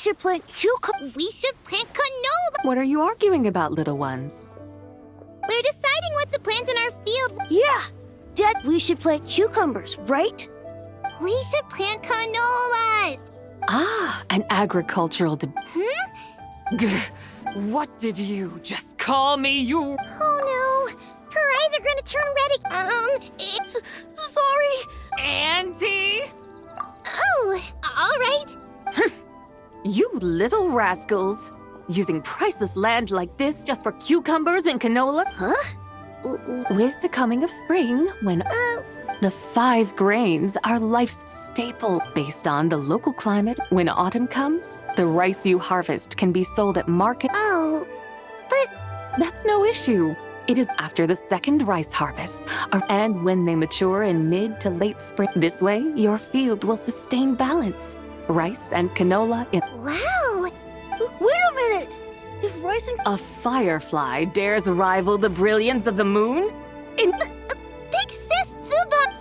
should plant cucumbers. We should plant canola. What are you arguing about, little ones? We're deciding what to plant in our field. Yeah. Dad, we should plant cucumbers, right? We should plant canolas. Ah, an agricultural Hmm? What did you just call me, you? Oh no. Her eyes are gonna turn red. It's... Sorry. Auntie! Oh, all right. You little rascals! Using priceless land like this just for cucumbers and canola? Huh? With the coming of spring, when the 5 grains are life's staple based on the local climate, when autumn comes, the rice you harvest can be sold at market. Oh, but... That's no issue. It is after the second rice harvest, and when they mature in mid to late spring. This way, your field will sustain balance. Rice and canola in... Wow. Wait a minute. If rice and... A firefly dares rival the brilliance of the moon? Big sis Zuba.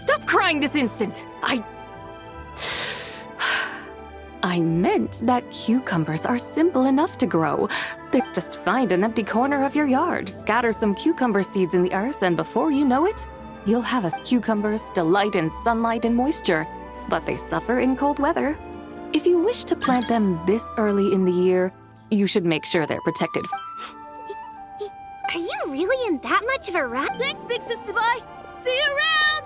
Stop crying this instant! I meant that cucumbers are simple enough to grow. Just find an empty corner of your yard, scatter some cucumber seeds in the earth, and before you know it, you'll have cucumbers delight in sunlight and moisture, but they suffer in cold weather. If you wish to plant them this early in the year, you should make sure they're protected. Are you really in that much of a rush? Thanks, Big Sister Bye. See you around.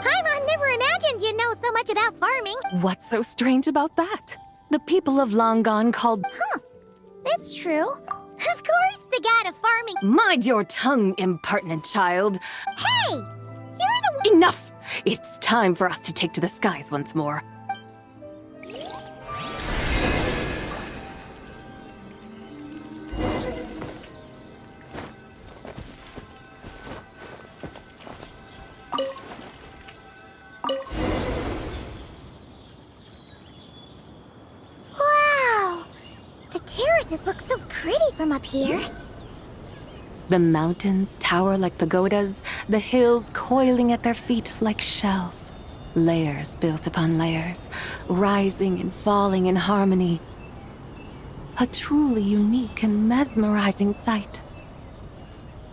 I never imagined you'd know so much about farming. What's so strange about that? The people of long gone called... Huh. That's true. Of course, the god of farming. Mind your tongue, impertinent child. Hey! You're the... Enough! It's time for us to take to the skies once more. Wow! The terraces look so pretty from up here. The mountains tower like pagodas, the hills coiling at their feet like shells. Layers built upon layers, rising and falling in harmony. A truly unique and mesmerizing sight.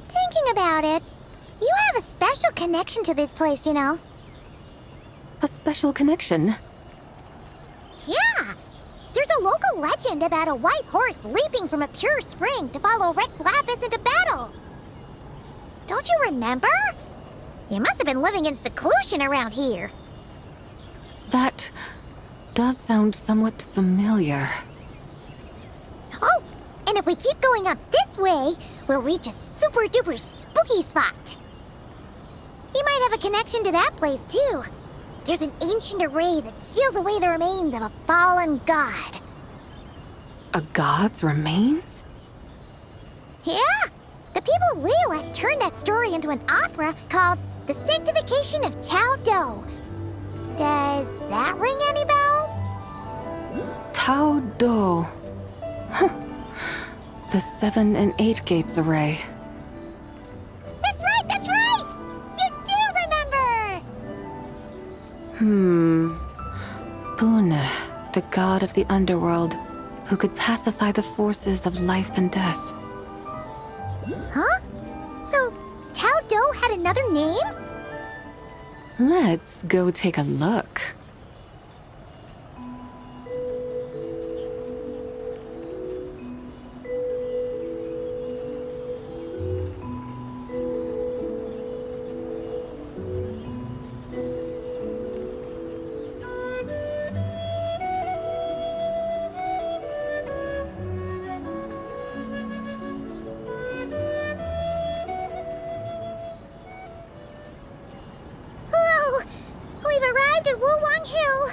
Thinking about it, you have a special connection to this place, you know. A special connection. Yeah! There's a local legend about a white horse leaping from a pure spring to follow Rex Lapis into battle. Don't you remember? You must have been living in seclusion around here. That does sound somewhat familiar. Oh, and if we keep going up this way, we'll reach a super duper spooky spot. You might have a connection to that place too. There's an ancient array that seals away the remains of a fallen god. A god's remains? Yeah, the people of Liyue turned that story into an opera called The Sanctification of Tao Do. Does that ring any bells? Tao Do. Huh. The 7 and 8 gates array. That's right, that's right! You do remember! Buna, the god of the underworld, who could pacify the forces of life and death. Huh? So, Tao Do had another name? Let's go take a look. Whoa! We've arrived at Wulwang Hill.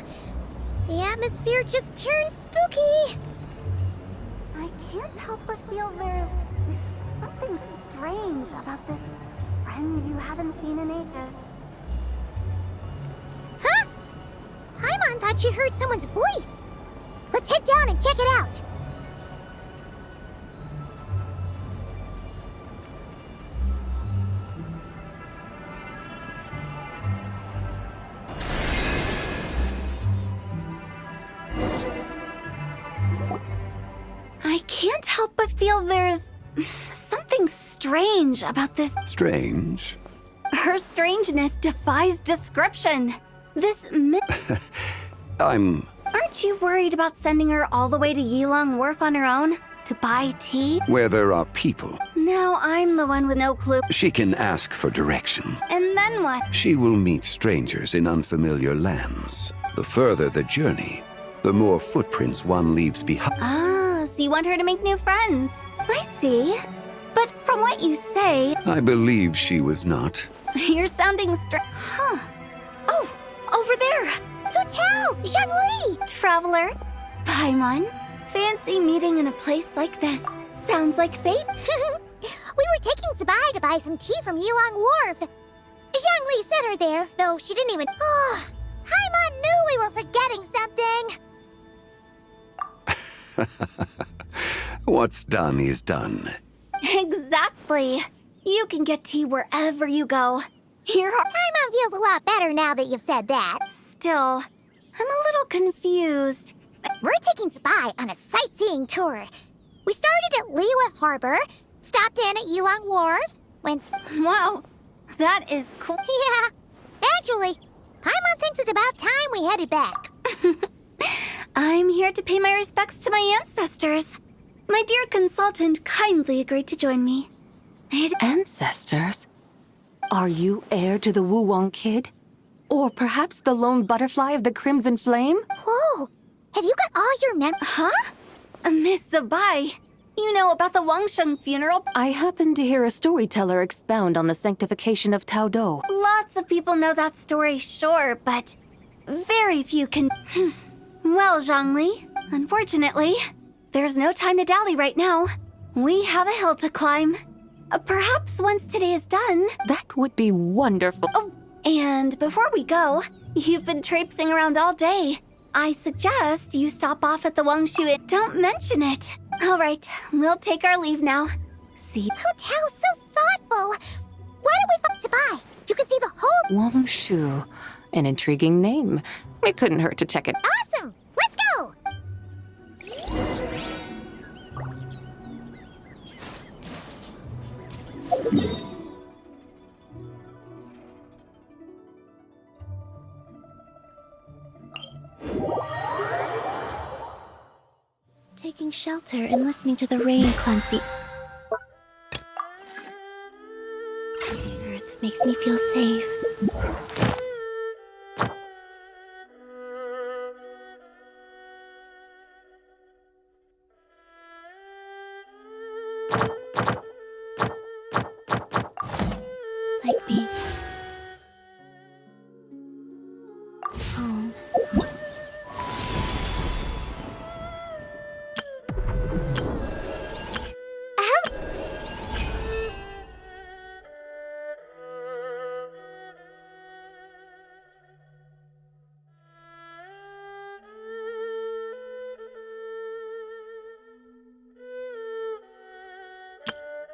The atmosphere just turned spooky. I can't help but feel there's something strange about this friend you haven't seen in ages. Huh? Paimon thought she heard someone's voice. Let's head down and check it out. help but feel there's something strange about this. Strange? Her strangeness defies description. Aren't you worried about sending her all the way to Yilong Wharf on her own? To buy tea? Where there are people. Now I'm the one with no clue. She can ask for directions. And then what? She will meet strangers in unfamiliar lands. The further the journey, the more footprints one leaves behind. Ah, so you want her to make new friends. I see. But from what you say, I believe she was not. you're sounding Huh. Oh, over there! Hotel! Zhongli! Traveler, Paimon, fancy meeting in a place like this. Sounds like fate. We were taking Sabai to buy some tea from Yilong Wharf. Zhongli sent her there, though she didn't even... Oh, Paimon knew we were forgetting something. What's done is done. Exactly. You can get tea wherever you go. Paimon feels a lot better now that you've said that. Still, I'm a little confused. We're taking Sabai on a sightseeing tour. We started at Liyue Harbor, stopped in at Yilong Wharf, went... Wow, that is cool. Yeah, actually, Paimon thinks it's about time we headed back. I'm here to pay my respects to my ancestors. My dear consultant kindly agreed to join me. Ancestors? Are you heir to the Wuwang kid? Or perhaps the lone butterfly of the Crimson Flame? Whoa, have you got all your Huh? Miss Zabai, you know about the Wangsheng funeral? I happened to hear a storyteller expound on the sanctification of Tao Do. Lots of people know that story, sure, but very few can... Well, Zhongli, unfortunately, there's no time to dally right now. We have a hill to climb. Perhaps once today is done... That would be wonderful. Oh, and before we go, you've been traipsing around all day. I suggest you stop off at the Wangshu Inn. Don't mention it. All right, we'll take our leave now. See... Hotel's so thoughtful. Why don't we find Sabai? You can see the whole... Wangshu. An intriguing name. It couldn't hurt to check it. Awesome! Let's go! Taking shelter and listening to the rain cleanse the earth makes me feel safe. Like me. Home.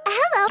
Hello.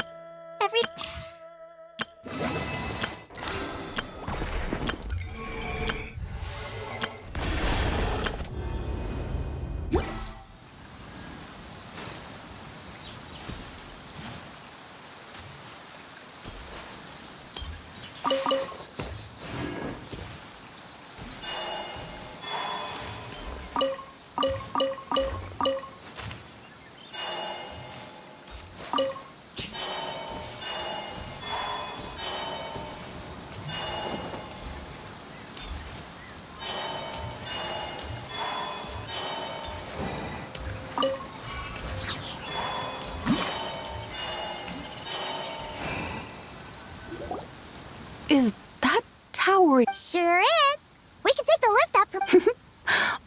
Is that tower... Sure is. We can take the lift up from...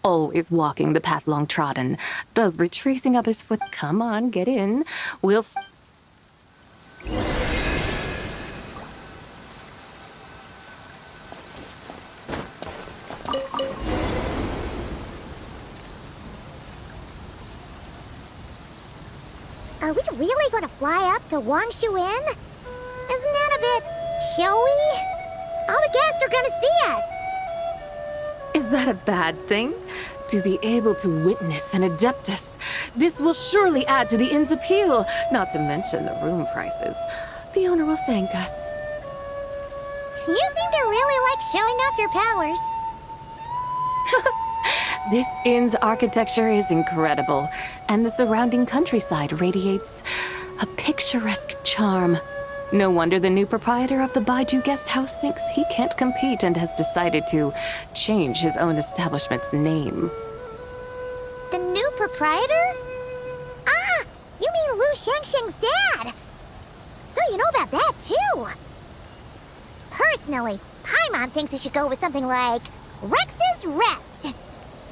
Always walking the path long trodden. Does retracing others' foot... Come on, get in. We'll... Are we really going to fly up to Wangshu Inn? Isn't that a bit showy? All the guests are going to see us. Is that a bad thing? To be able to witness an Adeptus, this will surely add to the inn's appeal, not to mention the room prices. The owner will thank us. You seem to really like showing off your powers. This inn's architecture is incredible, and the surrounding countryside radiates a picturesque charm. No wonder the new proprietor of the Baiju guest house thinks he can't compete and has decided to change his own establishment's name. The new proprietor? Ah, you mean Lu Shengsheng's dad. So you know about that, too. Personally, Paimon thinks it should go with something like Rex's Rest.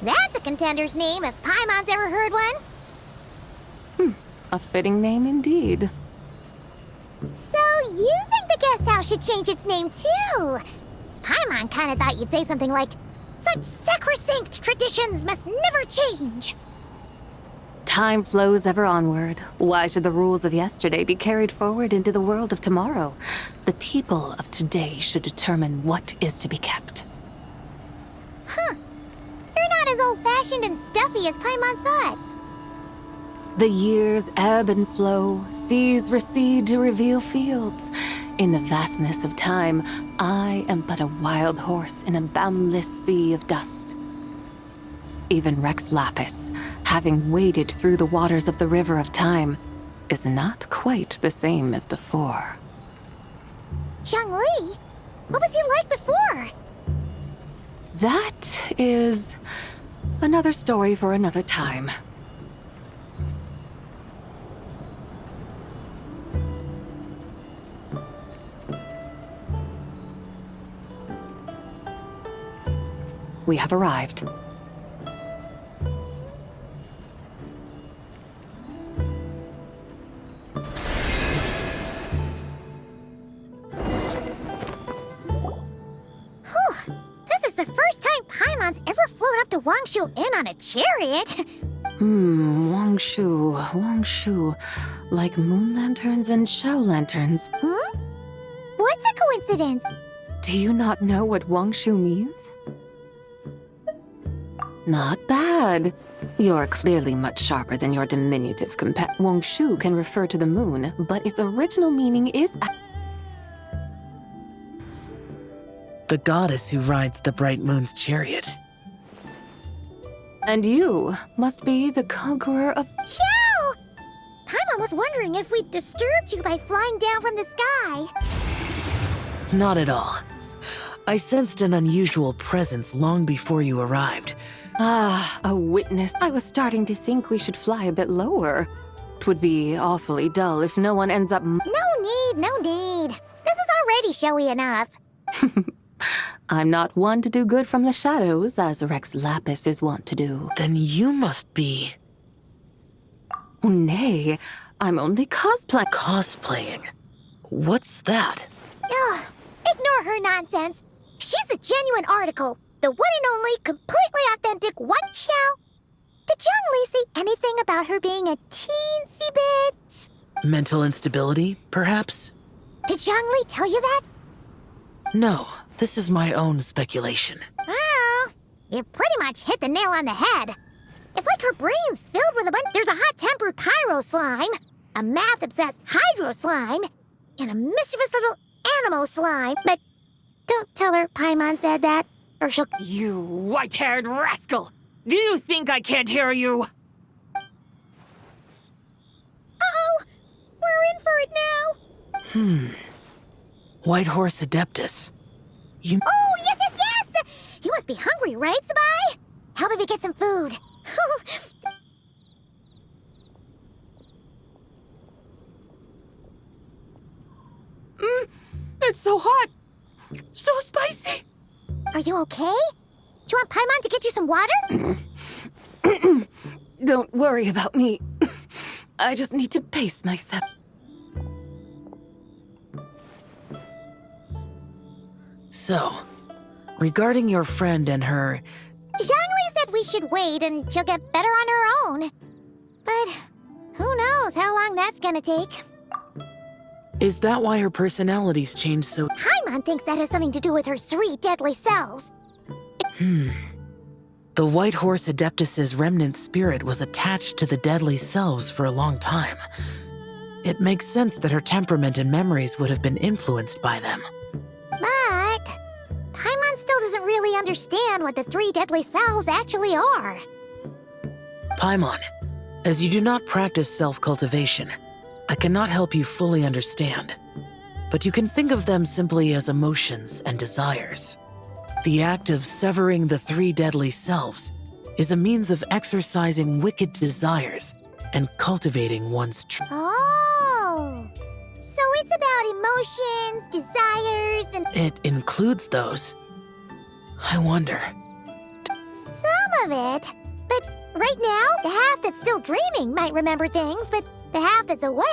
That's a contender's name if Paimon's ever heard one. A fitting name indeed. So you think the guest house should change its name, too? Paimon kinda thought you'd say something like, such sacrosanct traditions must never change. Time flows ever onward. Why should the rules of yesterday be carried forward into the world of tomorrow? The people of today should determine what is to be kept. Huh. You're not as old-fashioned and stuffy as Paimon thought. The years ebb and flow, seas recede to reveal fields. In the vastness of time, I am but a wild horse in a boundless sea of dust. Even Rex Lapis, having waded through the waters of the river of time, is not quite the same as before. Zhongli? What was he like before? That is another story for another time. We have arrived. This is the first time Paimon's ever flown up to Wangshu Inn on a chariot. Wangshu. Like moon lanterns and shell lanterns. What's a coincidence? Do you not know what Wangshu means? Not bad. You're clearly much sharper than your diminutive companion. Wangshu can refer to the moon, but its original meaning is... The goddess who rides the bright moon's chariot. And you must be the conqueror of... Chow! Paimon was wondering if we'd disturbed you by flying down from the sky. Not at all. I sensed an unusual presence long before you arrived. Ah, a witness. I was starting to think we should fly a bit lower. 'Twould be awfully dull if no one ends up... No need. This is already showy enough. I'm not one to do good from the shadows, as Rex Lapis is wont to do. Then you must be... Oh, nay, I'm only cosplaying. cosplaying. What's that? Ugh, ignore her nonsense. She's a genuine article. The one and only, completely authentic What Chow? Did Zhongli say anything about her being a teensy bit... Mental instability, perhaps? Did Zhongli tell you that? No, this is my own speculation. Oh, you pretty much hit the nail on the head. It's like her brain's filled with a bunch... There's a hot-tempered pyro slime, a math-obsessed hydro slime, and a mischievous little animo slime. But don't tell her Paimon said that, or she'll... You white-haired rascal! Do you think I can't hear you? Uh-oh! We're in for it now! White Horse Adeptus. You... Oh, yes! You must be hungry, right, Sabai? Help me get some food. It's so hot! So spicy! Are you okay? Do you want Paimon to get you some water? Don't worry about me. I just need to pace myself. So, regarding your friend and her... Zhongli said we should wait and she'll get better on her own. But who knows how long that's gonna take. Is that why her personality's changed so... Paimon thinks that has something to do with her 3 deadly selves. The White Horse Adeptus's remnant spirit was attached to the deadly selves for a long time. It makes sense that her temperament and memories would have been influenced by them. But Paimon still doesn't really understand what the three deadly selves actually are. Paimon, as you do not practice self-cultivation, I cannot help you fully understand. But you can think of them simply as emotions and desires. The act of severing the three deadly selves is a means of exercising wicked desires and cultivating one's Oh! So it's about emotions, desires, and It includes those. I wonder. some of it. But right now, the half that's still dreaming might remember things, but the half that's awake...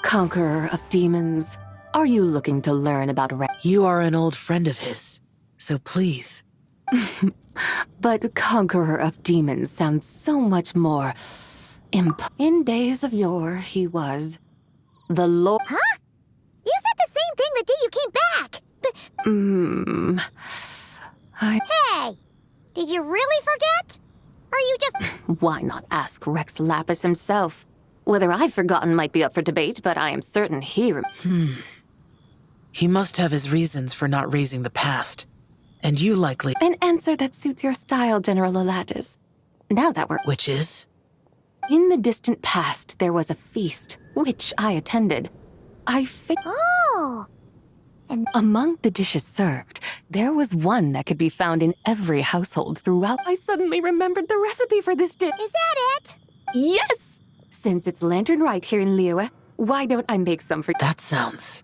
Conqueror of demons, are you looking to learn about You are an old friend of his, so please. But Conqueror of Demons sounds so much more in days of yore, he was the Lord. Huh? You said the same thing the day you came back, but... Hey! Did you really forget? Or you just... Why not ask Rex Lapis himself? Whether I've forgotten might be up for debate, but I am certain He must have his reasons for not raising the past. And you likely... An answer that suits your style, General Elatis. Now that we're... Which is? In the distant past, there was a feast, which I attended. Oh! Among the dishes served, there was one that could be found in every household throughout. I suddenly remembered the recipe for this dish. Is that it? Yes! Since it's Lantern Rite here in Liyue, why don't I make some for you? That sounds...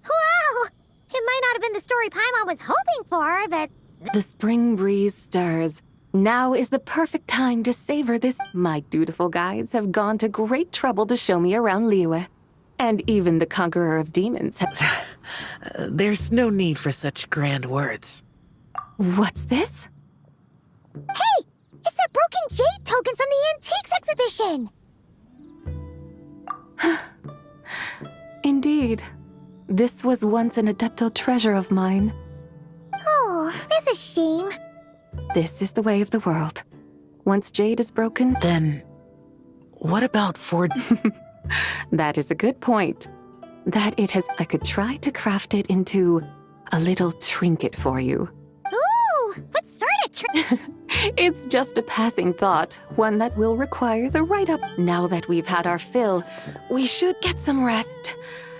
Wow! It might not have been the story Paimon was hoping for, but... The spring breeze stirs. Now is the perfect time to savor this. My dutiful guides have gone to great trouble to show me around Liyue. And even the Conqueror of Demons has... There's no need for such grand words. What's this? Hey! It's that broken jade token from the antiques exhibition! Indeed. This was once an adeptal treasure of mine. Oh, that's a shame. This is the way of the world. Once jade is broken... Then, what about for... That is a good point. That it has... I could try to craft it into a little trinket for you. Ooh! What sort of It's just a passing thought, one that will require the write-up. Now that we've had our fill, we should get some rest.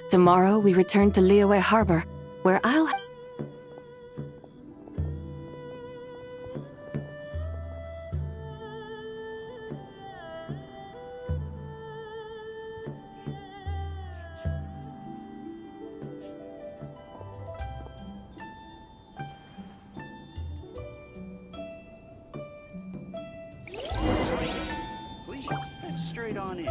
Tomorrow we return to Liyue Harbor, where I'll... Please, head straight on in.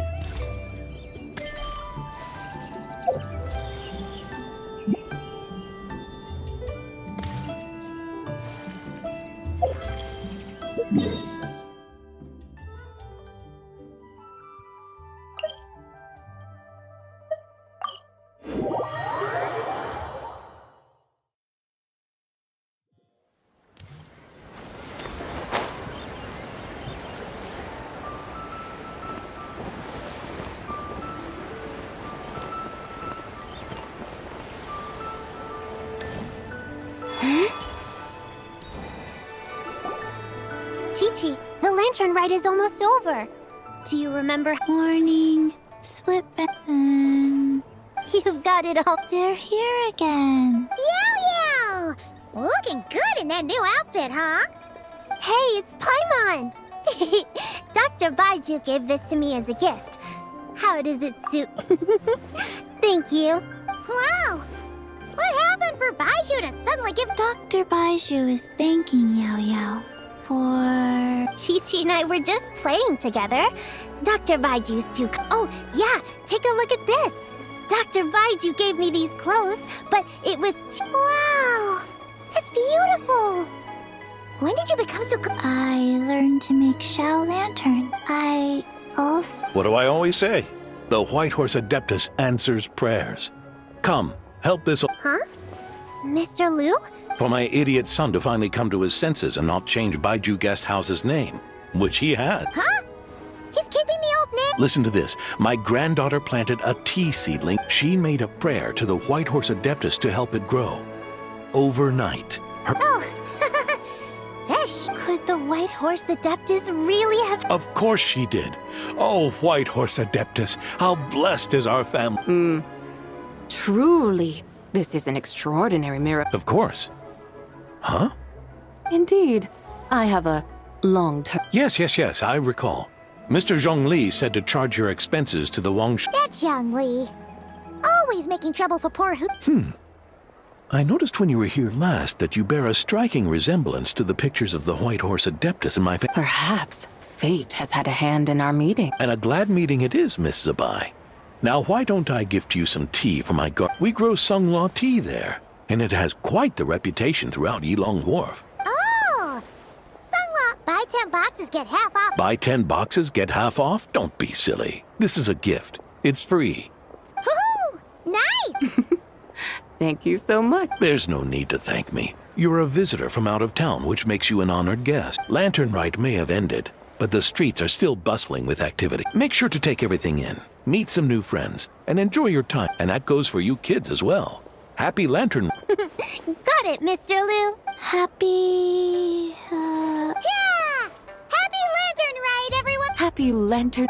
Chi-Chi, the lantern ride is almost over. Do you remember? Morning, split button. You've got it all. They're here again. Yow! Looking good in that new outfit, huh? Hey, it's Paimon! Dr. Baiju gave this to me as a gift. How does it suit? Thank you. Wow! What happened for Baiju to suddenly give... Dr. Baiju is thanking Yao Yao for... Chi-Chi and I were just playing together. Dr. Baiju's too... Oh, yeah, take a look at this. Dr. Baiju gave me these clothes, but it was... Wow! That's beautiful! When did you become so... I learned to make Shao Lantern. I also... What do I always say? The White Horse Adeptus answers prayers. Come, help this... Huh? Mr. Liu? For my idiot son to finally come to his senses and not change Baiju Guest House's name, which he had. Huh? He's keeping the old name? Listen to this. My granddaughter planted a tea seedling. She made a prayer to the White Horse Adeptus to help it grow. Overnight. Oh, could the White Horse Adeptus really have... Of course she did. Oh, White Horse Adeptus, how blessed is our family. Truly, this is an extraordinary miracle. Of course. Huh? Indeed. I have a long-term... Yes, I recall. Mr. Zhongli said to charge your expenses to the Wangshi. That's Zhongli. Always making trouble for poor I noticed when you were here last that you bear a striking resemblance to the pictures of the White Horse Adeptus in my Perhaps fate has had a hand in our meeting. And a glad meeting it is, Miss Zabai. Now, why don't I gift you some tea for my garden? We grow Sunglaw tea there, and it has quite the reputation throughout Yilong Wharf. Oh! Sunglaw, buy 10 boxes, get half off. Buy 10 boxes, get half off? Don't be silly. This is a gift. It's free. Woohoo! Nice! Thank you so much. There's no need to thank me. You're a visitor from out of town, which makes you an honored guest. Lantern Rite may have ended, but the streets are still bustling with activity. Make sure to take everything in, meet some new friends, and enjoy your time. And that goes for you kids as well. Happy Lantern... Got it, Mr. Liu. Happy... Yeah! Happy Lantern Ride, everyone! Happy Lantern...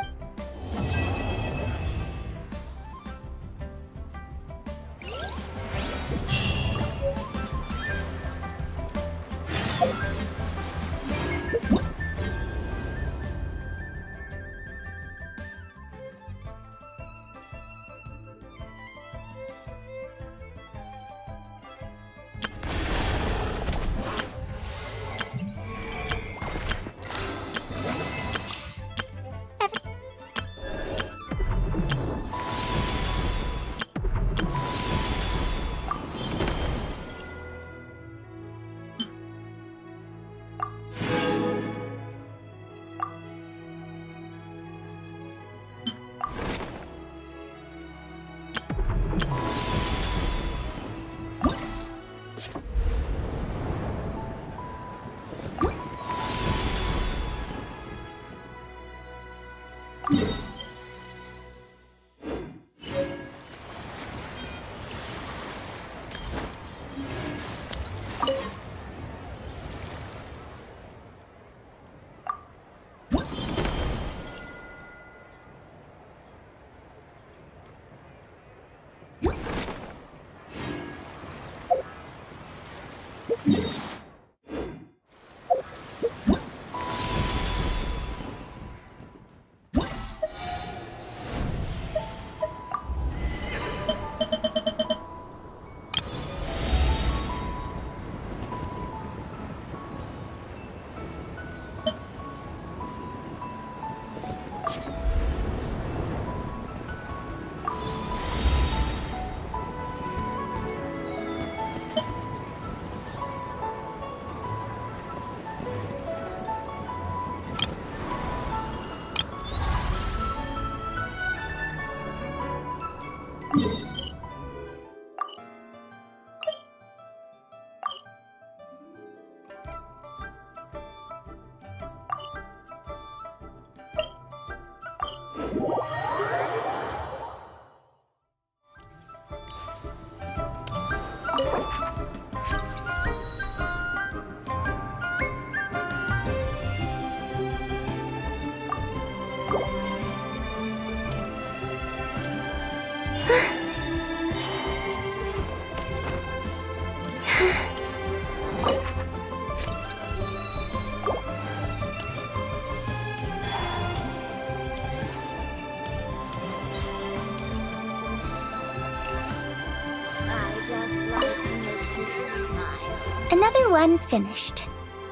Another one finished.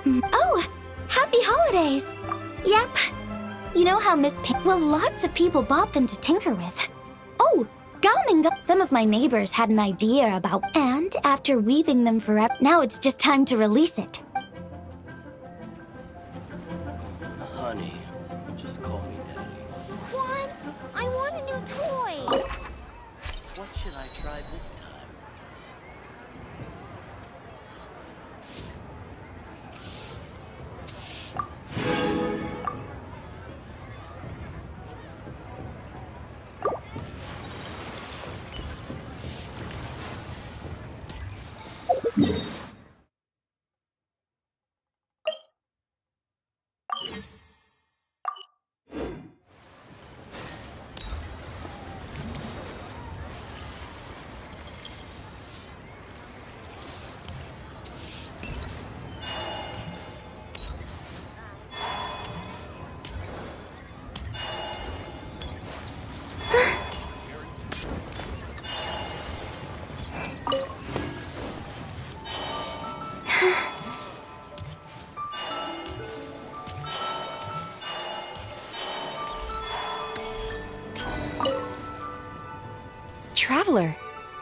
Oh, happy holidays! Yep. You know how Miss Pink... Well, lots of people bought them to tinker with. Oh, gum. Some of my neighbors had an idea about... And after weaving them forever, now it's just time to release it. Honey, just call me Daddy. Juan, I want a new toy. What should I try this time? Traveler,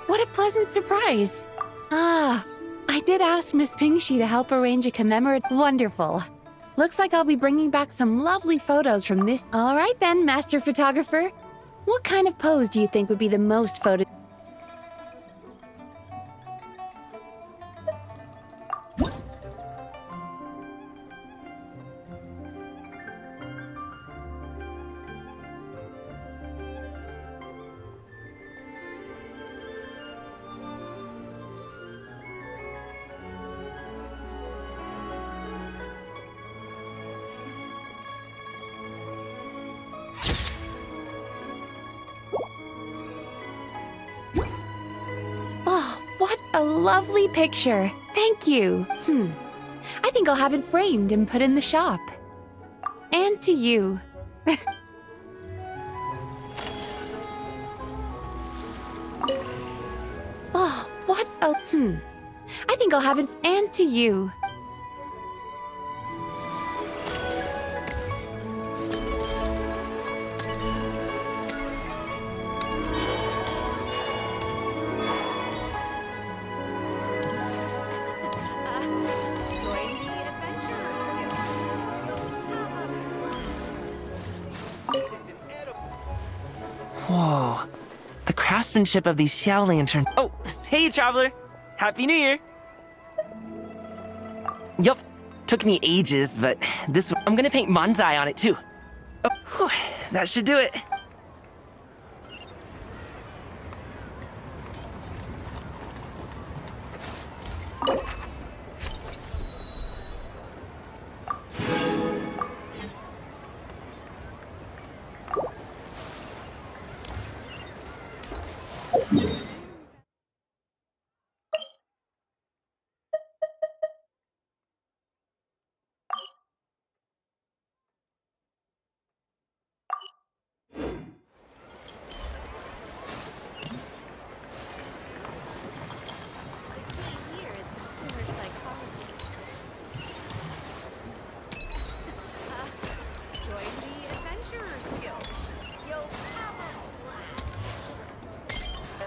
what a pleasant surprise. Ah, I did ask Miss Pingshi to help arrange a commemorative. Wonderful. Looks like I'll be bringing back some lovely photos from this. All right then, master photographer. What kind of pose do you think would be the most photo? Oh, what a lovely picture. Thank you. I think I'll have it framed and put in the shop. And to you. Oh, what a... I think I'll have it... And to you. Whoa. The craftsmanship of these Xiao lanterns. Oh, hey, traveler. Happy New Year. Yup. Took me ages, but this I'm gonna paint Manzai on it too. Oh, whew, that should do it.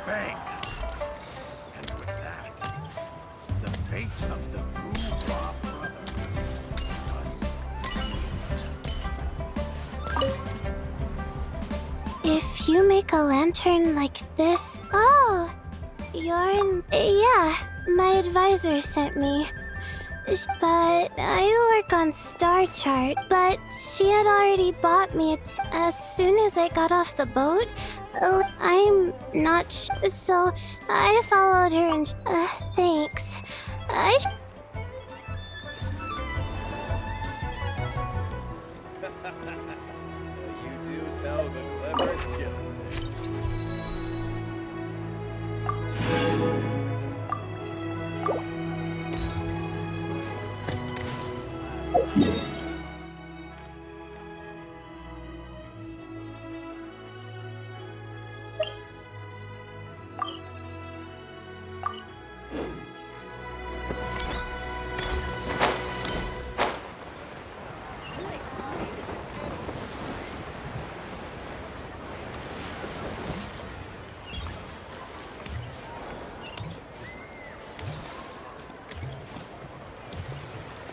Bang! And with that, the fate of the Boo-Bah brothers. If you make a lantern like this... Oh! You're in... Yeah, my advisor sent me. But I work on Star Chart, but she had already bought me it as soon as I got off the boat. I'm not so I followed her and thanks. You do tell the clever skills.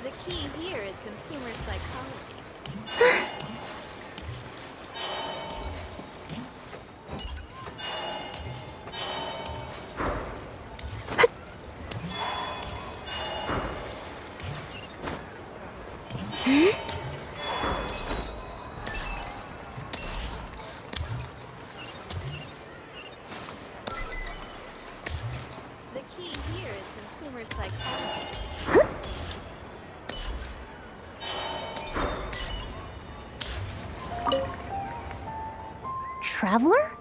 The key here is consumer psychology. The key here is consumer consumer psychology. Traveler?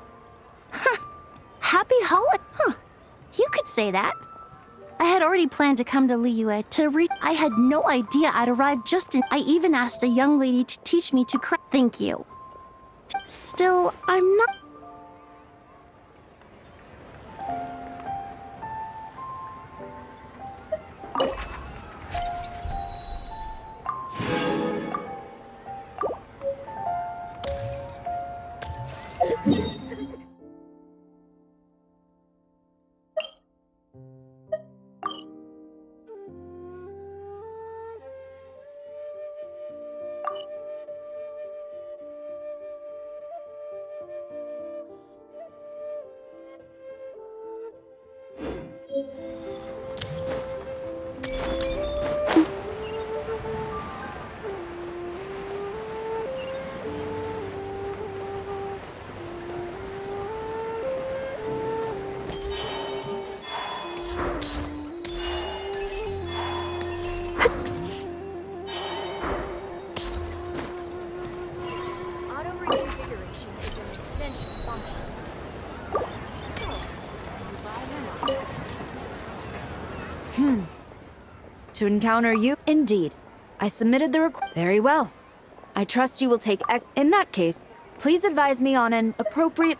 Happy holiday. You could say that. I had already planned to come to Liyue to read. I had no idea I'd arrive just in. I even asked a young lady to teach me to craft. Thank you. Still, I'm not. Auto reinvigoration is an essential function. So, you buy them up. To encounter you? Indeed. I submitted the request. Very well. I trust you will take in that case, please advise me on an appropriate...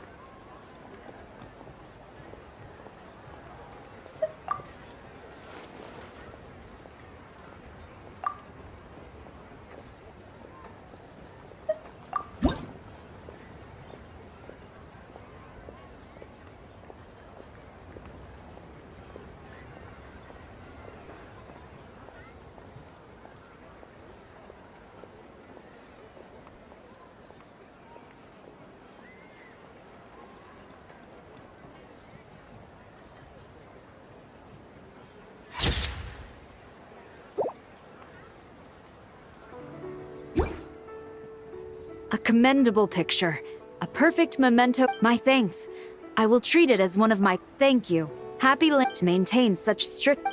A commendable picture. A perfect memento. My thanks. I will treat it as one of my... Thank you. Happy to maintain such strict...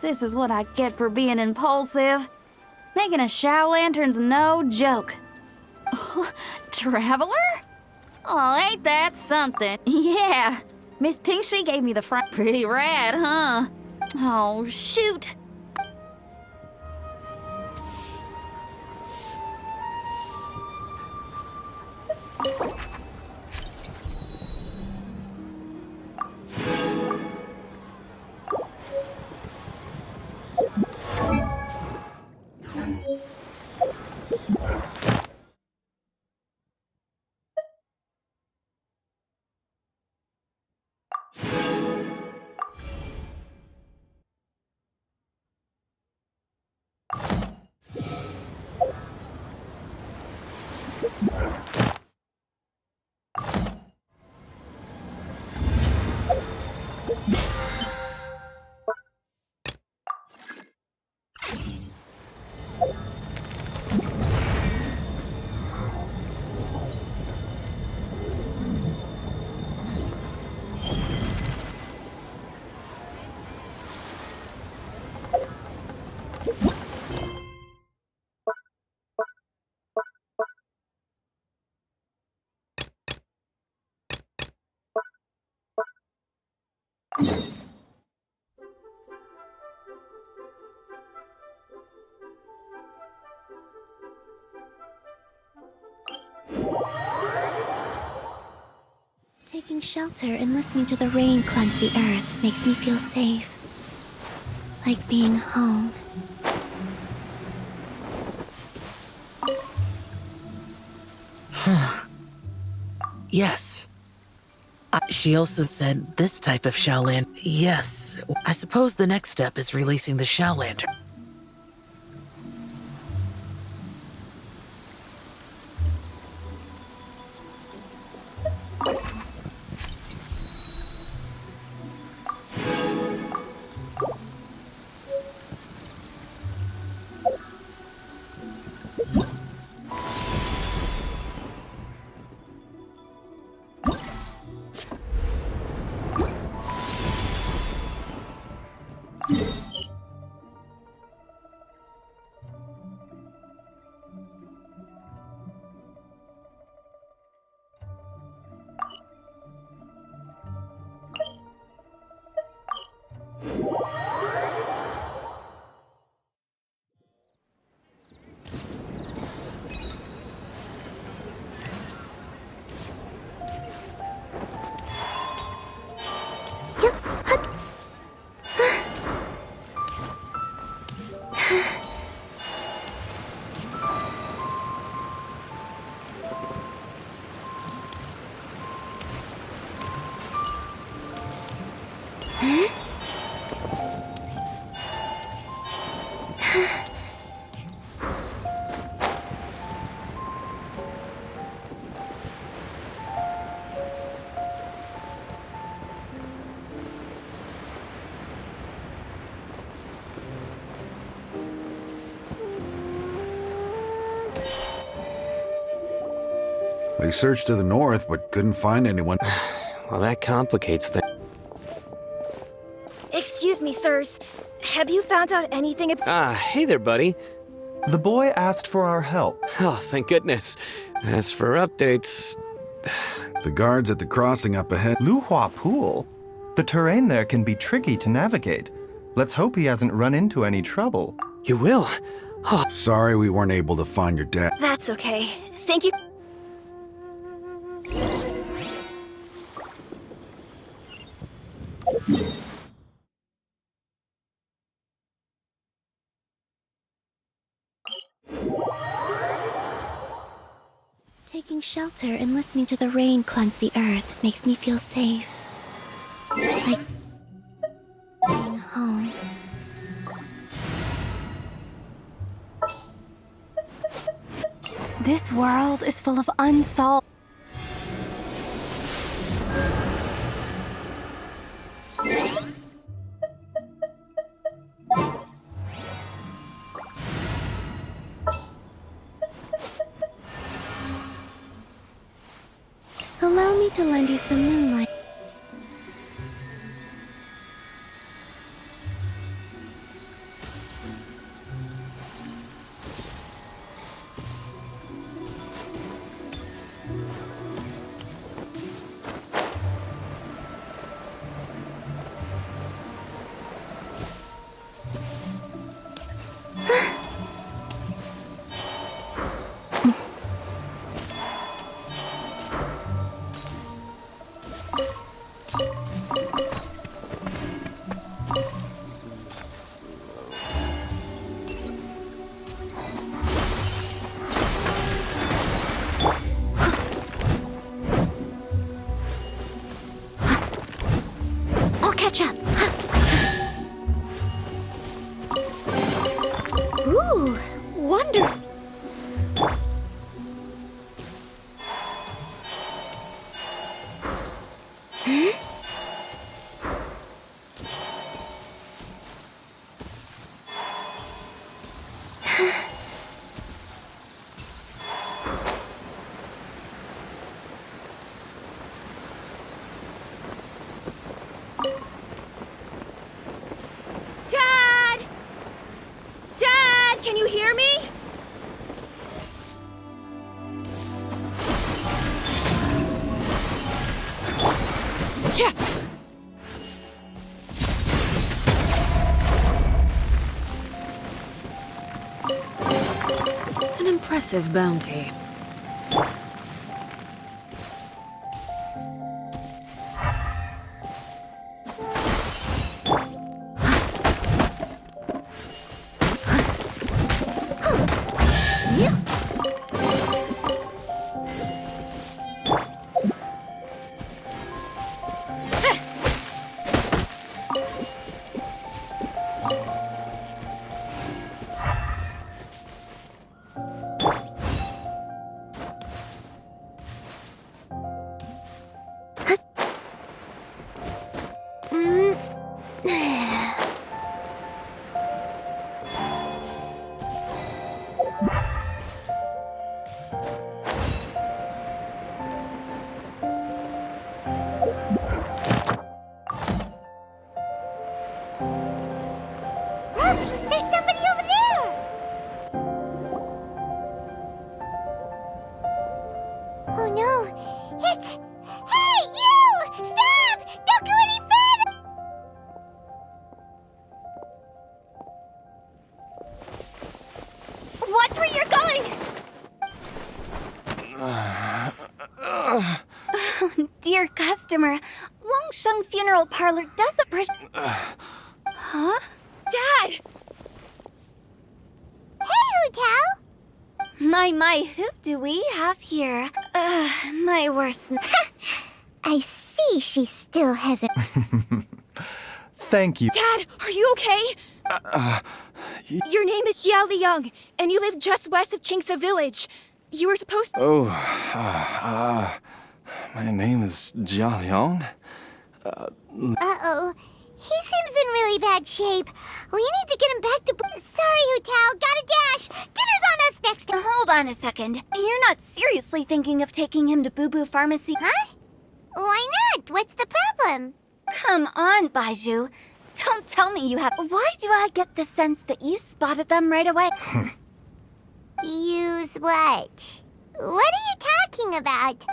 This is what I get for being impulsive. Making a shower lantern's no joke. Traveler? Oh, ain't that something? Yeah. Miss Pinkshi gave me the front. Pretty rad, huh? Oh, shoot. Taking shelter and listening to the rain cleanse the earth makes me feel safe. Like being home. Yes. She also said this type of Shao Lantern. Yes. I suppose the next step is releasing the Shao Lantern. We searched to the north, but couldn't find anyone. Well, that complicates things. Excuse me, sirs. Have you found out anything about... Ah, hey there, buddy. The boy asked for our help. Oh, thank goodness. As for updates... The guards at the crossing up ahead. Luhua Pool? The terrain there can be tricky to navigate. Let's hope he hasn't run into any trouble. You will? Oh. Sorry we weren't able to find your dad. That's okay. Thank you. Taking shelter and listening to the rain cleanse the earth makes me feel safe. Like being home. This world is full of unsolved... Allow me to lend you some moonlight. Catch up. Ooh, wonderful. Dad! Dad, can you hear me? Yeah. An impressive bounty. Oh, dear customer. Wangsheng Funeral Parlor does appreciate... Huh? Dad! Hey, Hu Tao! My, who do we have here? My worst... I see she still hasn't... Thank you. Dad, are you okay? Your name is Jiao Liang, and you live just west of Qingse Village. You were supposed to... Oh, my name is Jia Liang. Uh-oh. He seems in really bad shape. We need to get him back to... Sorry, Hu Tao. Gotta dash. Dinner's on us next... Hold on a second. You're not seriously thinking of taking him to Boo Boo Pharmacy? Huh? Why not? What's the problem? Come on, Baizhu. Don't tell me you have... Why do I get the sense that you spotted them right away? Use what? What are you talking about?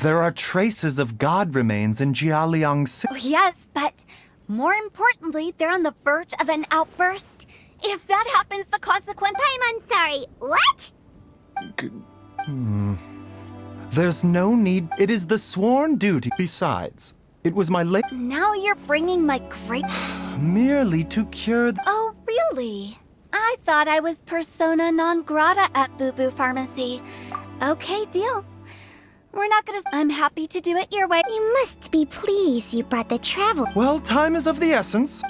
There are traces of god remains in Jia Liang's... Oh, yes, but more importantly, they're on the verge of an outburst. If that happens, the consequence... I'm sorry. What? There's no need. It is the sworn duty. Besides, it was my late... Now you're bringing my great... merely to cure... Oh, really? I thought I was persona non grata at Boo Boo Pharmacy. Okay, deal. We're not gonna... I'm happy to do it your way. You must be pleased you brought the travel... Well, time is of the essence.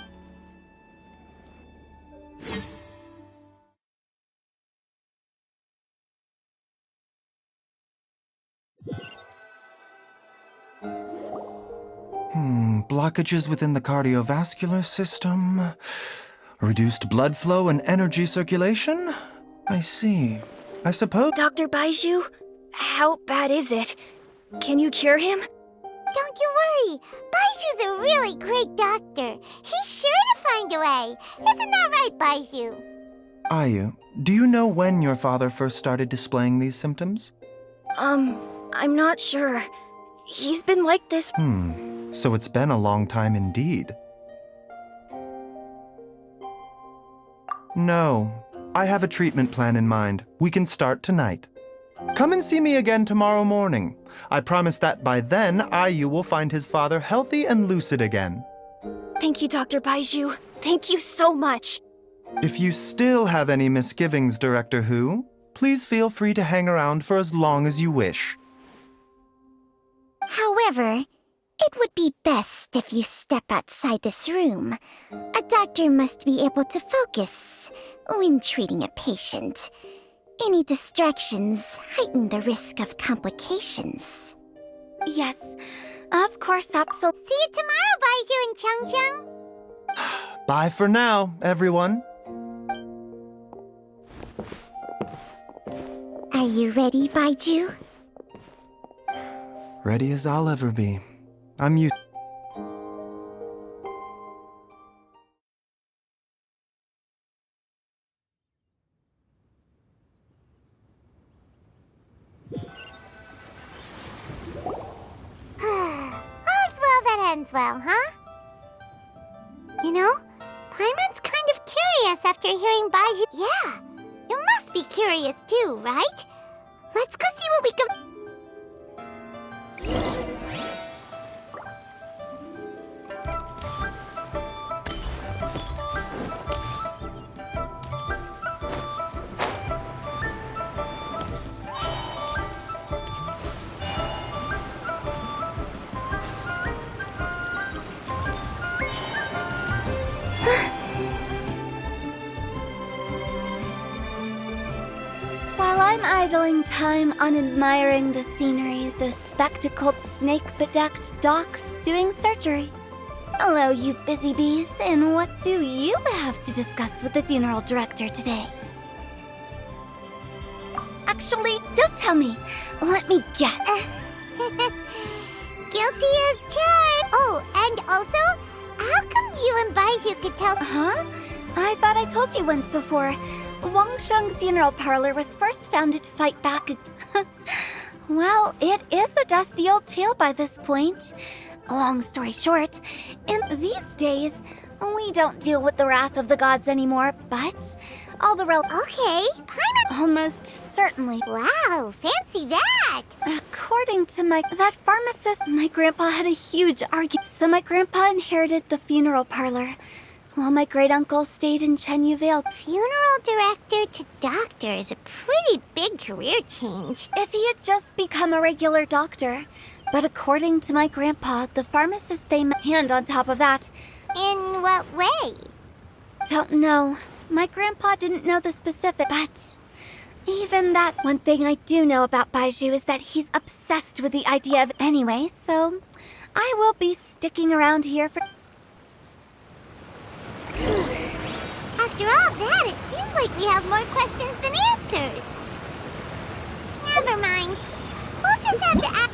Blockages within the cardiovascular system, reduced blood flow and energy circulation? I see. I suppose... Dr. Baizhu, how bad is it? Can you cure him? Don't you worry. Baiju's a really great doctor. He's sure to find a way. Isn't that right, Baizhu? Ayu, do you know when your father first started displaying these symptoms? I'm not sure. He's been like this... So it's been a long time indeed. No, I have a treatment plan in mind. We can start tonight. Come and see me again tomorrow morning. I promise that by then, Ayu will find his father healthy and lucid again. Thank you, Dr. Baizhu. Thank you so much. If you still have any misgivings, Director Hu, please feel free to hang around for as long as you wish. However, it would be best if you step outside this room. A doctor must be able to focus when treating a patient. Any distractions heighten the risk of complications. Yes, of course, absolutely. See you tomorrow, Baizhu and Changcheng. Bye for now, everyone. Are you ready, Baizhu? Ready as I'll ever be. I'm used. All's well that ends well, huh? You know, Paimon's kind of curious after hearing Baizhu. Yeah, you must be curious too, right? Let's go see what we can... While I'm idling time on admiring the scenery, the spectacled snake-bedecked docs doing surgery. Hello, you busy bees, and what do you have to discuss with the funeral director today? Actually, don't tell me. Let me guess. Guilty as charged. Oh, and also, how come you and Baizhu could tell... Huh? I thought I told you once before. Wangsheng Funeral Parlor was first founded to fight back Well, it is a dusty old tale by this point. Long story short, in these days, We don't deal with the wrath of the gods anymore, but all the Okay, almost certainly. Wow, fancy that! According to that pharmacist, my grandpa had a huge argument, so my grandpa inherited the funeral parlor, while my great-uncle stayed in Chenyu Vale. Funeral director to doctor is a pretty big career change. If he had just become a regular doctor. But according to my grandpa, the pharmacist they met, and on top of that... In what way? Don't know. My grandpa didn't know the specific, but... Even that, one thing I do know about Baiju is that he's obsessed with the idea of anyway, so... I will be sticking around here for... After all that, it seems like we have more questions than answers. Never mind. We'll just have to ask...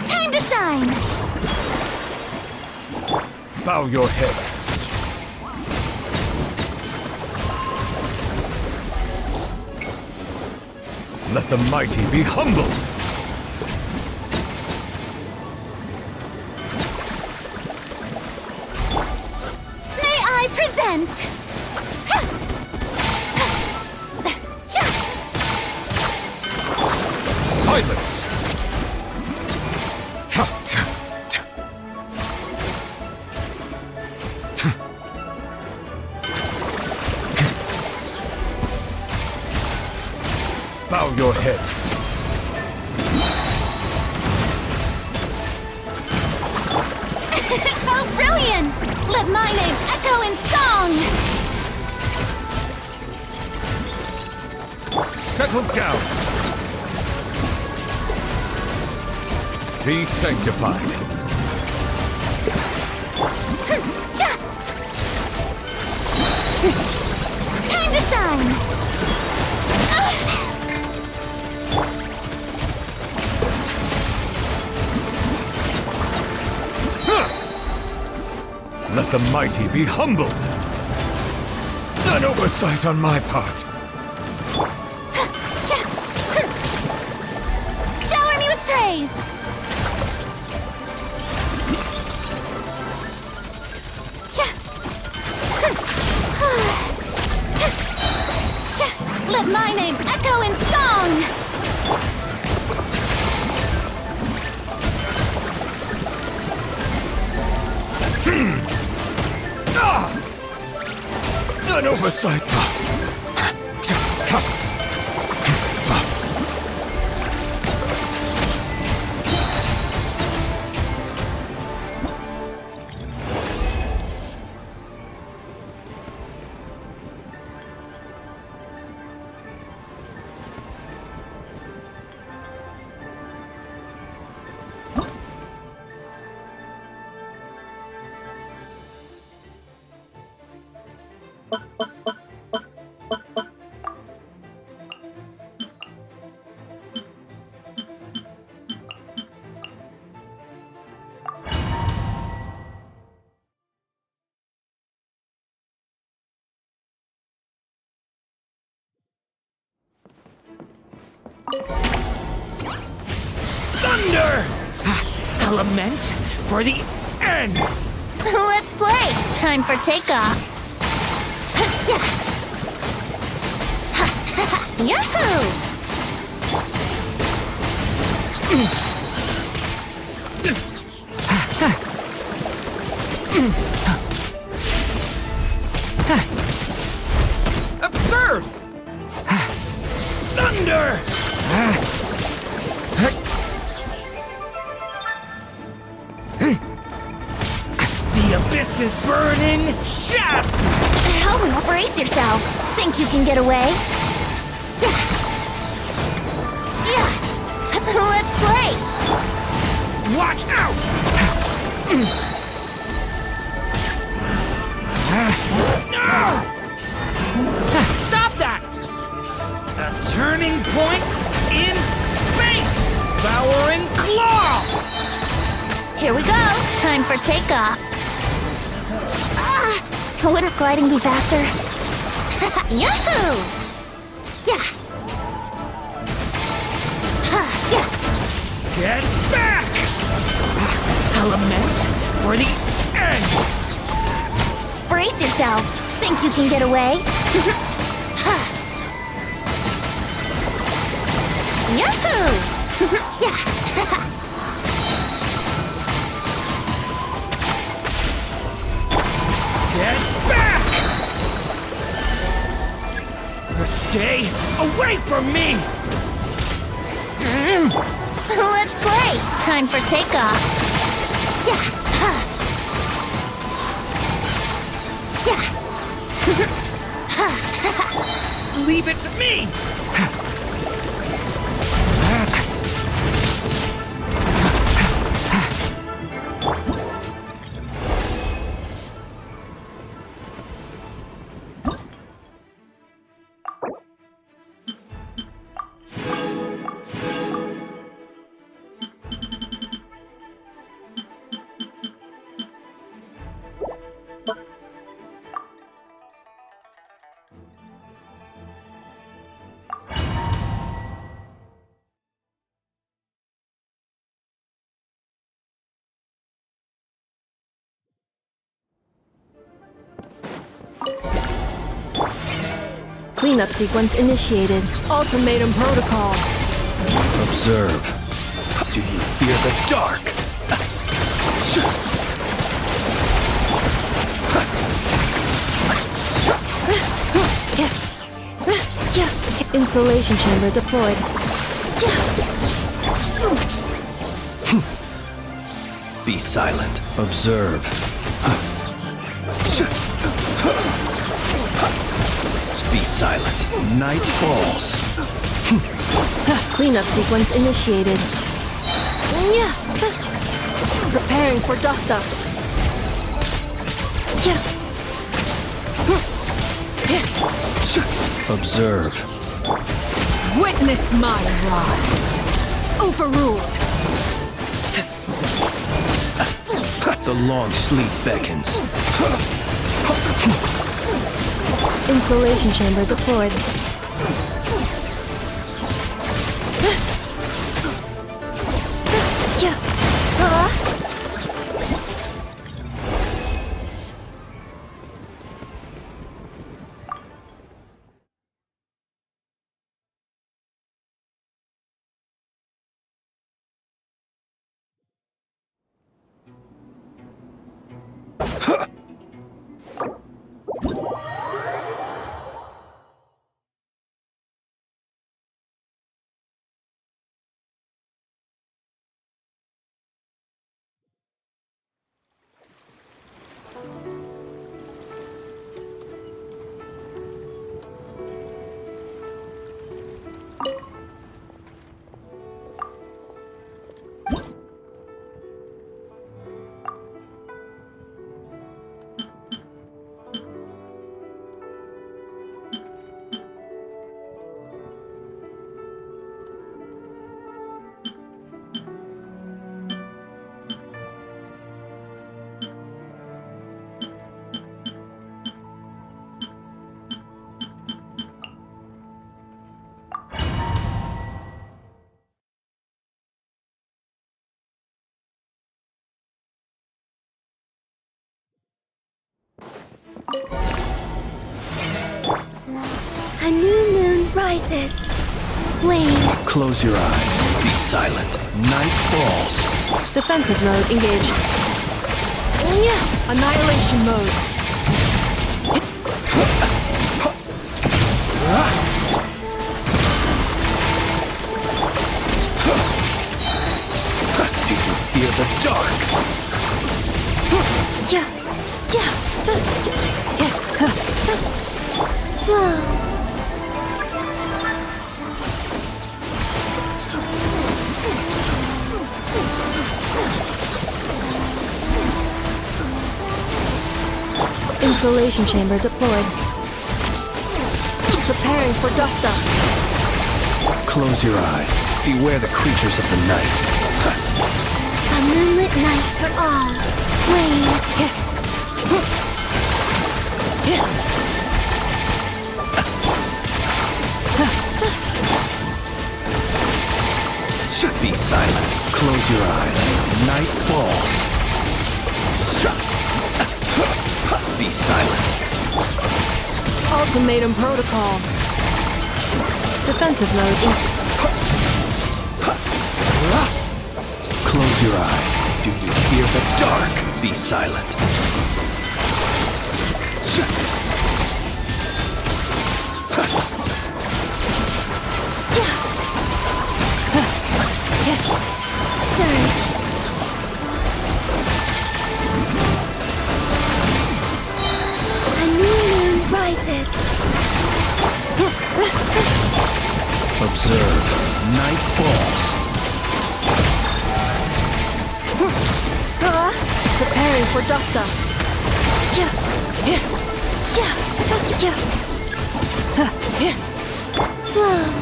Time to shine! Bow your head. Let the mighty be humbled. May I present... Silence! Bow your head. How brilliant! Let my name echo in song! Settle down. Be sanctified. Time to shine! Let the mighty be humbled. An oversight on my part. Shower me with praise! Let my name echo in song! An oversight. Thunder! Element for the end! Let's play! Time for takeoff. Yahoo! Absurd! Thunder! The abyss is burning! Shaft! Oh, brace yourself. Think you can get away? Let's play! Watch out! Stop that! A turning point in space! Devouring claw! Here we go. Time for takeoff. Wouldn't gliding be faster? Yahoo! Yeah. Yeah. Get back! Element for the end! Brace yourself. Think you can get away? Yahoo! Yeah. Get back! Stay away from me! Let's play! Time for takeoff. Yeah. Yeah. Leave it to me! Cleanup sequence initiated. Ultimatum protocol. Observe. Do you fear the dark? Insulation chamber deployed. Be silent. Observe. Be silent. Night falls. Cleanup sequence initiated. Preparing for dust up. Observe. Witness my rise. Overruled. The long sleep beckons. Insulation chamber deployed. A new moon rises. Wait. Close your eyes. Be silent. Night falls. Defensive mode engaged. Annihilation mode. Do you fear the dark? Insulation chamber deployed. Preparing for dust up. Close your eyes. Beware the creatures of the night. A moonlit night for all. Wait. Be silent. Close your eyes. Night falls. Be silent. Ultimatum protocol. Defensive mode. Close your eyes. Do you fear the dark? Be silent. Surge. A new moon rises. Observe. Night falls. Preparing for dust up. Whoa.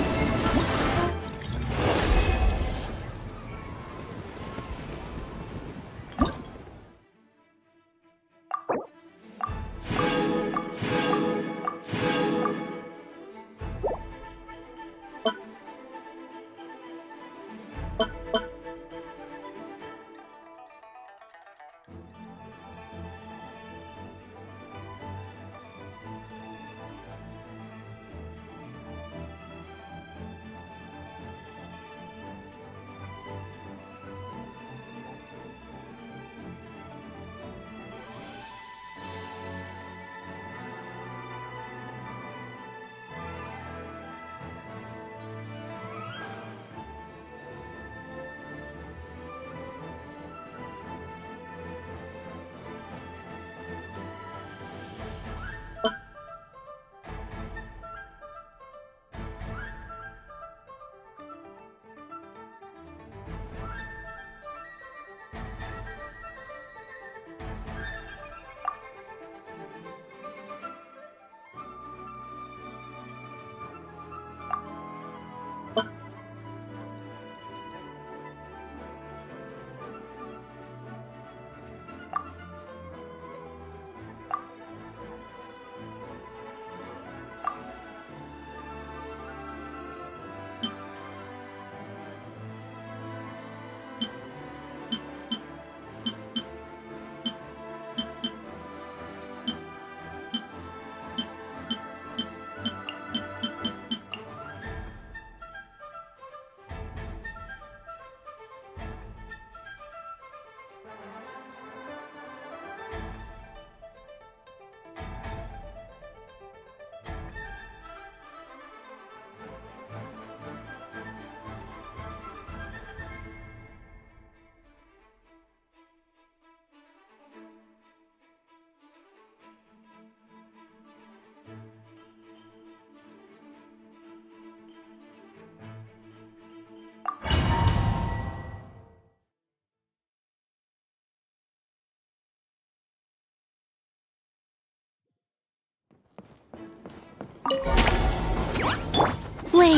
Wait,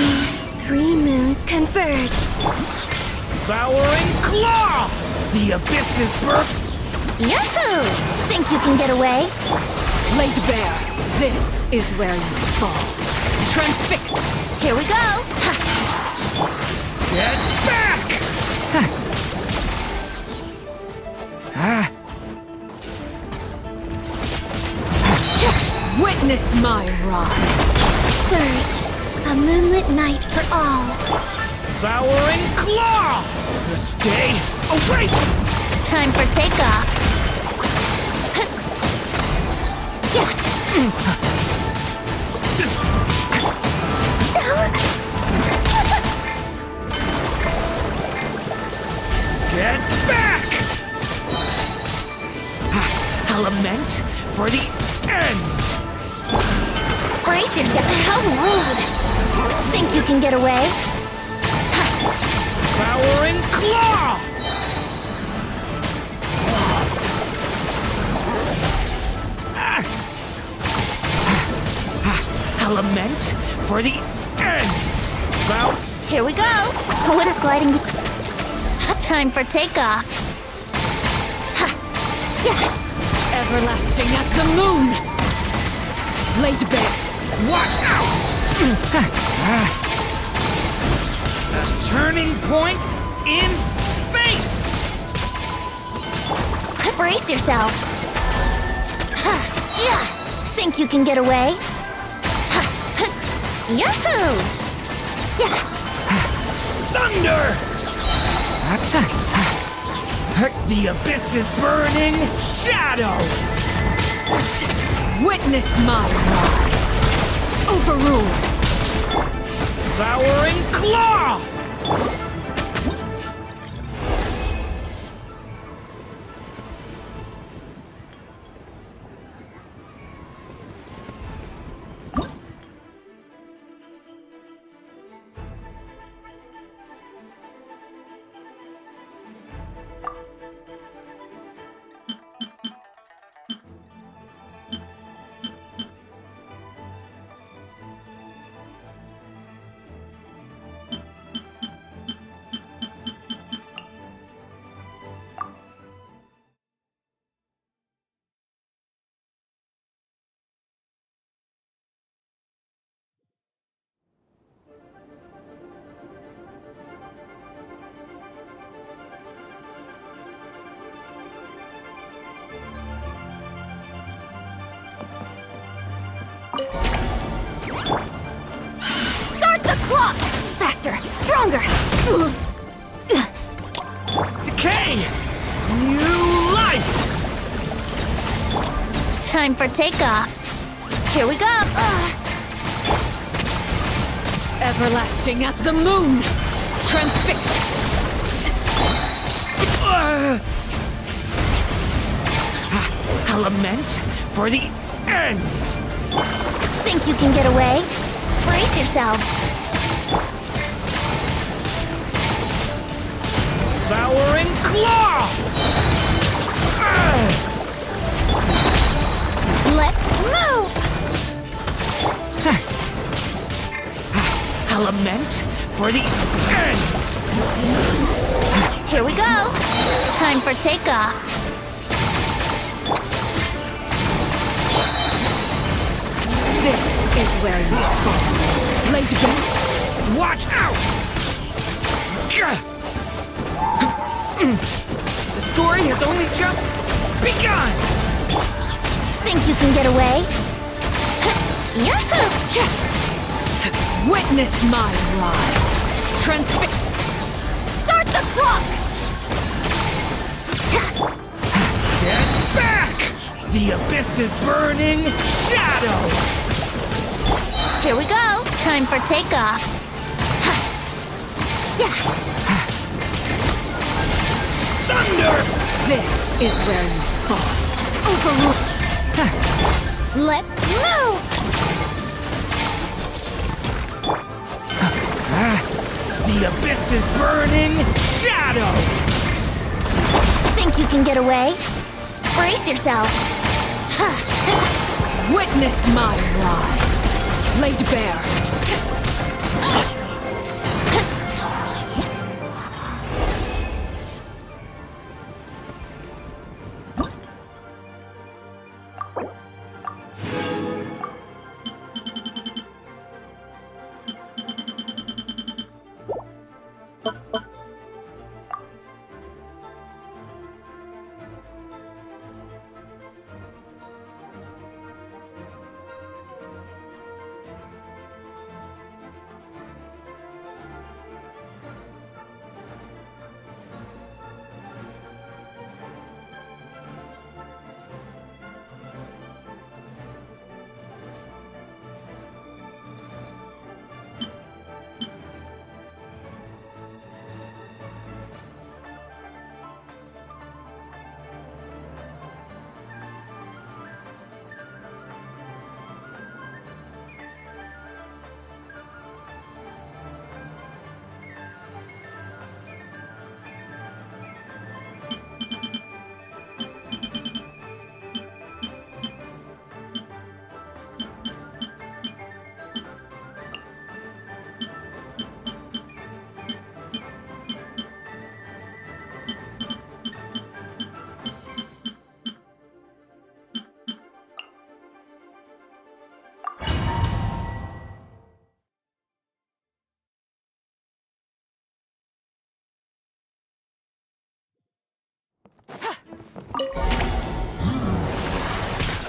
3 moons converge. Devouring Claw! The abyss is birth! Yahoo! Think you can get away? Laid bare. This is where you fall. Transfixed. Here we go! Get back! Witness my rise. Surge, a moonlit night for all. Devouring claw! Stay awake! Time for takeoff. Get back! Element for the end! Brace yourself. How rude. Think you can get away? Devouring claw! Element for the end! Here we go. What is gliding? Time for takeoff. Everlasting as the moon. Laid bare. Watch out! A turning point in fate! Brace yourself. Think you can get away? Yahoo! Thunder! The abyss is burning shadow! Witness my rise. Overruled. Devouring claw! Start the clock! Faster, stronger! Decay! New life! Time for takeoff. Here we go! Everlasting as the moon. Transfixed. Element for the end! Think you can get away? Brace yourself. Devouring claw! Let's move! Element for the end! Here we go! Time for takeoff. This is where you fall. Laid bare. Watch out! The story has only just begun! Think you can get away? Yahoo! Witness my rise. Transfix. Start the clock! Get back! The abyss is burning shadow! Here we go! Time for takeoff. Thunder! This is where you fall. Overruled. Let's move! The abyss is burning shadow! Think you can get away? Brace yourself. Witness my rise. Laid bare.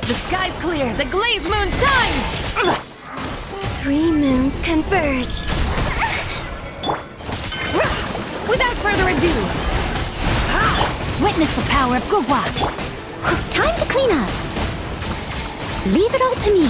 The sky's clear, the glazed moon shines! 3 moons converge. Without further ado, Witness the power of Gugwa. Time to clean up. Leave it all to me.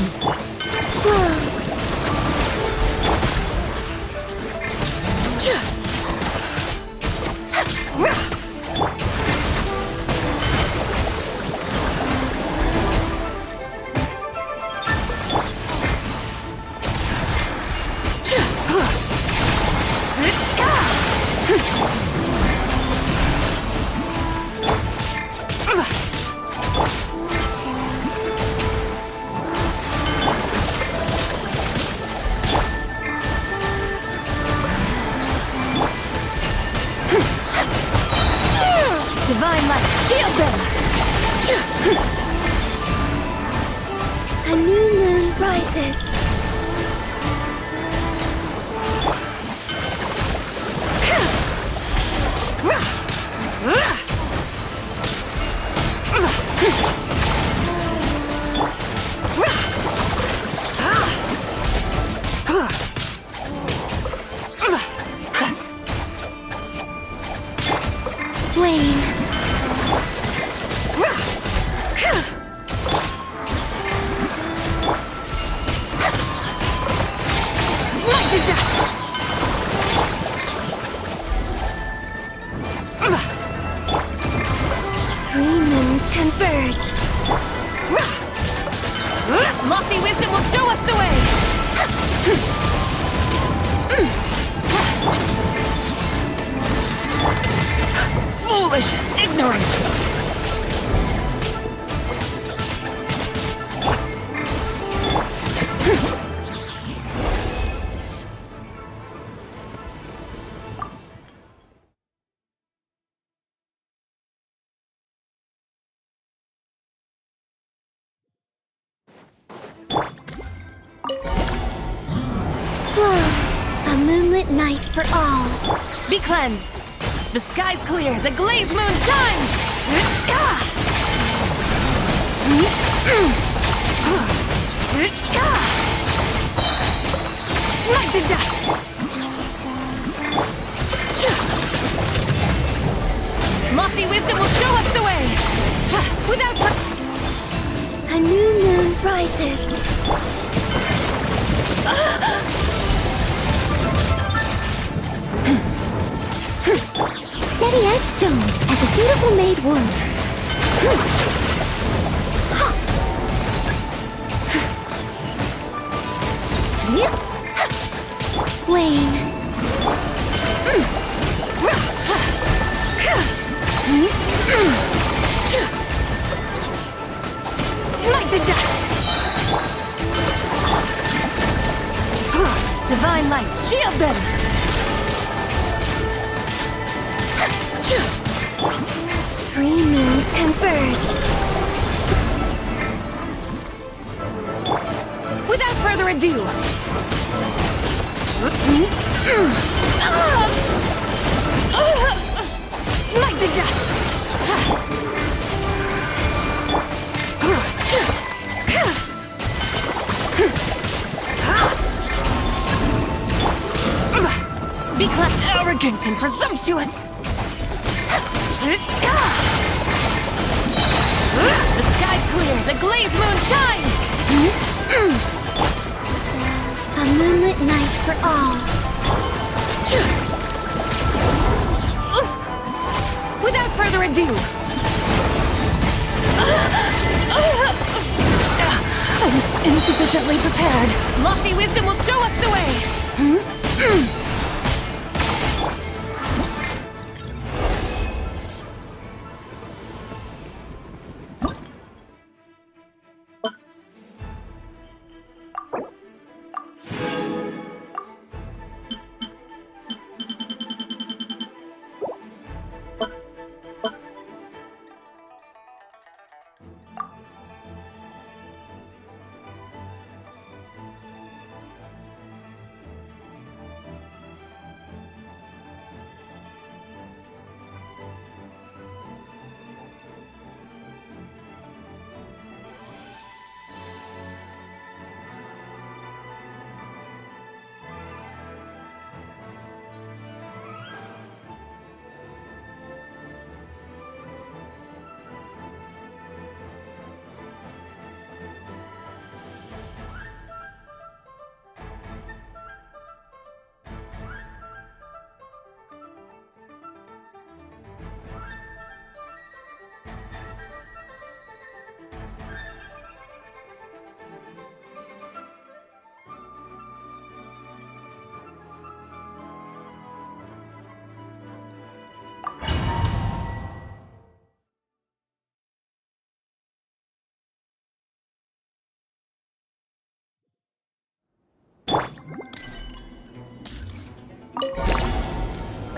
Divine light, shield them! A new moon rises. Wayne. Light the dust! 3 moons converge. lofty wisdom will show us the way! Foolish, ignorant! A moonlit night for all. Be cleansed! The sky's clear, the glazed moon shines! Light the dust! Lofty wisdom will show us the way! Without... A new moon rises. Steady as stone, as a dutiful maid would. Wayne. Smite the dust! Divine light, shield them! 3 moons converge. Without further ado, Smite the dust! be arrogant and presumptuous! The sky's clear, the glazed moon shines! A moonlit night for all. Without further ado, I was insufficiently prepared. lofty wisdom will show us the way!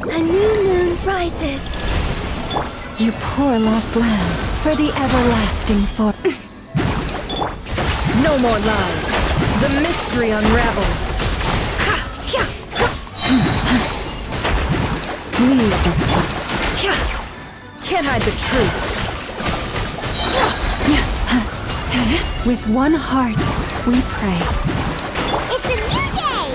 A new moon rises. You poor lost lamb, for the everlasting for. No more lies. The mystery unravels. Leave this place. Can't hide the truth. With one heart, we pray. It's a new day!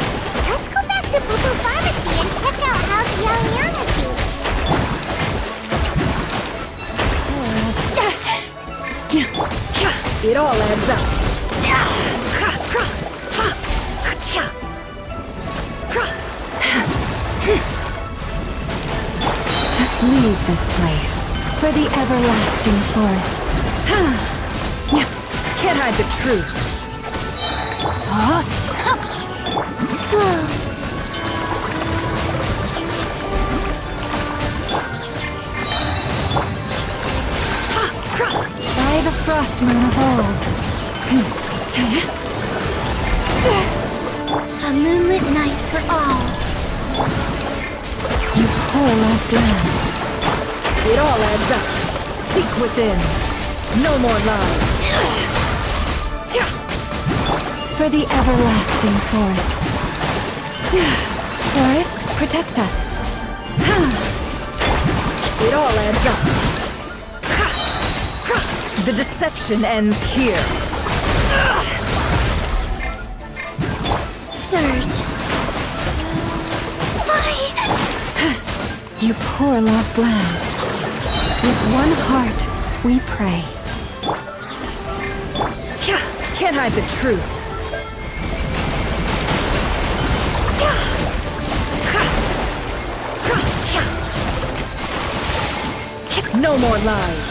Let's go back to Boo Boo Pharmacy and check out how Xiaoliana feels. It all adds up. Leave this place for the everlasting forest. Can't hide the truth. By the frost moon of old. A moonlit night for all. You poor lost lamb. It all adds up. Seek within. No more lies. For the everlasting forest. Forest, protect us. It all adds up. The deception ends here. Surge. Why? You poor lost lamb. With one heart, we pray. Can't hide the truth. No more lies.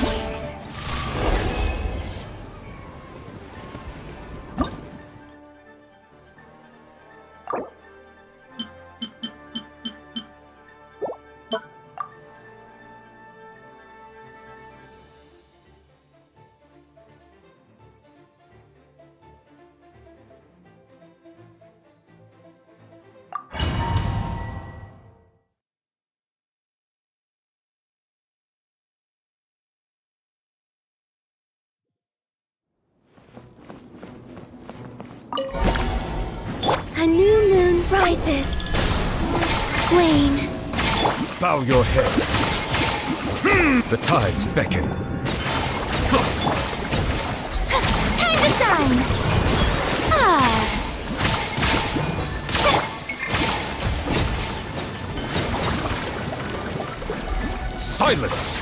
A new moon rises. Wane. Bow your head. The tides beckon. Time to shine! Ah. Silence!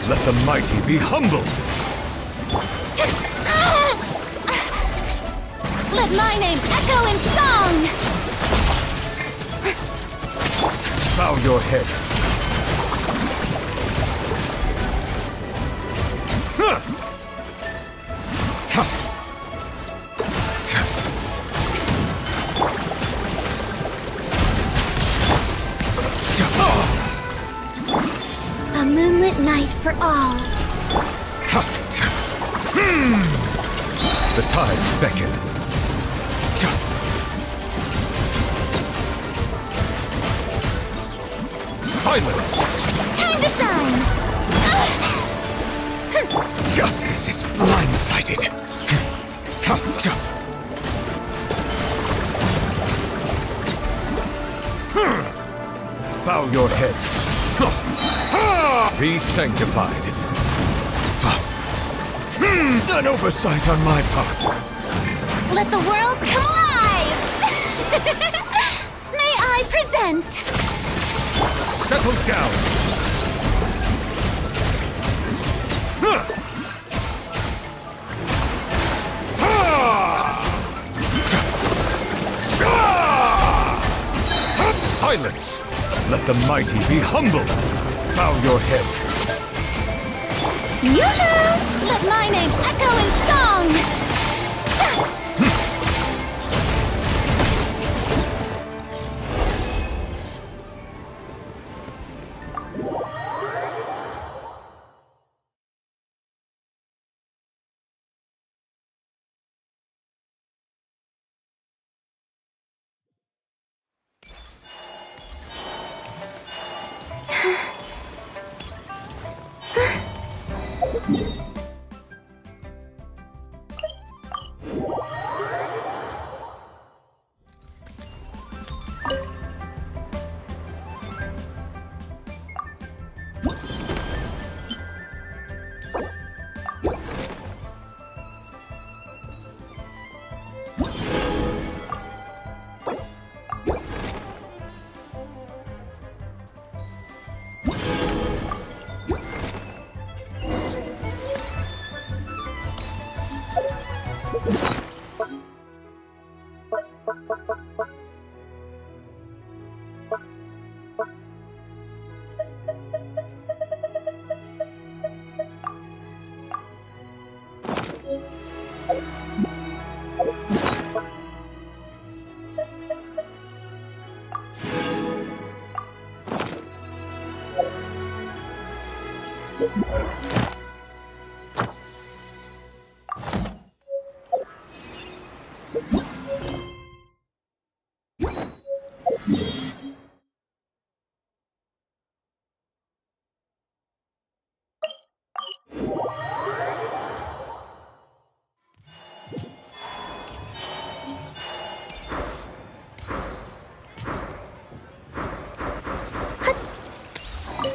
Let the mighty be humbled. Let my name echo in song! Bow your head. A moonlit night for all. The tides beckon. Silence! Time to shine! Justice is blindsided. Bow your head. Be sanctified. An oversight on my part. Let the world come alive! May I present? Settle down. Silence! Let the mighty be humbled. Bow your head. Yoo-hoo! Let my name echo in song!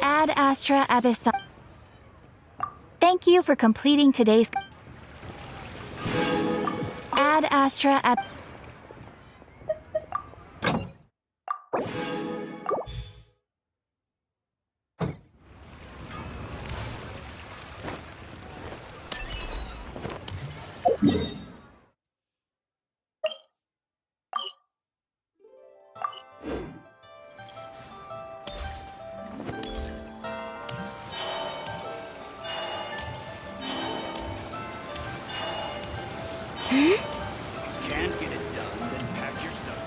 Ad Astra Abyssal. Thank you for completing today's. Ad Astra Ab. Can't get it done, then pack your stuff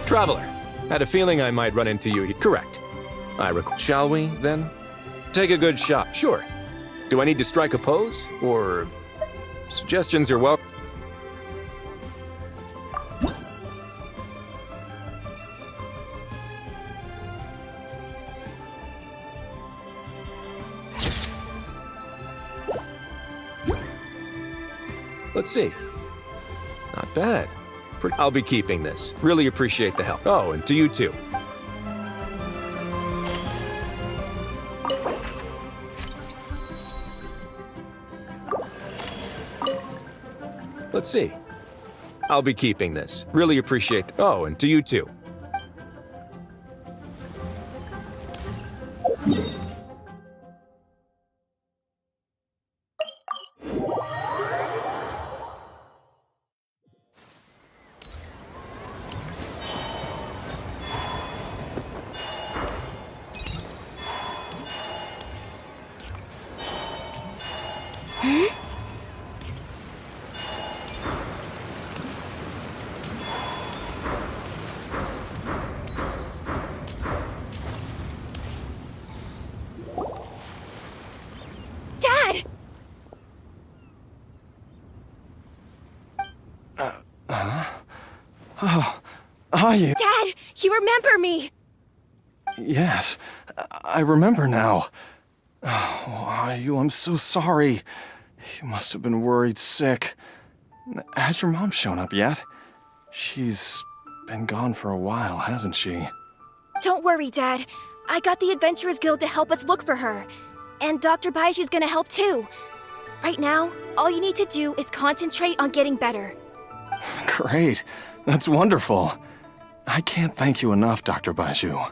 Traveler, had a feeling I might run into you here. Correct. Shall we, then? Take a good shot, sure. Do I need to strike a pose, or suggestions are welcome? Let's see. Not bad. I'll be keeping this. Really appreciate the help. Oh, and to you too. Let's see. I'll be keeping this. Really appreciate. Oh, and to you too. Oh, are you? Dad, you remember me! Yes, I remember now. Oh, are you? I'm so sorry. You must have been worried sick. Has your mom shown up yet? She's been gone for a while, hasn't she? Don't worry, Dad. I got the Adventurers Guild to help us look for her. And Dr. Baishu's gonna help too. Right now, all you need to do is concentrate on getting better. Great. That's wonderful. I can't thank you enough, Dr. Baishu.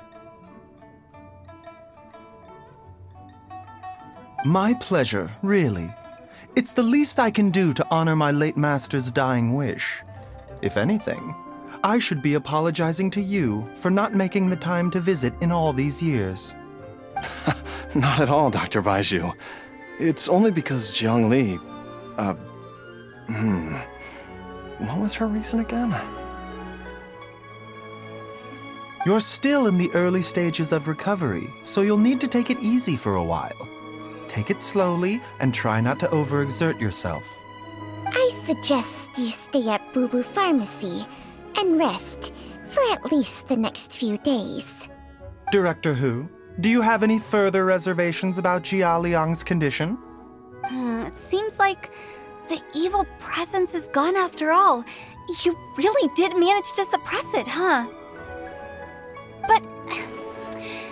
My pleasure, really. It's the least I can do to honor my late master's dying wish. If anything, I should be apologizing to you for not making the time to visit in all these years. Not at all, Dr. Baishu. It's only because Jiang Li, what was her reason again? You're still in the early stages of recovery, so you'll need to take it easy for a while. Take it slowly and try not to overexert yourself. I suggest you stay at Boo Boo Pharmacy and rest for at least the next few days. Director Hu, do you have any further reservations about Jia Liang's condition? It seems like the evil presence is gone after all. You really did manage to suppress it, huh? But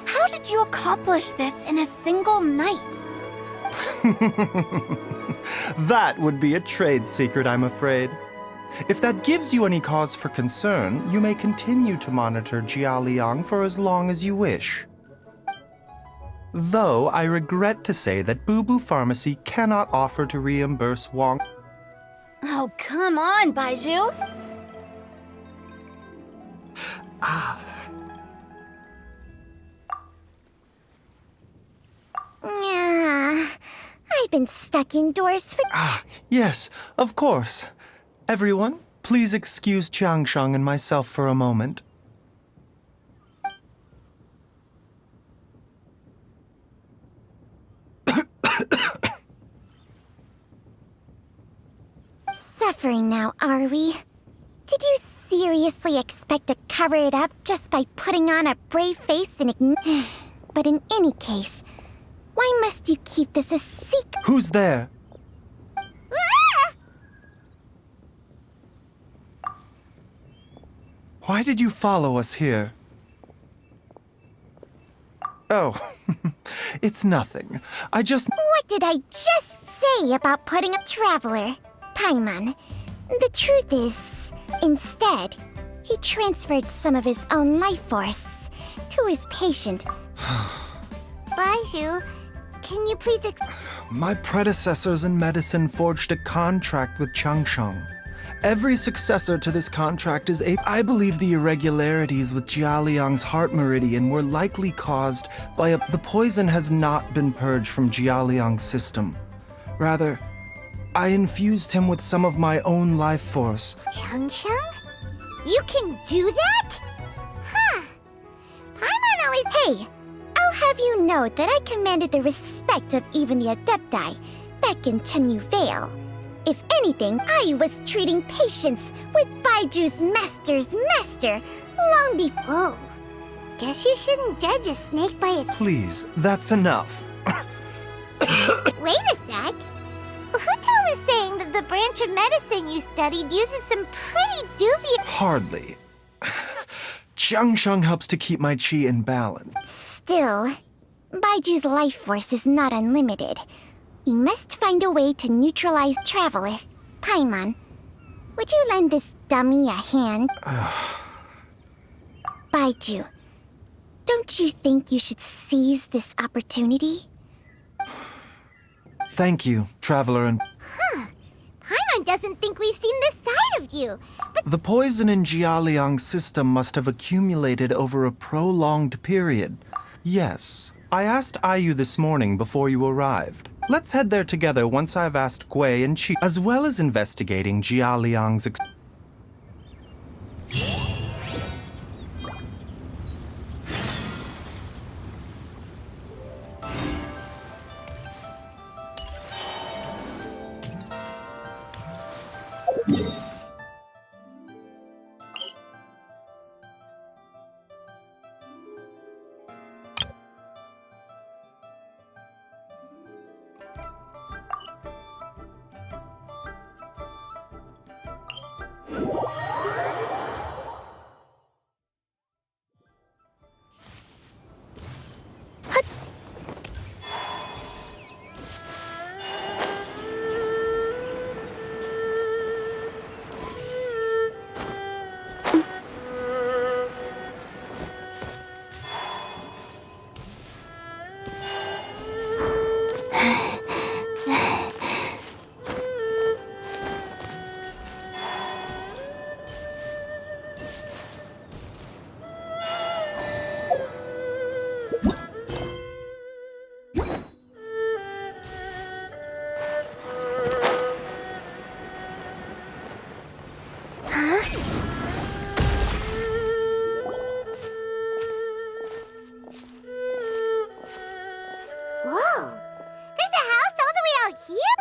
how did you accomplish this in a single night? That would be a trade secret, I'm afraid. If that gives you any cause for concern, you may continue to monitor Jia Liang for as long as you wish. Though I regret to say that Boo Boo Pharmacy cannot offer to reimburse Wong. Oh, come on, Baizhu. I've been stuck indoors for. Yes, of course. Everyone, please excuse Qiangsheng and myself for a moment. Suffering now, are we? Did you seriously expect to cover it up just by putting on a brave face and ignore? But in any case, why must you keep this a secret? Who's there? Why did you follow us here? Oh, it's nothing. I just... What did I just say about putting a traveler? Paimon, the truth is, instead, he transferred some of his own life force to his patient. Baizhu, can you please My predecessors in medicine forged a contract with Qiangsheng. Every successor to this contract is I believe the irregularities with Jia Liang's heart meridian were likely caused by The poison has not been purged from Jia Liang's system. Rather, I infused him with some of my own life force. Qiangsheng? You can do that? Huh. Paimon always... Hey, I'll have you know that I commanded the respect of even the Adepti back in Chenyu Vale. If anything, I was treating patients with Baiju's master's master long before. Whoa. Guess you shouldn't judge a snake by its... Please, that's enough. Wait a sec. Huto was saying that the branch of medicine you studied uses some pretty dubious... Hardly. Qiangsheng helps to keep my chi in balance. Still, Baiju's life force is not unlimited. We must find a way to neutralize Traveler. Paimon, would you lend this dummy a hand? Baiju, don't you think you should seize this opportunity? Thank you, Traveler and... Paimon doesn't think we've seen this side of you, but... The poison in Jia Liang's system must have accumulated over a prolonged period. Yes, I asked Ayu this morning before you arrived. Let's head there together once I've asked Gui and Qi, as well as investigating Jia Liang's...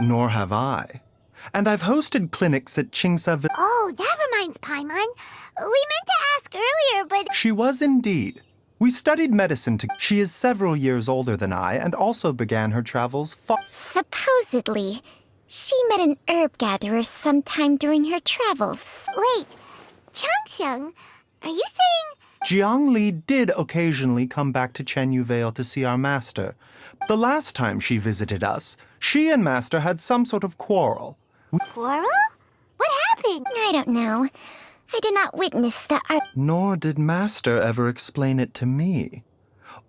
Nor have I. And I've hosted clinics at Chingsa. Oh, that reminds Paimon. We meant to ask earlier, but... She was indeed. We studied medicine together. She is several years older than I and also began her travels Supposedly, she met an herb gatherer sometime during her travels. Wait, Changxiang, are you saying... Jiangli did occasionally come back to Chenyu Vale to see our master. The last time she visited us, she and master had some sort of quarrel. Quarrel? What happened? I don't know. I did not witness the Nor did master ever explain it to me.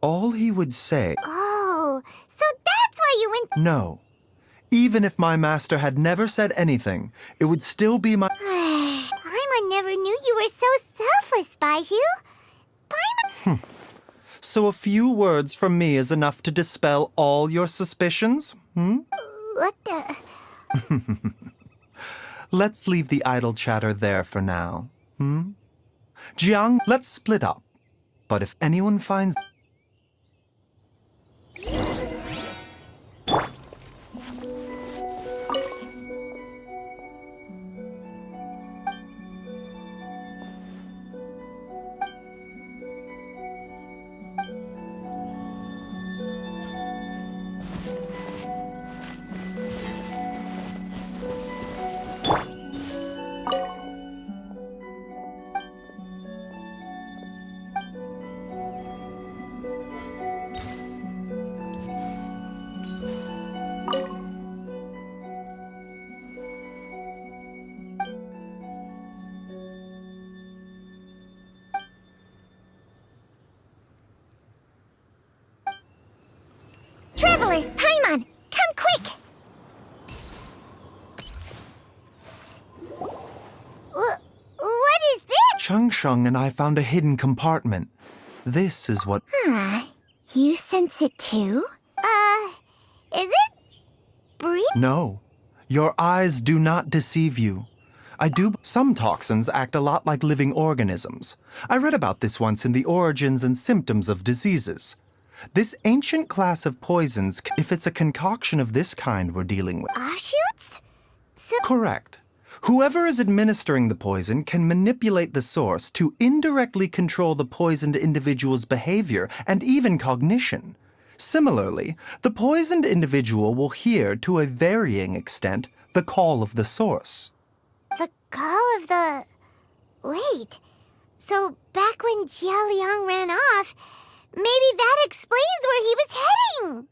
All he would say... Oh, so that's why you went... No. Even if my master had never said anything, it would still be my... Paimon never knew you were so selfless, Baiju. Paimon... So a few words from me is enough to dispel all your suspicions? What the... Let's leave the idle chatter there for now. Jiang, let's split up. But if anyone finds... Traveler, Paimon, come quick! What is this? Changsheng and I found a hidden compartment. This is what... You sense it too? Is it... breathe? No. Your eyes do not deceive you. Some toxins act a lot like living organisms. I read about this once in The Origins and Symptoms of Diseases. This ancient class of poisons, if it's a concoction of this kind we're dealing with... Offshoots? Correct. Whoever is administering the poison can manipulate the source to indirectly control the poisoned individual's behavior and even cognition. Similarly, the poisoned individual will hear, to a varying extent, the call of the source. The call of the... Wait. So back when Jia Liang ran off, maybe that explains where he was heading!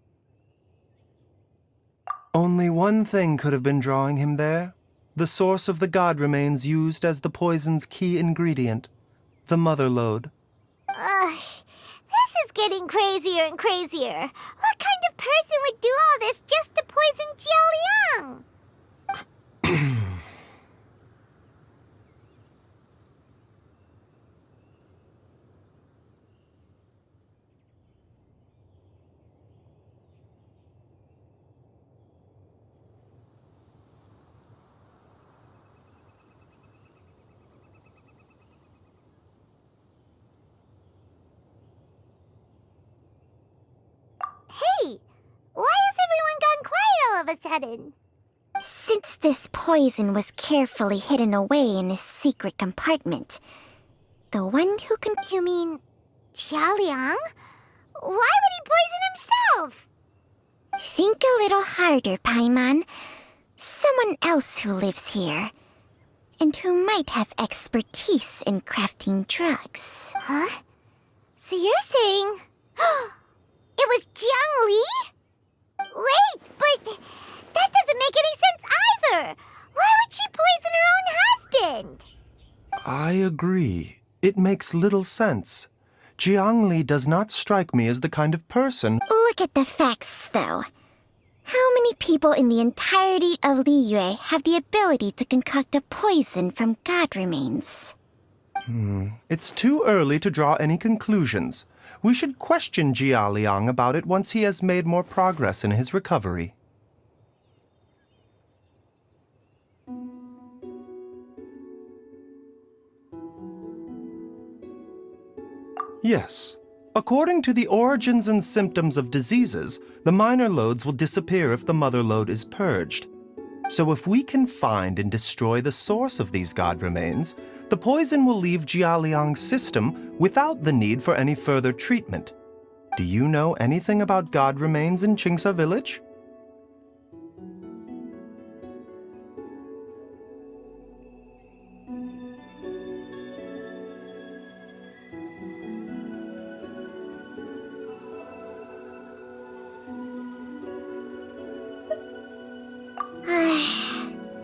Only one thing could have been drawing him there. The source of the god remains used as the poison's key ingredient, the mother lode. This is getting crazier and crazier. What kind of person would do all this just to poison Jia Liang? Hey, why has everyone gone quiet all of a sudden? Since this poison was carefully hidden away in a secret compartment, the one who can... You mean... Jia Liang? Why would he poison himself? Think a little harder, Paimon. Someone else who lives here, and who might have expertise in crafting drugs. Huh? So you're saying... It was Jiang Li? Wait, but that doesn't make any sense either! Why would she poison her own husband? I agree. It makes little sense. Jiang Li does not strike me as the kind of person... Look at the facts, though. How many people in the entirety of Liyue have the ability to concoct a poison from god remains? It's too early to draw any conclusions. We should question Jia Liang about it once he has made more progress in his recovery. Yes, According to the origins and symptoms of diseases, the minor loads will disappear if the mother load is purged. So if we can find and destroy the source of these god remains, the poison will leave Jialiang's system without the need for any further treatment. Do you know anything about god remains in Qingsa village?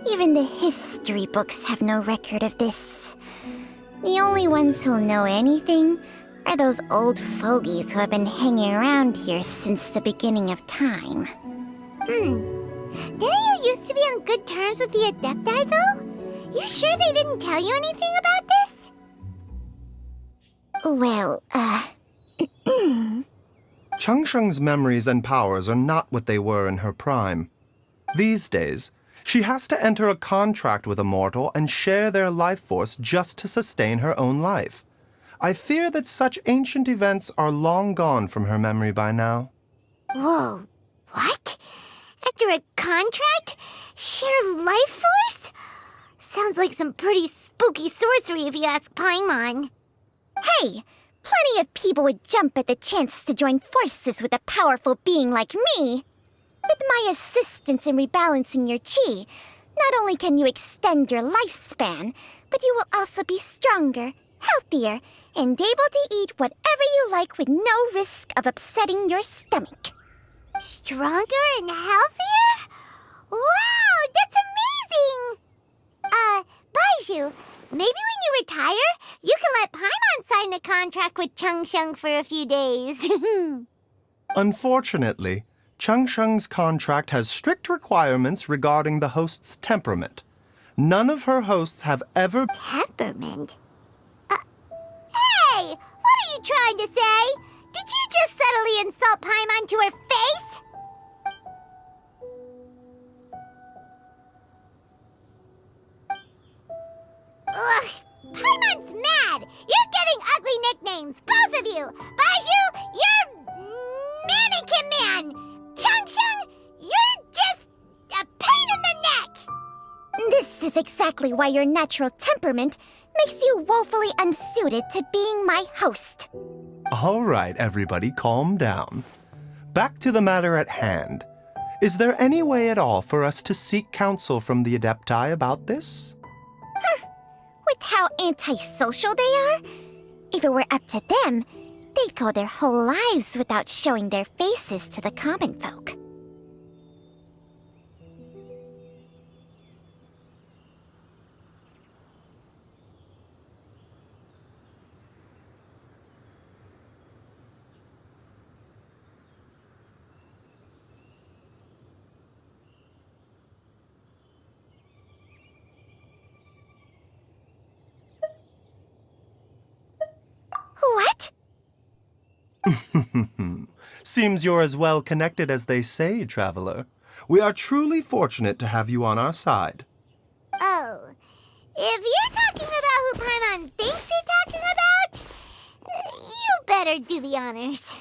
Even the history books have no record of this. The only ones who'll know anything are those old fogies who have been hanging around here since the beginning of time. Didn't you used to be on good terms with the Adepti, though? You sure they didn't tell you anything about this? Well, Changsheng's memories and powers are not what they were in her prime. These days, she has to enter a contract with a mortal and share their life force just to sustain her own life. I fear that such ancient events are long gone from her memory by now. Whoa, what? Enter a contract? Share life force? Sounds like some pretty spooky sorcery if you ask Paimon. Hey, plenty of people would jump at the chance to join forces with a powerful being like me. With my assistance in rebalancing your chi, not only can you extend your lifespan, but you will also be stronger, healthier, and able to eat whatever you like with no risk of upsetting your stomach. Stronger and healthier? Wow, that's amazing! Baizhu, maybe when you retire, you can let Paimon sign a contract with Changsheng for a few days. Unfortunately, Changsheng's contract has strict requirements regarding the host's temperament. None of her hosts have ever... Temperament? Hey! What are you trying to say? Did you just subtly insult Paimon to her face? Ugh! Paimon's mad! You're getting ugly nicknames, both of you! Baizhu, you're... Mannequin Man! Changsheng, you're just a pain in the neck! This is exactly why your natural temperament makes you woefully unsuited to being my host. All right, everybody, calm down. Back to the matter at hand. Is there any way at all for us to seek counsel from the Adepti about this? With how antisocial they are, if it were up to them, they'd go their whole lives without showing their faces to the common folk. What? Seems you're as well connected as they say, traveler. We are truly fortunate to have you on our side. Oh, if you're talking about who Paimon thinks you're talking about, you better do the honors.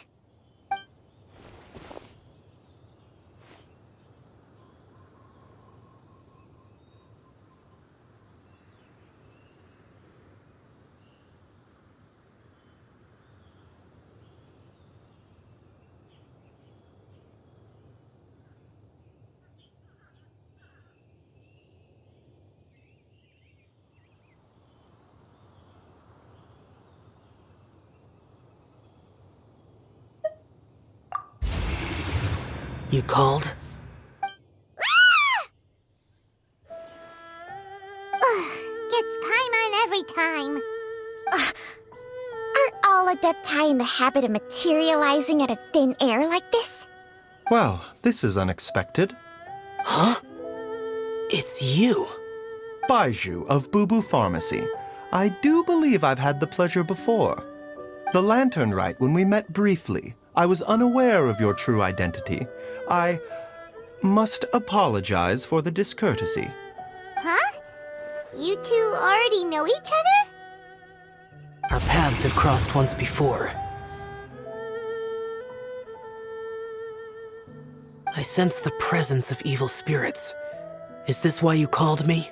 You called? Gets Paimon every time. Aren't all Adepti in the habit of materializing out of thin air like this? Well, this is unexpected. Huh? It's you. Baizhu of Boo Pharmacy. I do believe I've had the pleasure before. The Lantern Rite, when we met briefly, I was unaware of your true identity. I must apologize for the discourtesy. Huh? You two already know each other? Our paths have crossed once before. I sense the presence of evil spirits. Is this why you called me?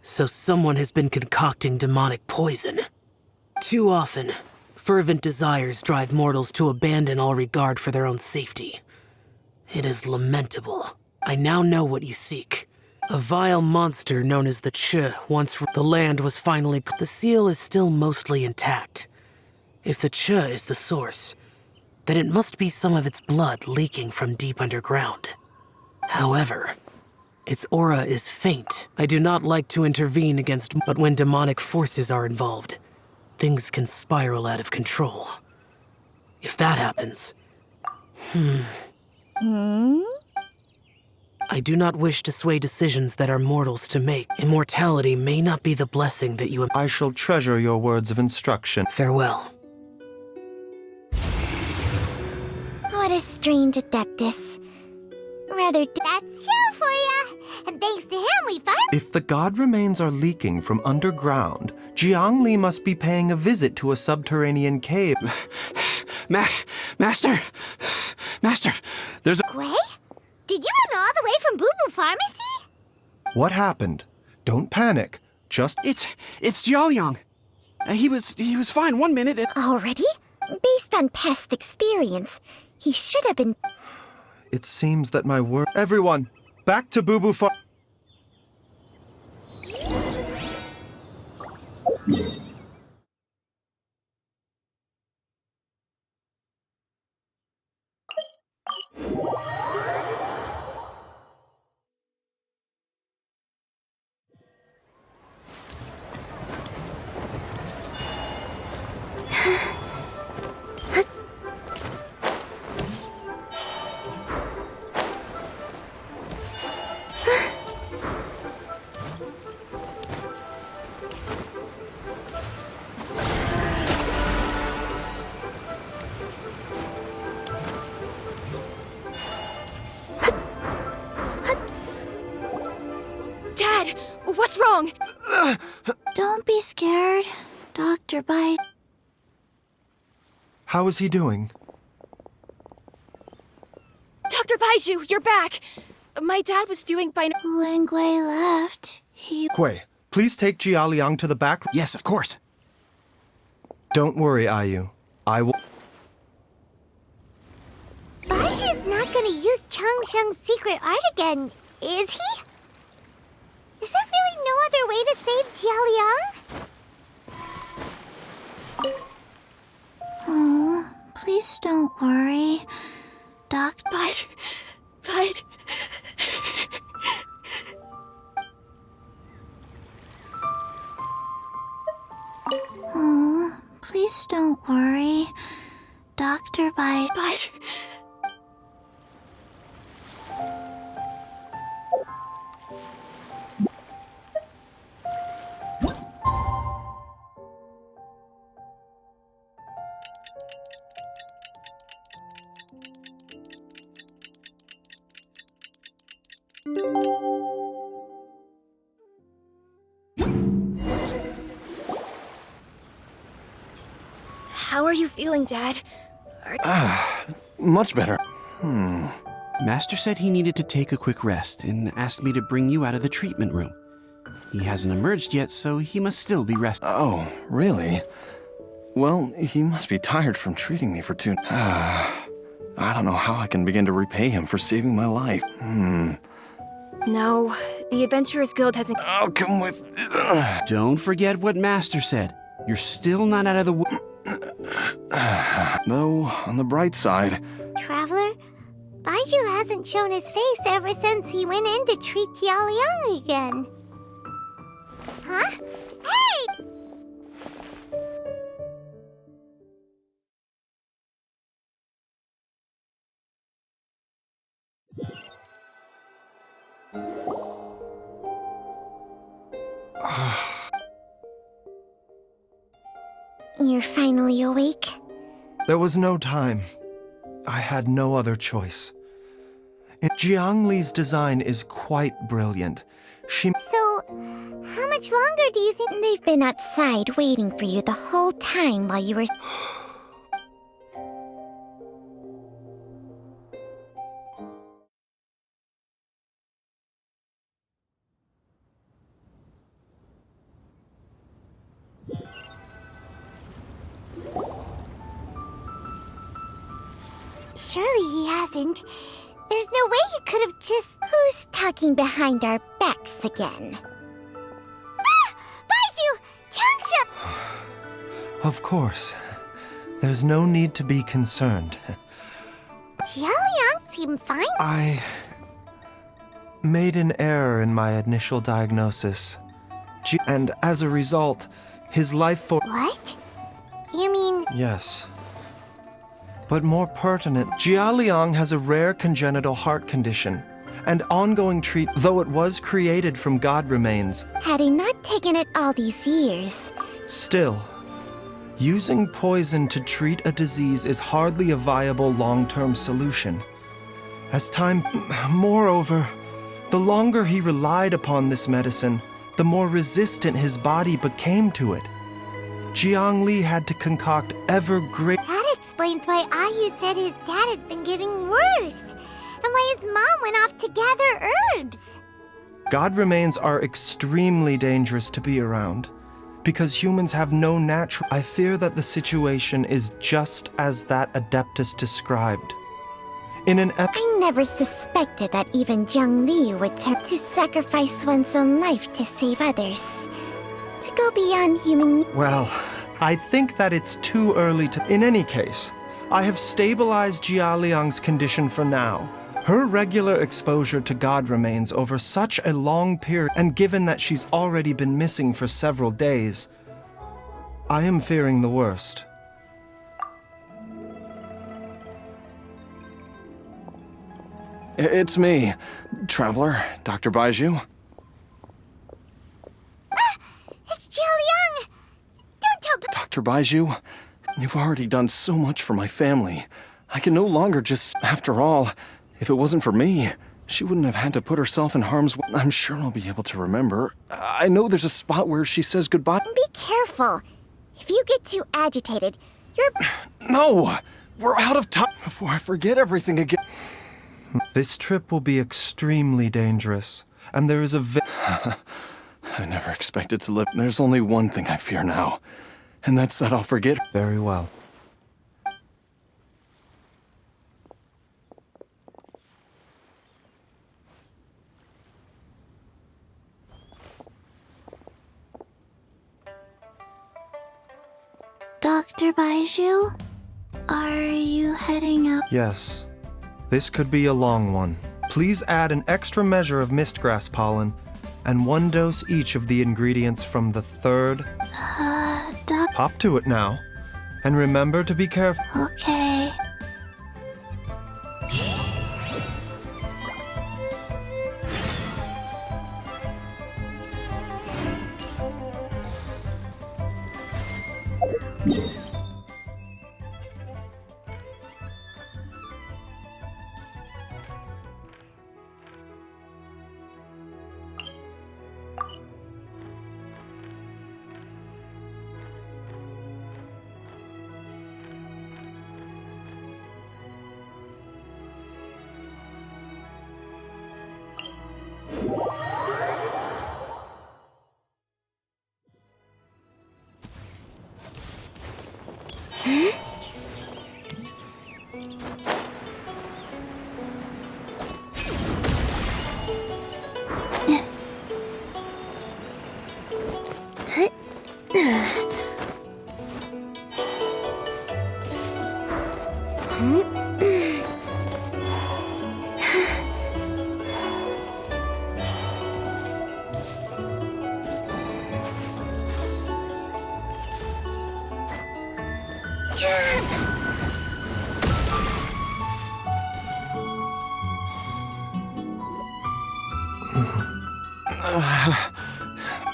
So someone has been concocting demonic poison. Too often, fervent desires drive mortals to abandon all regard for their own safety. It is lamentable. I now know what you seek. A vile monster known as the Ch once the land was finally... The seal is still mostly intact. If the Ch is the source, then it must be some of its blood leaking from deep underground. However, its aura is faint. I do not like to intervene against, but when demonic forces are involved, things can spiral out of control. If that happens... I do not wish to sway decisions that are mortals to make. Immortality may not be the blessing that you... I shall treasure your words of instruction. Farewell. What a strange adeptus. Rather... That's Xiao for ya! And thanks to him, we found... If the god remains are leaking from underground, Jiangli must be paying a visit to a subterranean cave. Master! Master, there's a... Wei? Did you run all the way from Boo Boo Pharmacy? What happened? Don't panic. Just... It's Jiaoliang. He was fine 1 minute and... Already? Based on past experience, he should have been... It seems that my word... Everyone, back to Boo Boo Pharmacy. Dad, what's wrong? Don't be scared, Dr. Bite. How is he doing? Dr. Baizhu, you're back! My dad was doing fine. When Gui left, he... Gui, please take Jiaoliang to the back... Yes, of course. Don't worry, Ayu. I will... Baiju's not gonna use Chang Sheng's secret art again, is he? Is there really no other way to save Jiaoliang? Oh, please don't worry. But... Oh, please don't worry. Dr. Bite... But... How are you feeling, Dad? Much better. Master said he needed to take a quick rest and asked me to bring you out of the treatment room. He hasn't emerged yet, so he must still be resting. Oh, really? Well, he must be tired from treating me for 2... I don't know how I can begin to repay him for saving my life. No, the Adventurers Guild hasn't... I'll come with... Don't forget what Master said. You're still not out of the... Though, on the bright side... Traveler, Baizhu hasn't shown his face ever since he went in to treat Jiaoliang again. Huh? Hey! You're finally awake? There was no time. I had no other choice. Jiangli's design is quite brilliant. So, how much longer do you think? They've been outside waiting for you the whole time while you were... Surely he hasn't. There's no way he could have just... Who's talking behind our backs again? Ah! Baizhu! Changsha! Of course. There's no need to be concerned. Jialiang seemed fine. I made an error in my initial diagnosis. And as a result, his life force... What? You mean... Yes. But more pertinent, Jialiang has a rare congenital heart condition, and ongoing though it was created from God remains. Had he not taken it all these years... Still, using poison to treat a disease is hardly a viable long-term solution. Moreover, the longer he relied upon this medicine, the more resistant his body became to it. Jiangli had to concoct That explains why Ayu said his dad has been getting worse, and why his mom went off to gather herbs. God remains are extremely dangerous to be around, because humans have no natural... I fear that the situation is just as that Adeptus described. I never suspected that even Zhongli would turn to sacrifice one's own life to save others. To go beyond human... Well, I think that it's too early to... In any case, I have stabilized Jialiang's condition for now. Her regular exposure to God remains over such a long period, and given that she's already been missing for several days, I am fearing the worst. It's me, Traveler, Dr. Baizhu. It's Jialiang! Don't tell... Dr. Baizhu, you've already done so much for my family. I can no longer just... After all, if it wasn't for me, she wouldn't have had to put herself in harm's way. I'm sure I'll be able to remember. I know there's a spot where she says goodbye. Be careful. If you get too agitated, you're... No! We're out of time before I forget everything again. This trip will be extremely dangerous, and there is a I never expected to live. There's only one thing I fear now, and that's that I'll forget. Very well. Dr. Baizhu, are you heading out? Yes. This could be a long one. Please add an extra measure of mistgrass pollen and 1 dose each of the ingredients from the third. Hop to it now. And remember to be careful. Okay.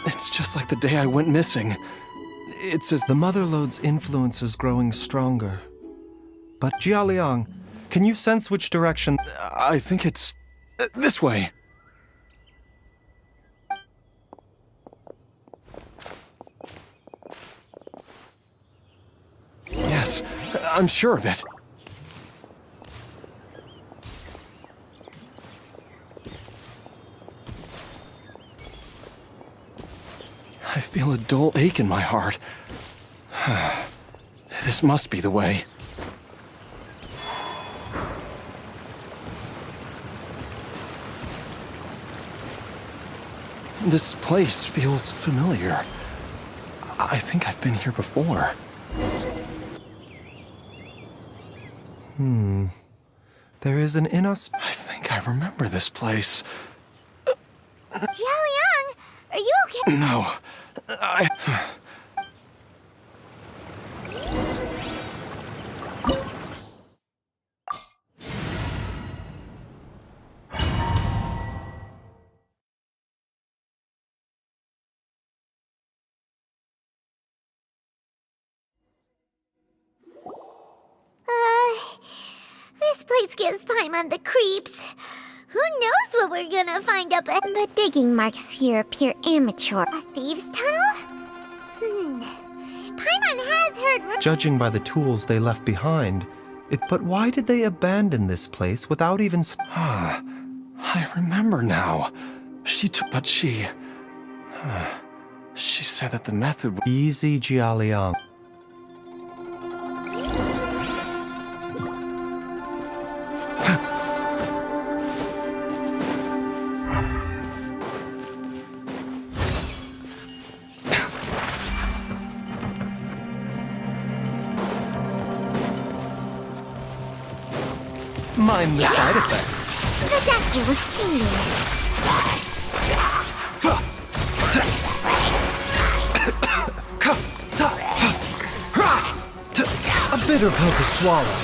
It's just like the day I went missing. It's as the Mother Lode's influence is growing stronger. But Jialiang, can you sense which direction? I think it's this way. Yes, I'm sure of it. I feel a dull ache in my heart. This must be the way. This place feels familiar. I think I've been here before. There is an I think I remember this place. Jialiang, are you okay? No, This place gives Paimon the creeps. Who knows what we're gonna find up at... The digging marks here appear amateur. A thieves' tunnel? Paimon has heard... Judging by the tools they left behind, but why did they abandon this place without even... I remember now. She said that the method... Easy, Jialiang. Mind the side effects. The doctor was seeing. A bitter pill to swallow.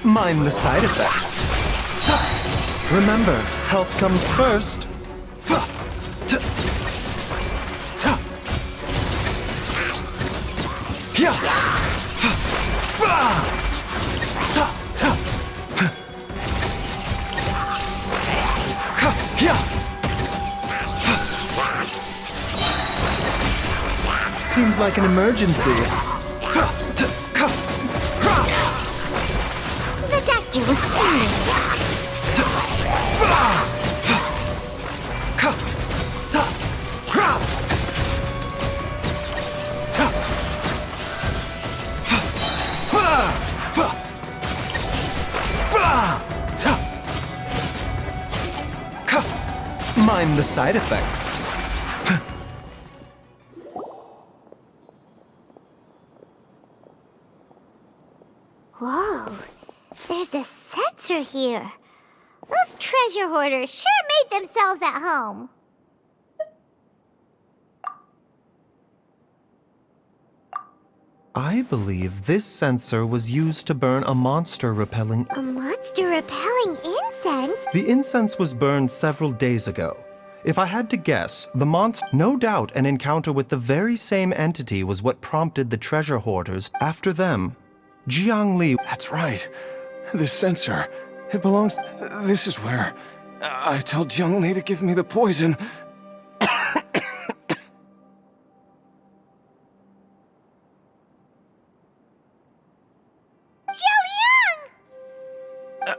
Mind the side effects. Remember, health comes first. Seems like an emergency. The doctor was seeing. Mind the side effects. Whoa, there's a sensor here. Those treasure hoarders sure made themselves at home. I believe this sensor was used to burn a monster repelling... A monster repelling incense? The incense was burned several days ago. If I had to guess, the monster... No doubt an encounter with the very same entity was what prompted the treasure hoarders. After them, Jiang Li... That's right. This sensor. It belongs... This is where... I told Jiang Li to give me the poison.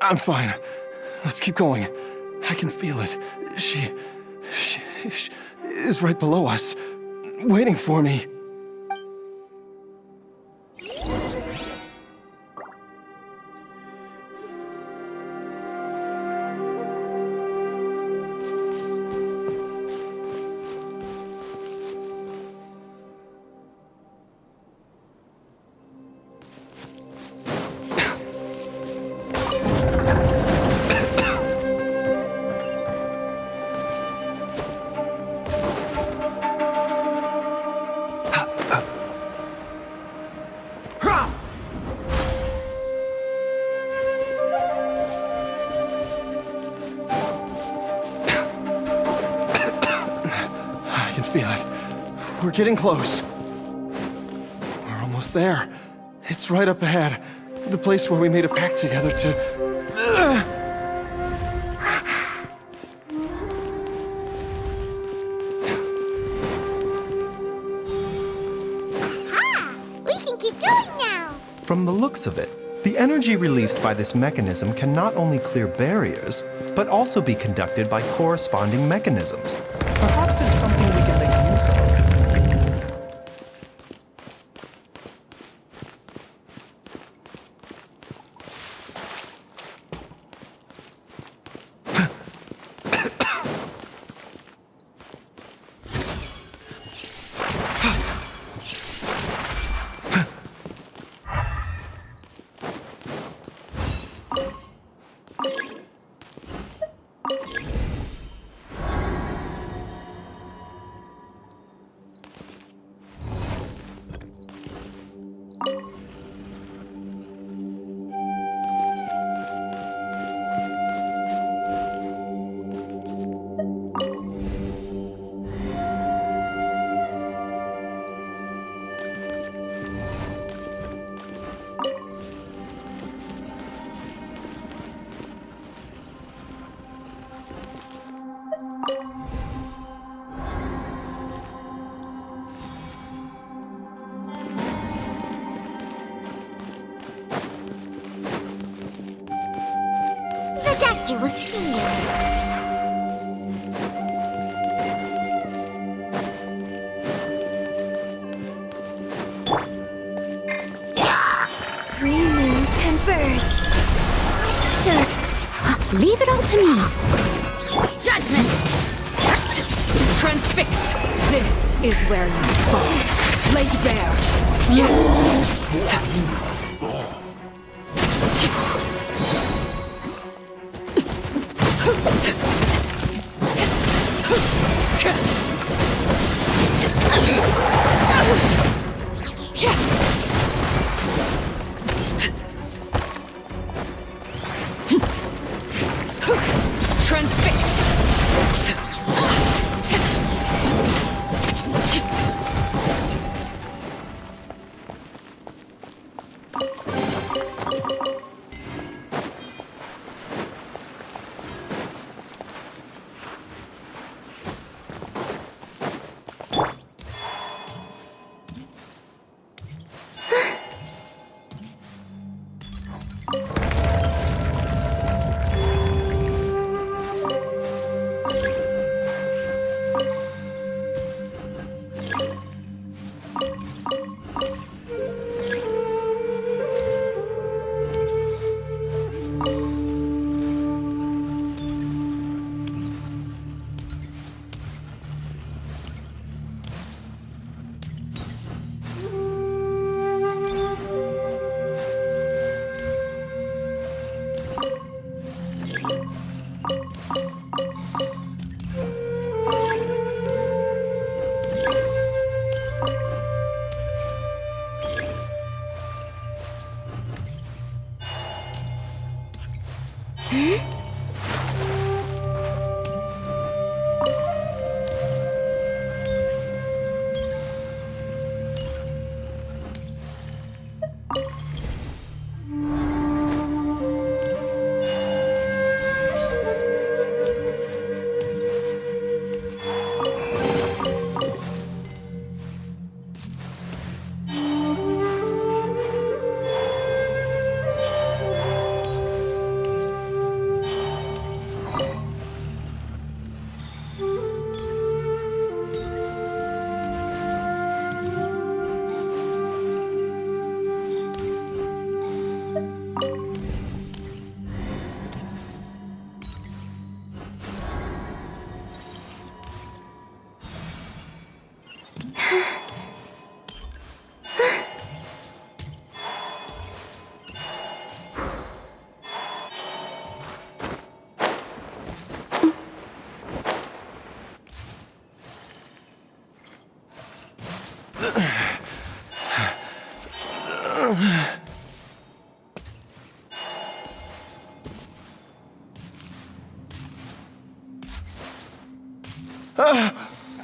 I'm fine. Let's keep going. I can feel it. She is right below us, waiting for me. can feel it. We're getting close. We're almost there. It's right up ahead. The place where we made a pact together to... From the looks of it, the energy released by this mechanism can not only clear barriers, but also be conducted by corresponding mechanisms. Perhaps it's something we can make use of. The doctor will see you. Three moons converge. So, leave it all to me. Judgment! Transfixed! This is where you fall. Laid bare.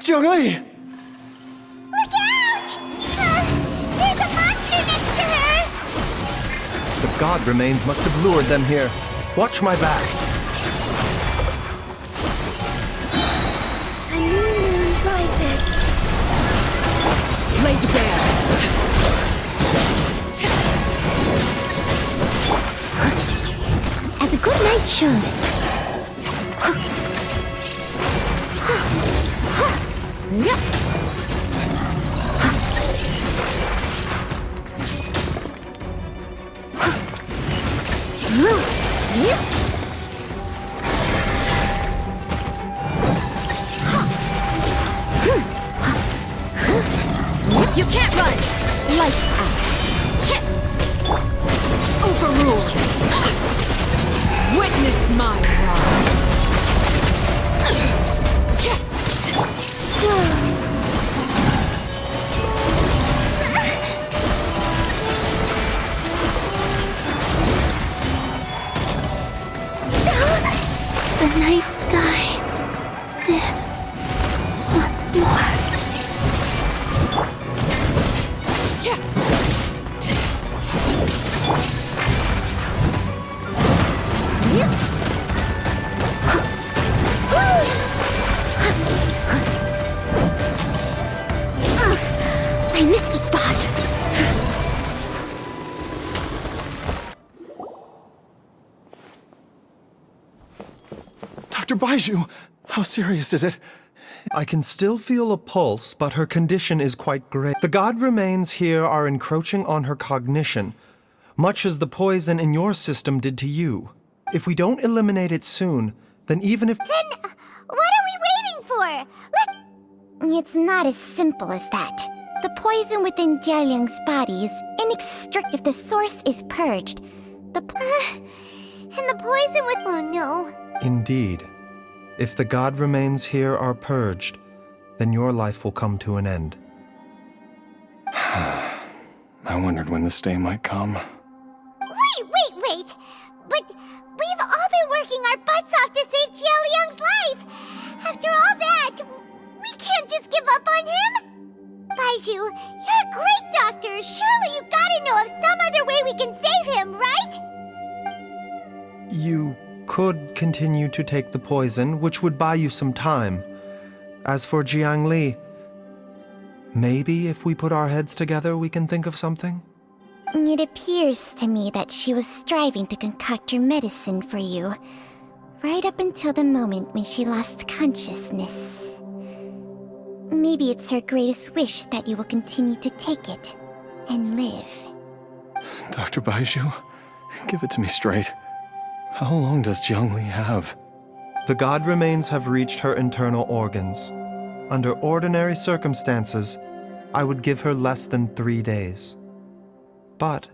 Jiangli! Look out! There's a monster next to her! The god remains must have lured them here. Watch my back. A new moon rises. Laid bare. As a good night should. You can't run! Lights out. Overruled. Witness my rise. The night sky dips once more. I missed a spot. Dr. Baiju, how serious is it? I can still feel a pulse, but her condition is quite grave. The god remains here are encroaching on her cognition, much as the poison in your system did to you. If we don't eliminate it soon, then even if— Then what are we waiting for? It's not as simple as that. The poison within Jialiang's body is inextricable. If the source is purged, And the poison with— Oh no. Indeed. If the god remains here are purged, then your life will come to an end. I wondered when this day might come. Wait! But we've all been working our butts off to save Jialiang's life! After all that, we can't just give up on him! Baiju, you're a great doctor! Surely you gotta know of some other way we can save him, right? You could continue to take the poison, which would buy you some time. As for Jiangli, maybe if we put our heads together, we can think of something? it appears to me that she was striving to concoct her medicine for you, right up until the moment when she lost consciousness. Maybe it's her greatest wish that you will continue to take it and live. Dr. Baiju, give it to me straight. How long does Jiangli have? The god remains have reached her internal organs. Under ordinary circumstances, I would give her less than 3 days. But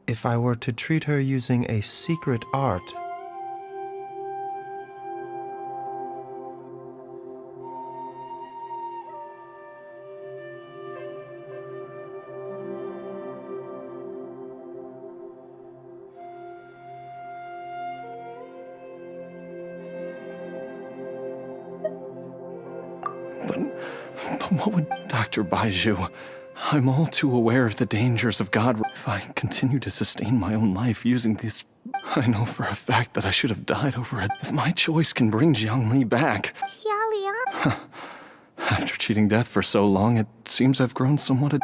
if I were to treat her using a secret art, But what would Dr. Baiju? I'm all too aware of the dangers of God. If I continue to sustain my own life using this, I know for a fact that I should have died over it. If my choice can bring Jiangli back. Jialiang? After cheating death for so long, it seems I've grown somewhat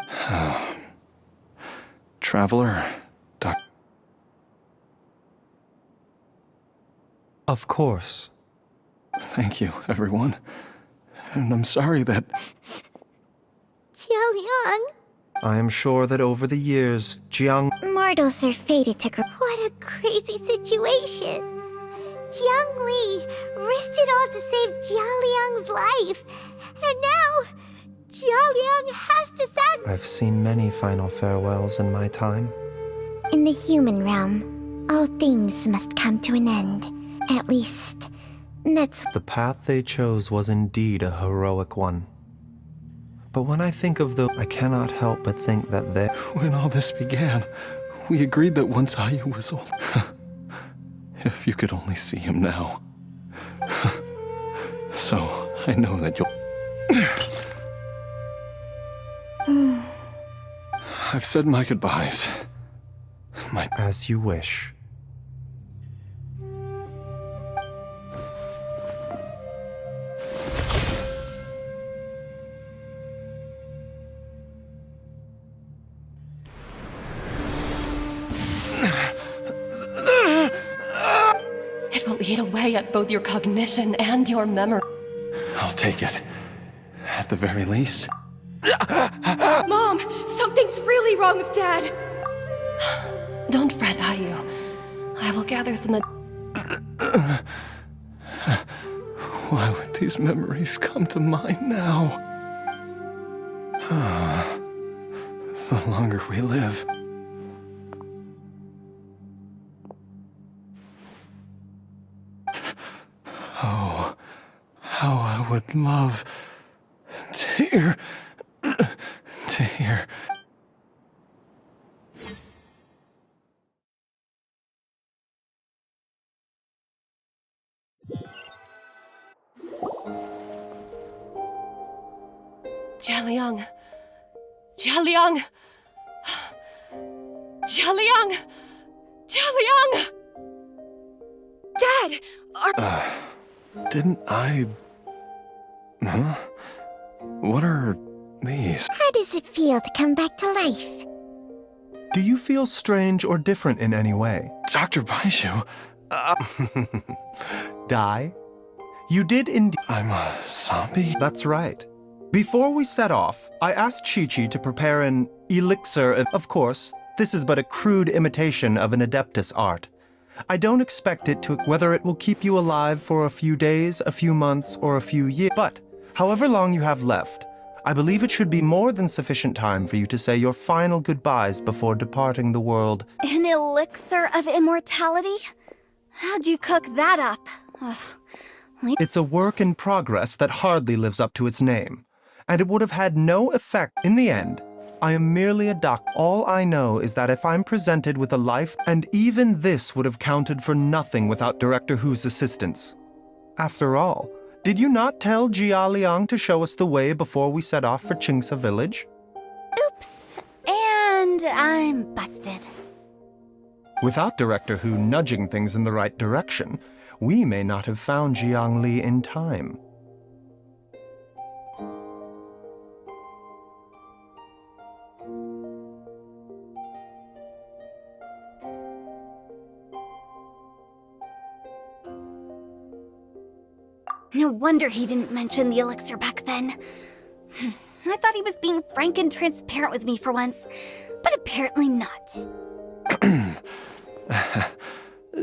Traveler, Doctor. of course. Thank you, everyone. And I'm sorry that... Jialiang? I am sure that over the years, Mortals are fated to grow. What a crazy situation. Jiangli risked it all to save Jialiang's life. And now, Jialiang has to sacrifice. I've seen many final farewells in my time. In the human realm, all things must come to an end. At least, that's... The path they chose was indeed a heroic one. But when I think of I cannot help but think that they... When all this began, we agreed that once Ayu was old... If you could only see him now. So, I know that you'll... I've said my goodbyes. As you wish. It will eat away at both your cognition and your memory. I'll take it. At the very least. Mom, something's really wrong with Dad. Don't fret, Ayu. I will gather some... Why would these memories come to mind now? The longer we live... Oh, how I would love to hear... Jialiang! Jialiang! Jialiang! Jialiang! Dad! Didn't I... Huh? What are these? How does it feel to come back to life? Do you feel strange or different in any way? Dr. Baizhu... Die? You did indeed... I'm a zombie? That's right. Before we set off, I asked Chi-Chi to prepare an elixir. Of course, this is but a crude imitation of an Adeptus art. I don't expect it to, whether it will keep you alive for a few days, a few months, or a few years. But, however long you have left, I believe it should be more than sufficient time for you to say your final goodbyes before departing the world. An elixir of immortality? How'd you cook that up? Ugh. It's a work in progress that hardly lives up to its name, and it would have had no effect in the end. I am merely a doctor. All I know is that if I'm presented with a life, and even this would have counted for nothing without Director Hu's assistance. After all, did you not tell Jia Liang to show us the way before we set off for Qingsa village? Oops. And I'm busted. Without Director Hu nudging things in the right direction, we may not have found Jiang Li in time. No wonder he didn't mention the elixir back then. I thought he was being frank and transparent with me for once, but apparently not.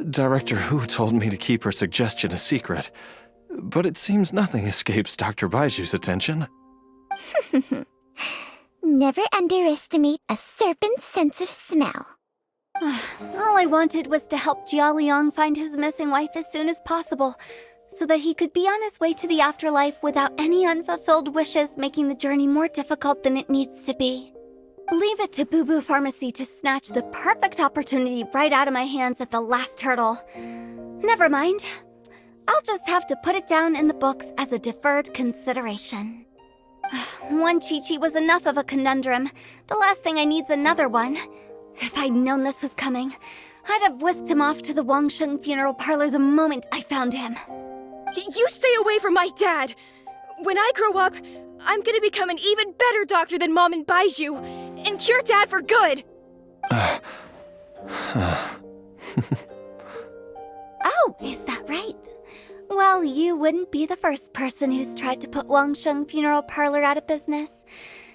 Director Hu told me to keep her suggestion a secret, but it seems nothing escapes Dr. Baiju's attention. Never underestimate a serpent's sense of smell. All I wanted was to help Jia Liang find his missing wife as soon as possible, so that he could be on his way to the afterlife without any unfulfilled wishes making the journey more difficult than it needs to be. Leave it to Boo Boo Pharmacy to snatch the perfect opportunity right out of my hands at the last hurdle. Never mind. I'll just have to put it down in the books as a deferred consideration. One Chi-Chi was enough of a conundrum. The last thing I need's another one. If I'd known this was coming, I'd have whisked him off to the Wangsheng funeral parlor the moment I found him. You stay away from my dad! When I grow up, I'm gonna become an even better doctor than Mom and Baizhu, and cure Dad for good! Oh, is that right? Well, you wouldn't be the first person who's tried to put Wangsheng Funeral Parlor out of business.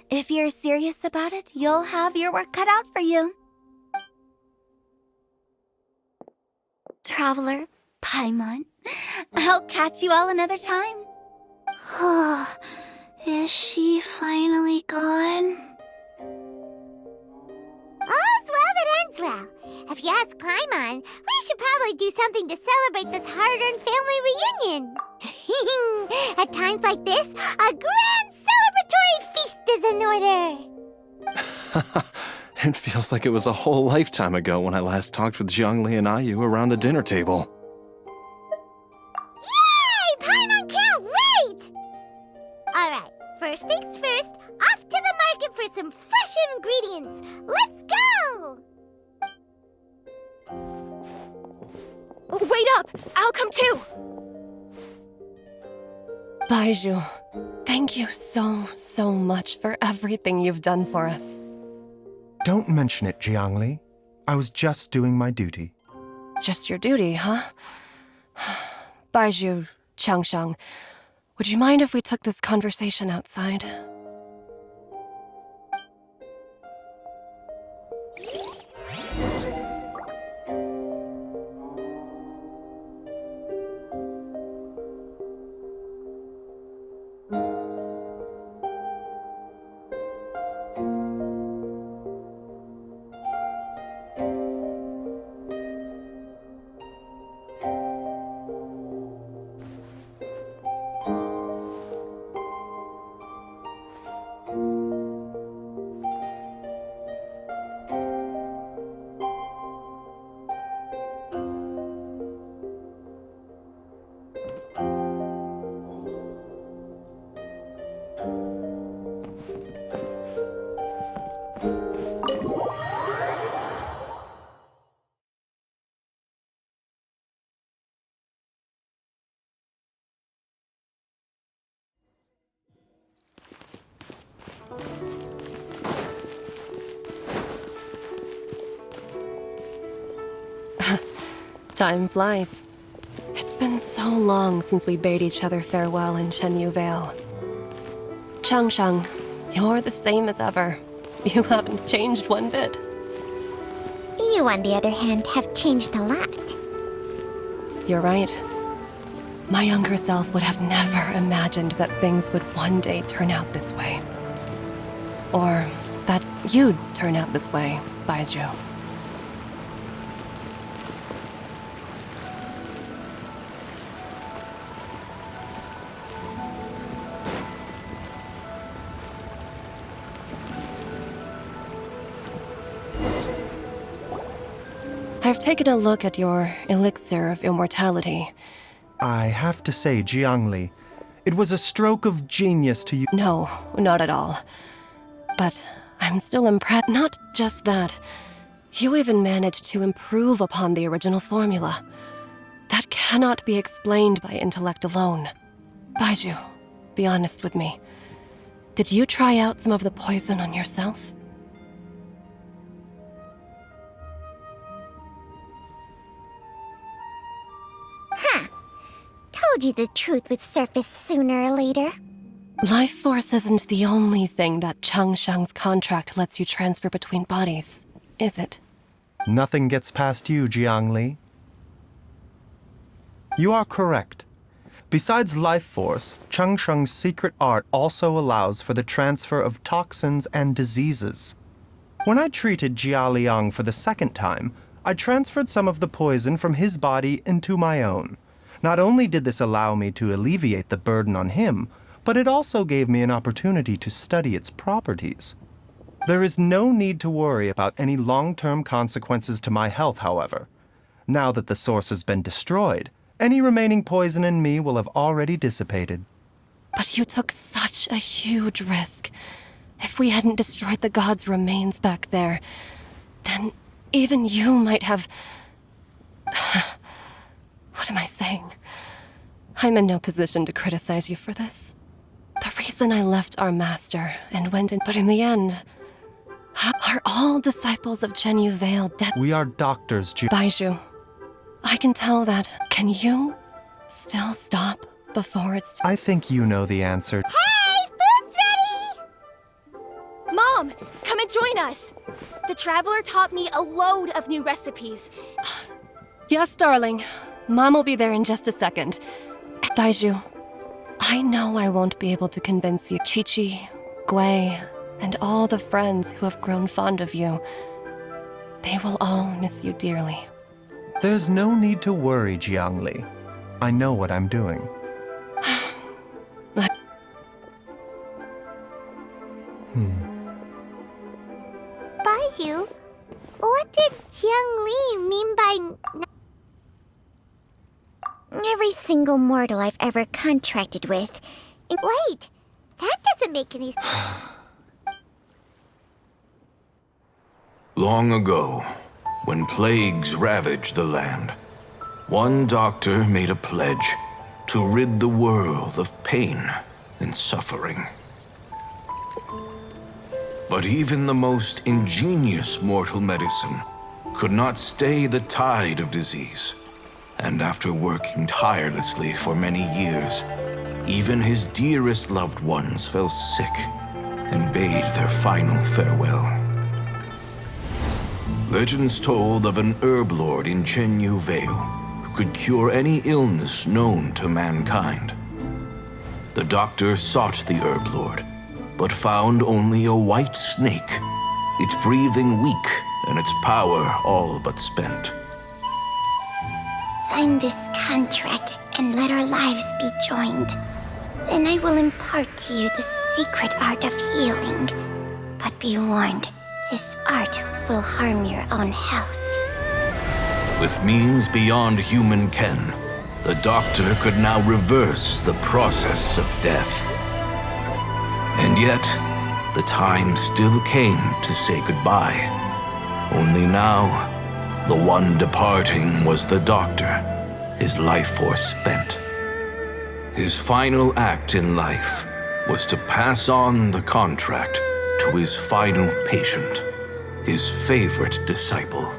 If you're serious about it, you'll have your work cut out for you. Traveler, Paimon, I'll catch you all another time. Oh, is she finally gone? All's well that ends well. If you ask Paimon, we should probably do something to celebrate this hard-earned family reunion. At times like this, a grand celebratory feast is in order. It feels like it was a whole lifetime ago when I last talked with Zhongli and Ayu around the dinner table. Yay! Paimon can't wait! Alright, first things first, off to the market for some fresh ingredients. Let's go! Wait up! I'll come too! Baizhu, thank you so much for everything you've done for us. Don't mention it, Jiangli. I was just doing my duty. Just your duty, huh? Baizhu, Changsheng, would you mind if we took this conversation outside? Time flies. It's been so long since we bade each other farewell in Chenyu Vale. Changsheng, you're the same as ever. You haven't changed one bit. You, on the other hand, have changed a lot. You're right. My younger self would have never imagined that things would one day turn out this way. Or that you'd turn out this way, Baizhu. I've taken a look at your elixir of immortality. I have to say, Jiangli, it was a stroke of genius to you. No, not at all. But I'm still impressed. Not just that. You even managed to improve upon the original formula. That cannot be explained by intellect alone. Baizhu, be honest with me. Did you try out some of the poison on yourself? Huh. Told you the truth would surface sooner or later. Life force isn't the only thing that Changsheng's contract lets you transfer between bodies, is it? Nothing gets past you, Jiangli. You are correct. Besides life force, Changsheng's secret art also allows for the transfer of toxins and diseases. When I treated Jia Liang for the second time, I transferred some of the poison from his body into my own. Not only did this allow me to alleviate the burden on him, but it also gave me an opportunity to study its properties. There is no need to worry about any long-term consequences to my health, however. Now that the source has been destroyed, any remaining poison in me will have already dissipated. But you took such a huge risk. If we hadn't destroyed the god's remains back there, then even you might have... What am I saying? I'm in no position to criticize you for this. The reason I left our master and went in... But in the end, are all disciples of Chenyu Vale dead? We are doctors, Baizhu, I can tell that. Can you still stop before it's... I think you know the answer. Hey, food's ready! Mom, come and join us. The Traveler taught me a load of new recipes. Yes, darling. Mom will be there in just a second. Baizhu, I know I won't be able to convince you. Chi-Chi, Gui, and all the friends who have grown fond of you. They will all miss you dearly. There's no need to worry, Jiangli. I know what I'm doing. Baizhu, what did Jiang Li mean by... Every single mortal I've ever contracted with. Wait, that doesn't make any sense. Long ago, when plagues ravaged the land, one doctor made a pledge to rid the world of pain and suffering. But even the most ingenious mortal medicine could not stay the tide of disease. And after working tirelessly for many years, even his dearest loved ones fell sick and bade their final farewell. Legends told of an herb lord in Chenyu Vale who could cure any illness known to mankind. The doctor sought the herb lord, but found only a white snake, its breathing weak and its power all but spent. Sign this contract and let our lives be joined. Then I will impart to you the secret art of healing. But be warned, this art will harm your own health. With means beyond human ken, the doctor could now reverse the process of death. And yet, the time still came to say goodbye. Only now, the one departing was the doctor, his life force spent. His final act in life was to pass on the contract to his final patient, his favorite disciple.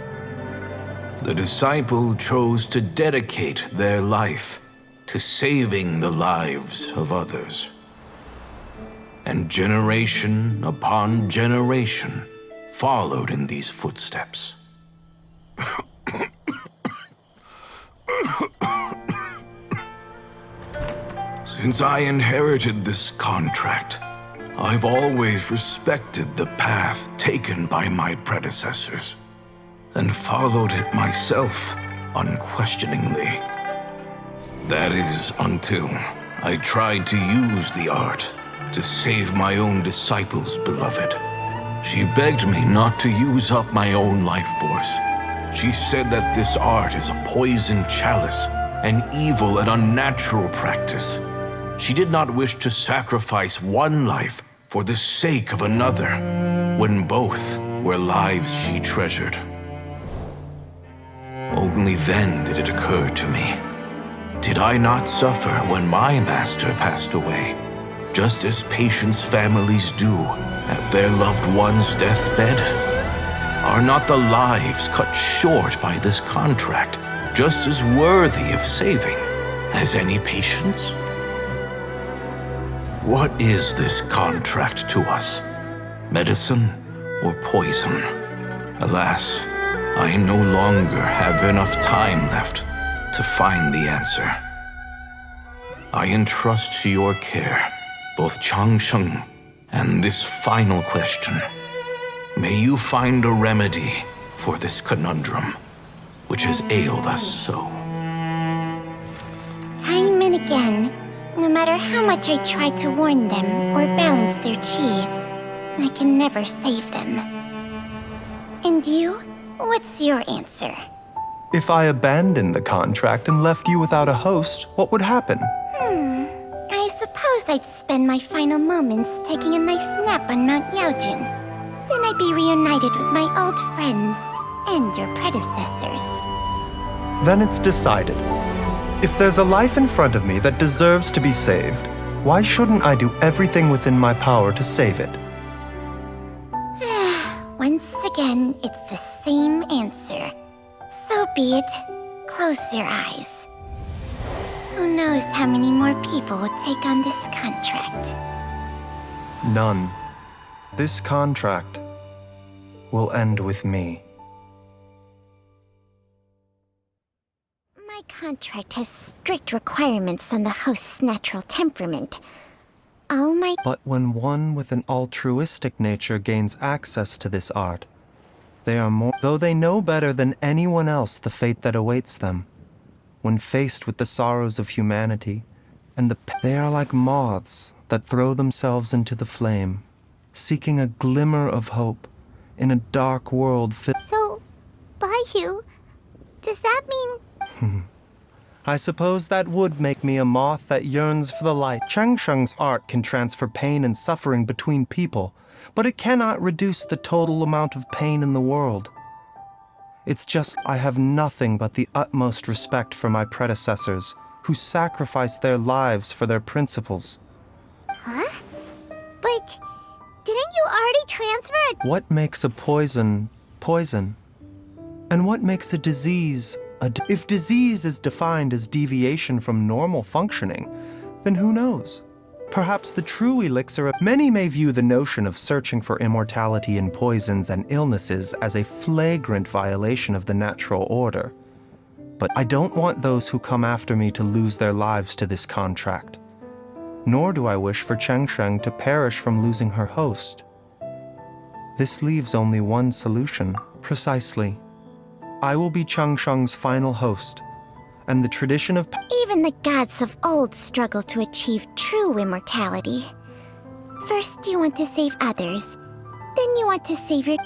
The disciple chose to dedicate their life to saving the lives of others. And generation upon generation followed in these footsteps. Since I inherited this contract, I've always respected the path taken by my predecessors and followed it myself unquestioningly. That is until I tried to use the art to save my own disciple's beloved. She begged me not to use up my own life force. She said that this art is a poisoned chalice, an evil and unnatural practice. She did not wish to sacrifice one life for the sake of another, when both were lives she treasured. Only then did it occur to me. Did I not suffer when my master passed away, just as patients' families do at their loved one's deathbed? Are not the lives cut short by this contract just as worthy of saving as any patients? What is this contract to us? Medicine or poison? Alas, I no longer have enough time left to find the answer. I entrust to your care both Changsheng and this final question. May you find a remedy for this conundrum, which has ailed us so. Time and again, no matter how much I try to warn them or balance their chi, I can never save them. And you? What's your answer? If I abandoned the contract and left you without a host, what would happen? I suppose I'd spend my final moments taking a nice nap on Mount Yaojun. Then I'd be reunited with my old friends and your predecessors. Then it's decided. If there's a life in front of me that deserves to be saved, why shouldn't I do everything within my power to save it? Once again, it's the same answer. So be it. Close your eyes. Who knows how many more people will take on this contract? None. This contract will end with me. My contract has strict requirements on the host's natural temperament. All my... But when one with an altruistic nature gains access to this art, they are more... Though they know better than anyone else the fate that awaits them, when faced with the sorrows of humanity, and they are like moths that throw themselves into the flame, seeking a glimmer of hope in a dark world filled... So, Baiyu, does that mean... I suppose that would make me a moth that yearns for the light. Changsheng's art can transfer pain and suffering between people, but it cannot reduce the total amount of pain in the world. It's just I have nothing but the utmost respect for my predecessors, who sacrificed their lives for their principles. Huh? But didn't you already transfer it? What makes a poison poison? And what makes a disease if disease is defined as deviation from normal functioning, then who knows? Perhaps the true elixir. Many may view the notion of searching for immortality in poisons and illnesses as a flagrant violation of the natural order. But I don't want those who come after me to lose their lives to this contract. Nor do I wish for Changsheng to perish from losing her host. This leaves only one solution. Precisely. I will be Changsheng's final host, and the tradition of... Even the gods of old struggle to achieve true immortality. First you want to save others, then you want to save your...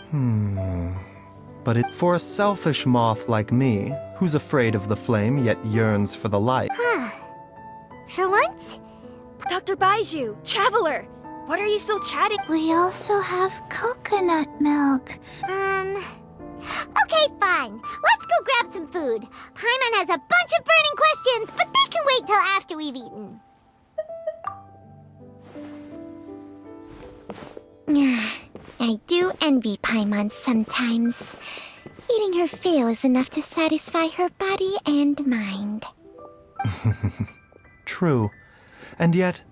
But for a selfish moth like me, who's afraid of the flame yet yearns for the light... For once? Dr. Baiju, Traveler, what are you still chatting? We also have coconut milk. Okay, fine. Let's go grab some food. Paimon has a bunch of burning questions, but they can wait till after we've eaten. I do envy Paimon sometimes. Eating her fill is enough to satisfy her body and mind. True. And yet,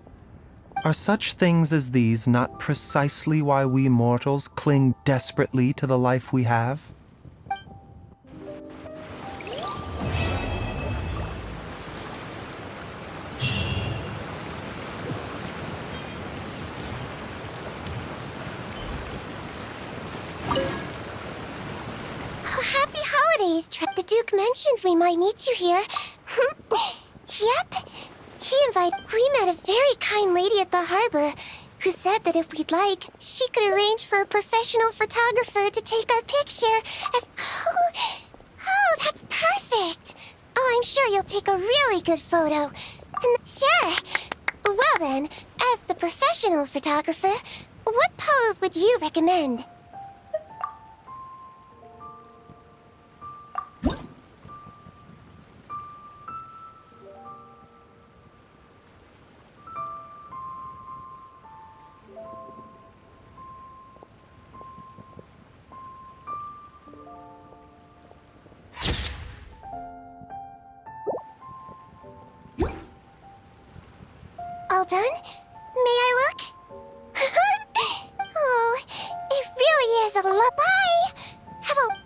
are such things as these not precisely why we mortals cling desperately to the life we have? Happy holidays, The Duke mentioned we might meet you here. Yep. He invited... We met a very kind lady at the harbor who said that if we'd like, she could arrange for a professional photographer to take our picture as... Oh, that's perfect. Oh, I'm sure you'll take a really good photo. Sure. Well then, as the professional photographer, what pose would you recommend? All done? May I look? Oh, it really is a lullaby. Have a...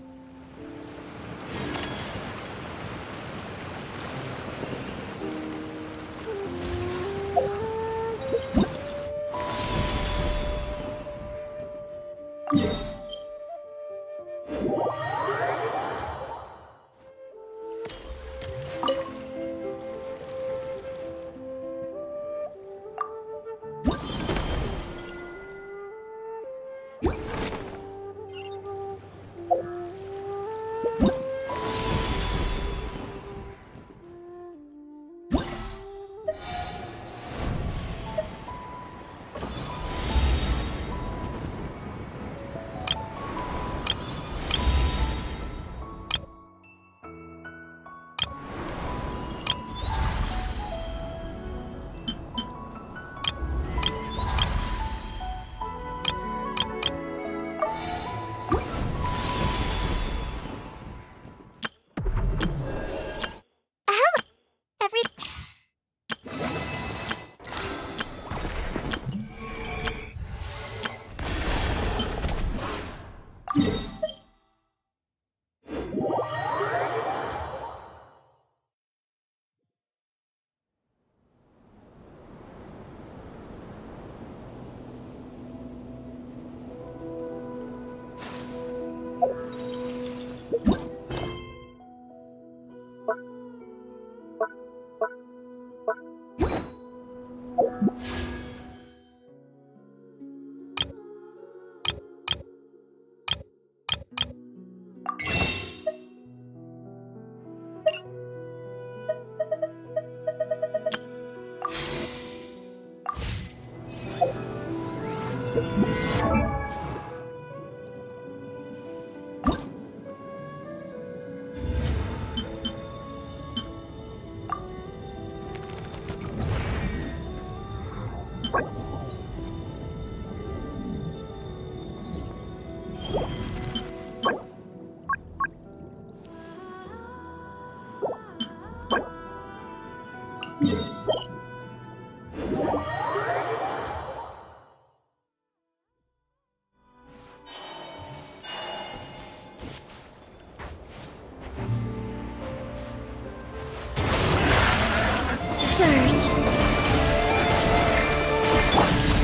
Surge.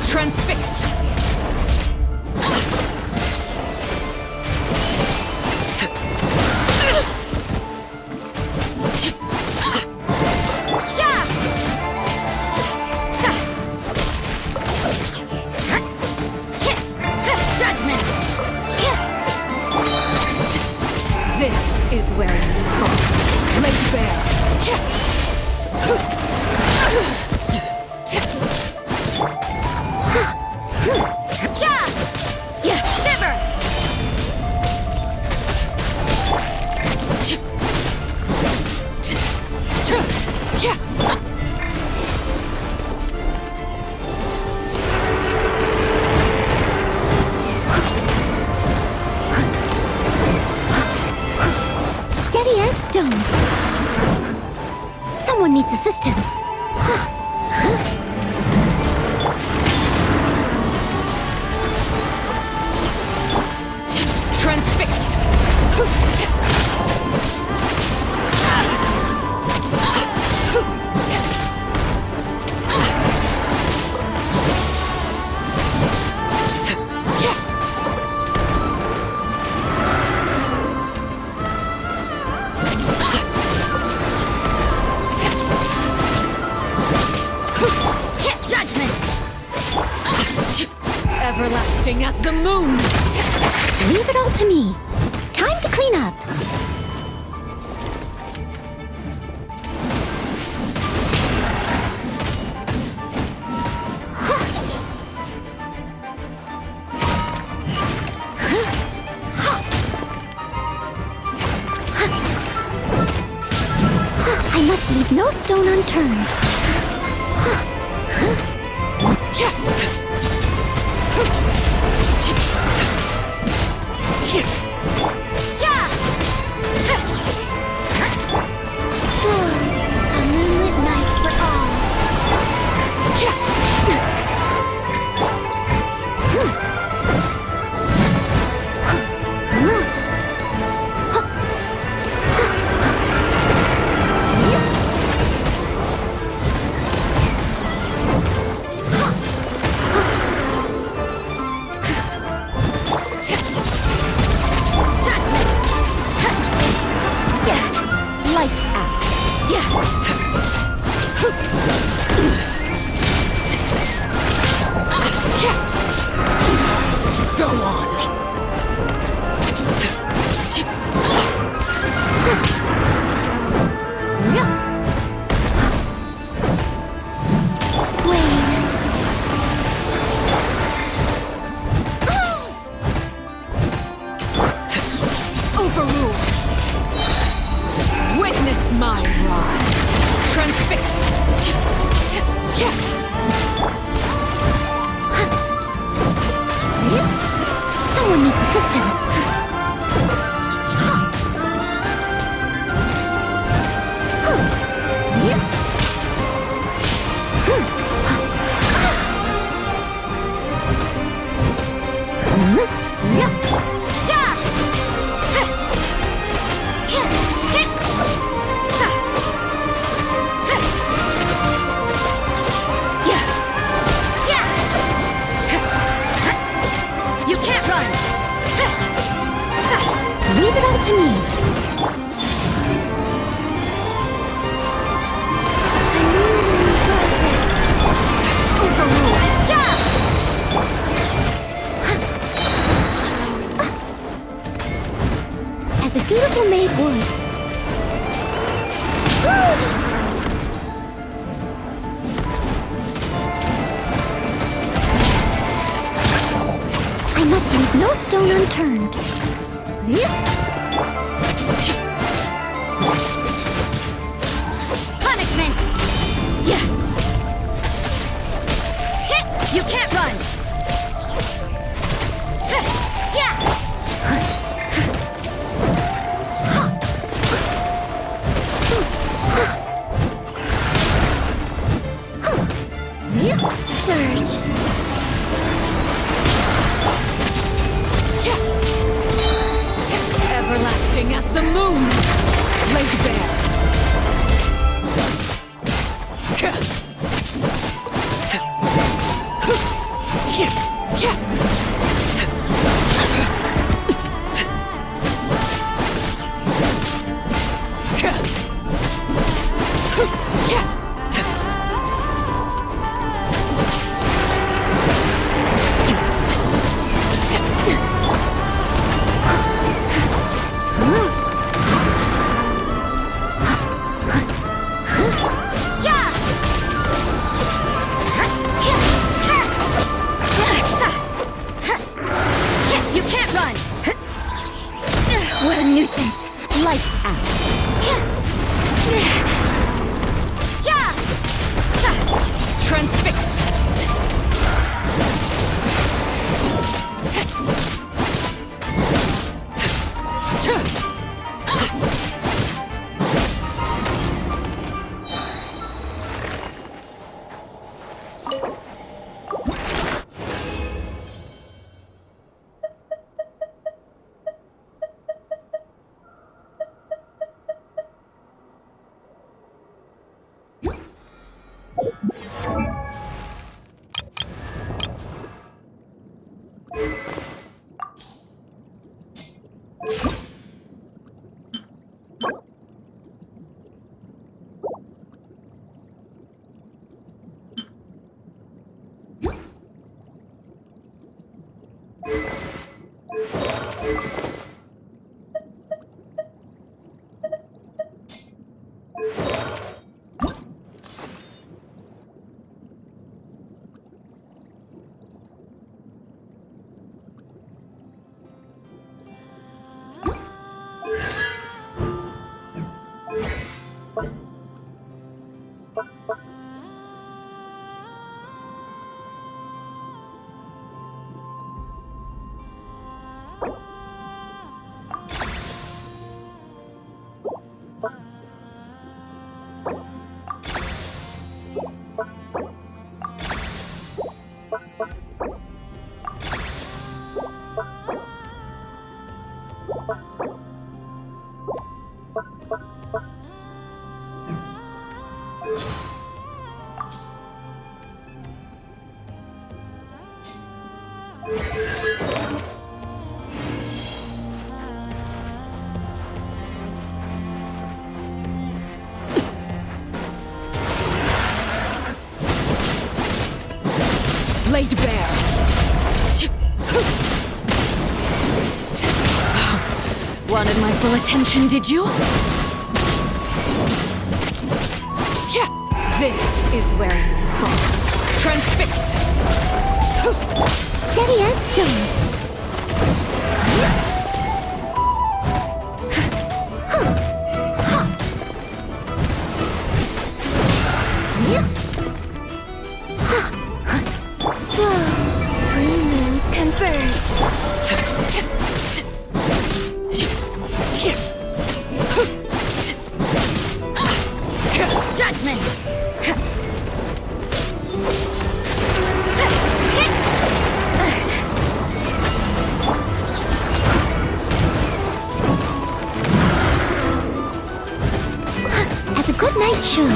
Transfixed. Judgment. This is where you fall. Laid bare. Shiver. Steady as stone. Someone needs assistance. Transfixed. Everlasting as the moon. Leave it all to me. Time to clean up. I must leave no stone unturned. A moonlit night for all. Lights out. Go on. Overruled. Witness my rise. Transfixed. Someone needs assistance. You can't run. Leave it all to me. As a dutiful maid would. I must leave no stone unturned. Punishment! You can't run! Surge. Everlasting as the moon! Laid bare! You can't run! What a nuisance. Lights out. Transfixed! Laid bare. Wanted my full attention, did you? This is where you fall. Transfixed. Steady as stone. Premiums converge. Judgment! As a good night should.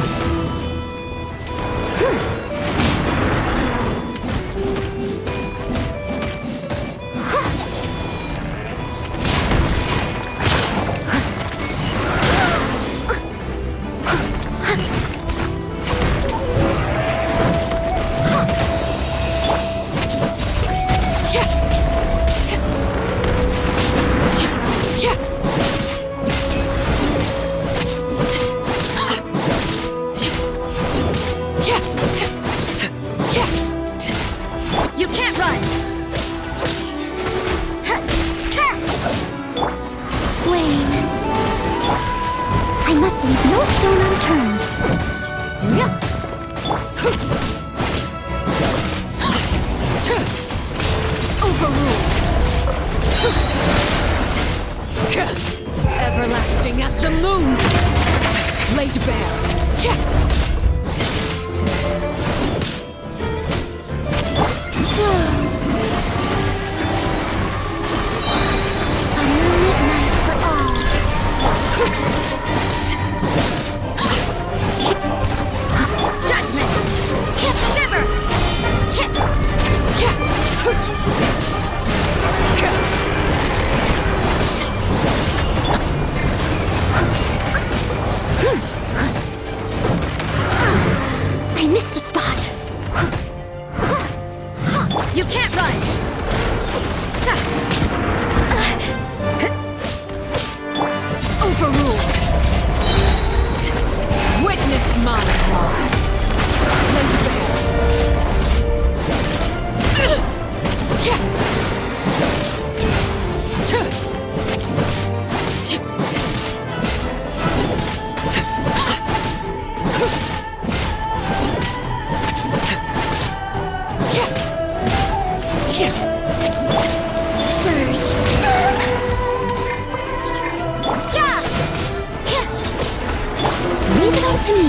Everlasting as the moon! Laid bare! Judgment! Shiver! I missed a spot. You can't run! Overruled! Witness my lies! Laid Leave it all to me.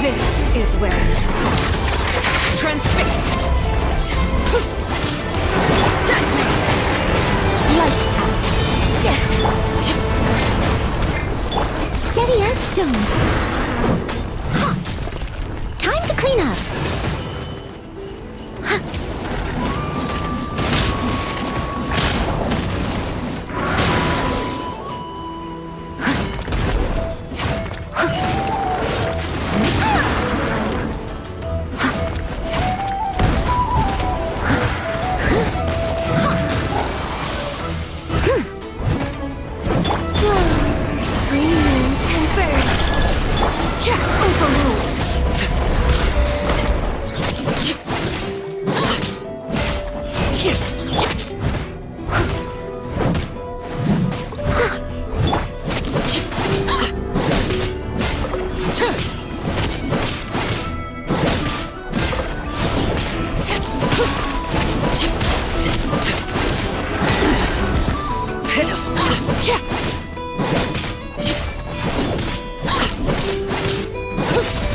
This is where you fall. Transfixed! Judgment! Lights out. Steady as stone. Time to clean up.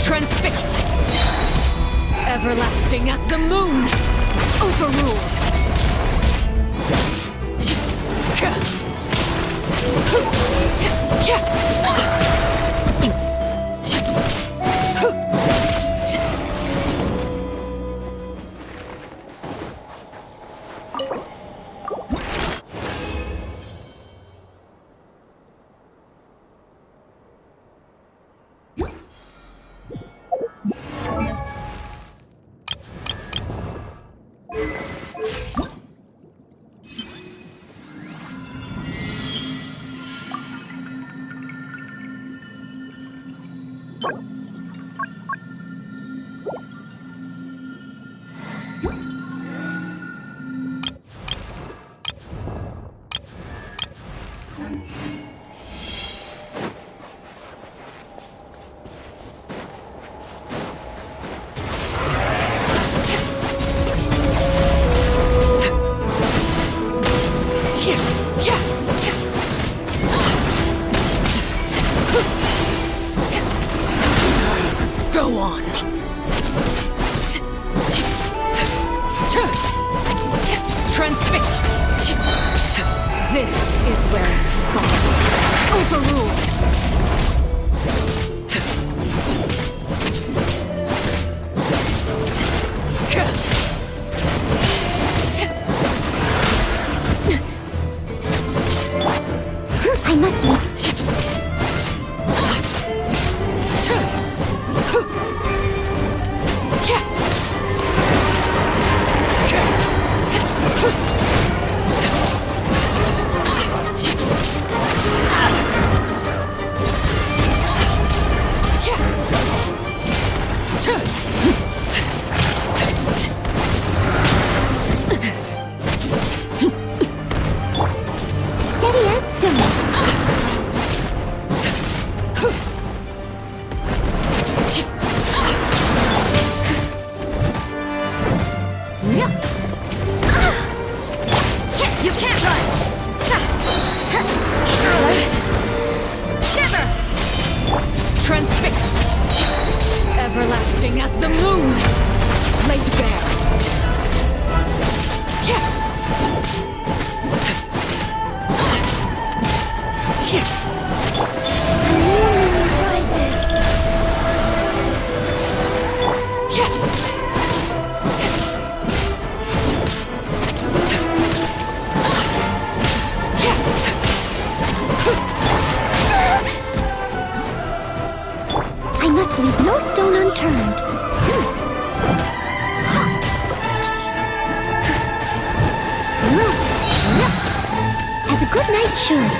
Transfixed! Everlasting as the moon! Overruled! Go on. Transfixed. This is where you fall. Overruled. I must leave. You can't run! Shiver! Transfixed. Everlasting as the moon. Laid bare. I must leave no stone unturned. As a good knight should.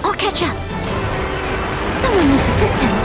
I'll catch up. Someone needs assistance.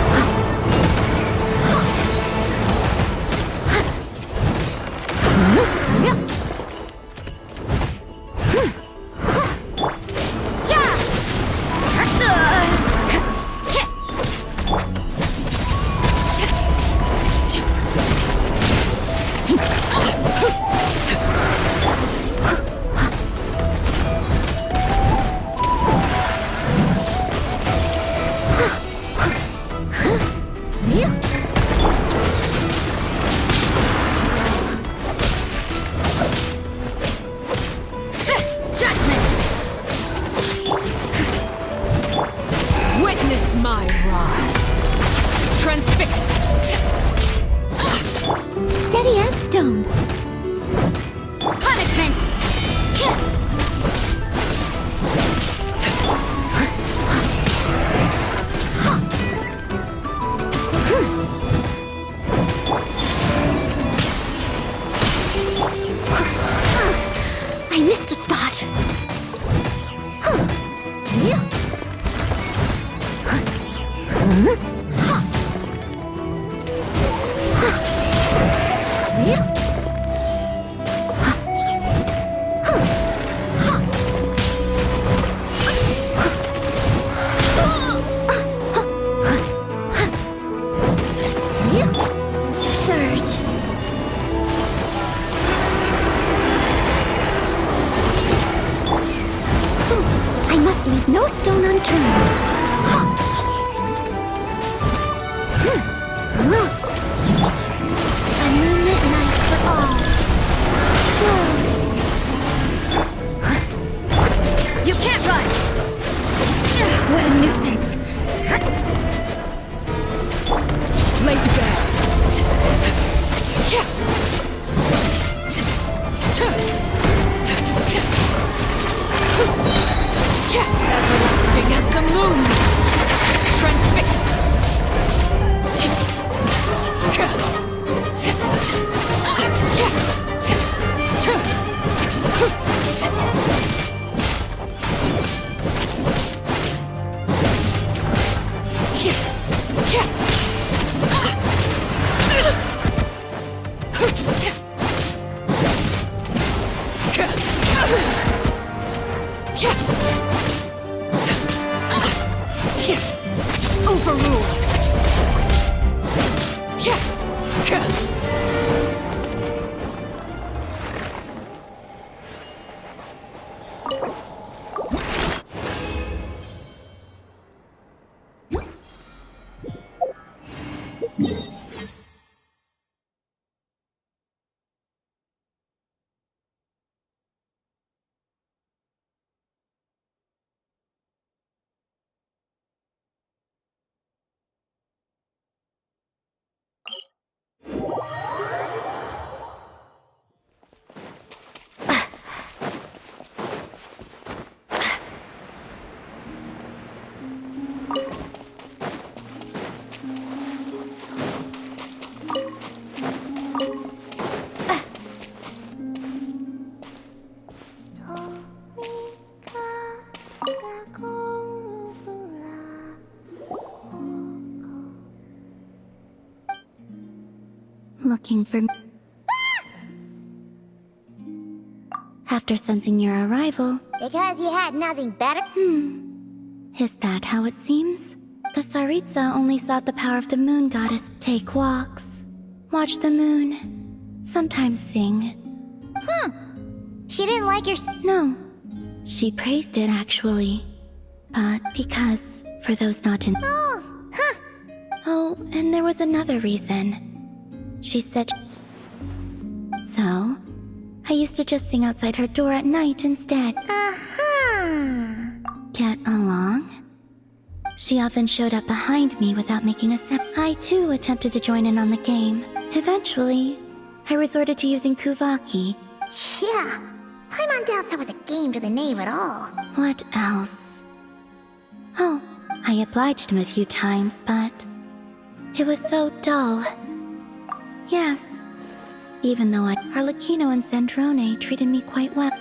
Witness my rise. Transfixed. Steady as stone. Punishment! I missed a spot. Surge. I must leave no stone unturned. A new midnight for all. You can't run! What a nuisance! Laid bare. Everlasting as the moon. Transfixed. Overruled. Looking for me. Have after sensing your arrival. Because you had nothing better? Is that how it seems? The Tsaritsa only sought the power of the moon goddess. Take walks, watch the moon, sometimes sing. She didn't like your... No. She praised it, actually. But because, for those not in... Oh, and there was another reason. She said... So, I used to just sing outside her door at night instead. Get along? She often showed up behind me without making a sound. I too attempted to join in on the game. Eventually, I resorted to using Kuvaki. Yeah, Paimon doubts that was a game to the knave at all. What else? Oh, I obliged him a few times, but it was so dull. Yes, even though Arlecchino and Sandrone treated me quite well.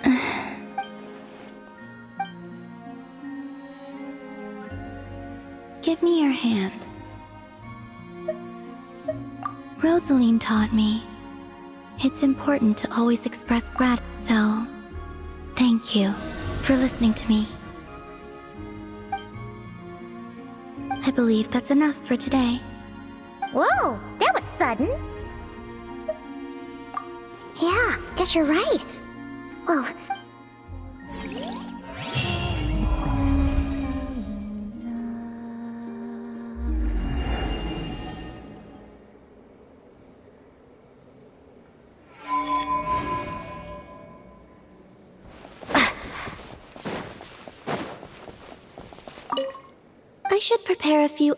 Give me your hand. Rosaline taught me it's important to always express gratitude. So, thank you for listening to me. I believe that's enough for today. Whoa, that was sudden. Yeah, guess you're right. Well... I should prepare a few...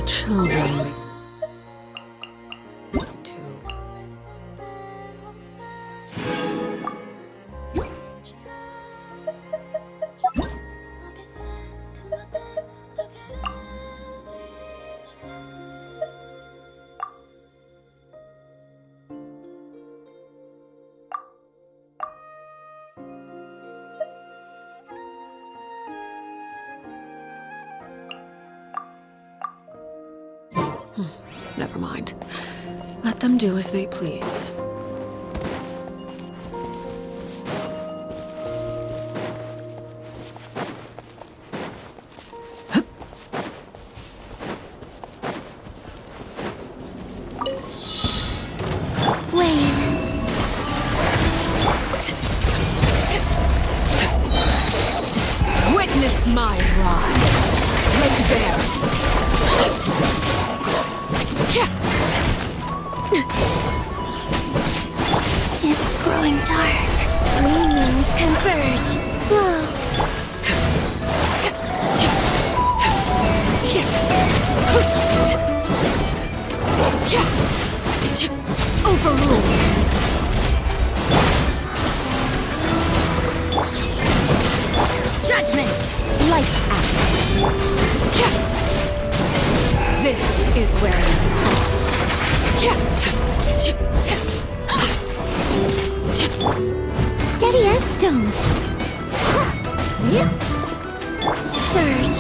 Children. Never mind. Let them do as they please. Witness my rise. Laid bare. It's growing dark. Meanings converge. Flow. Overruled. Judgment! Lights out. This is where you fall. Steady as stone. Surge.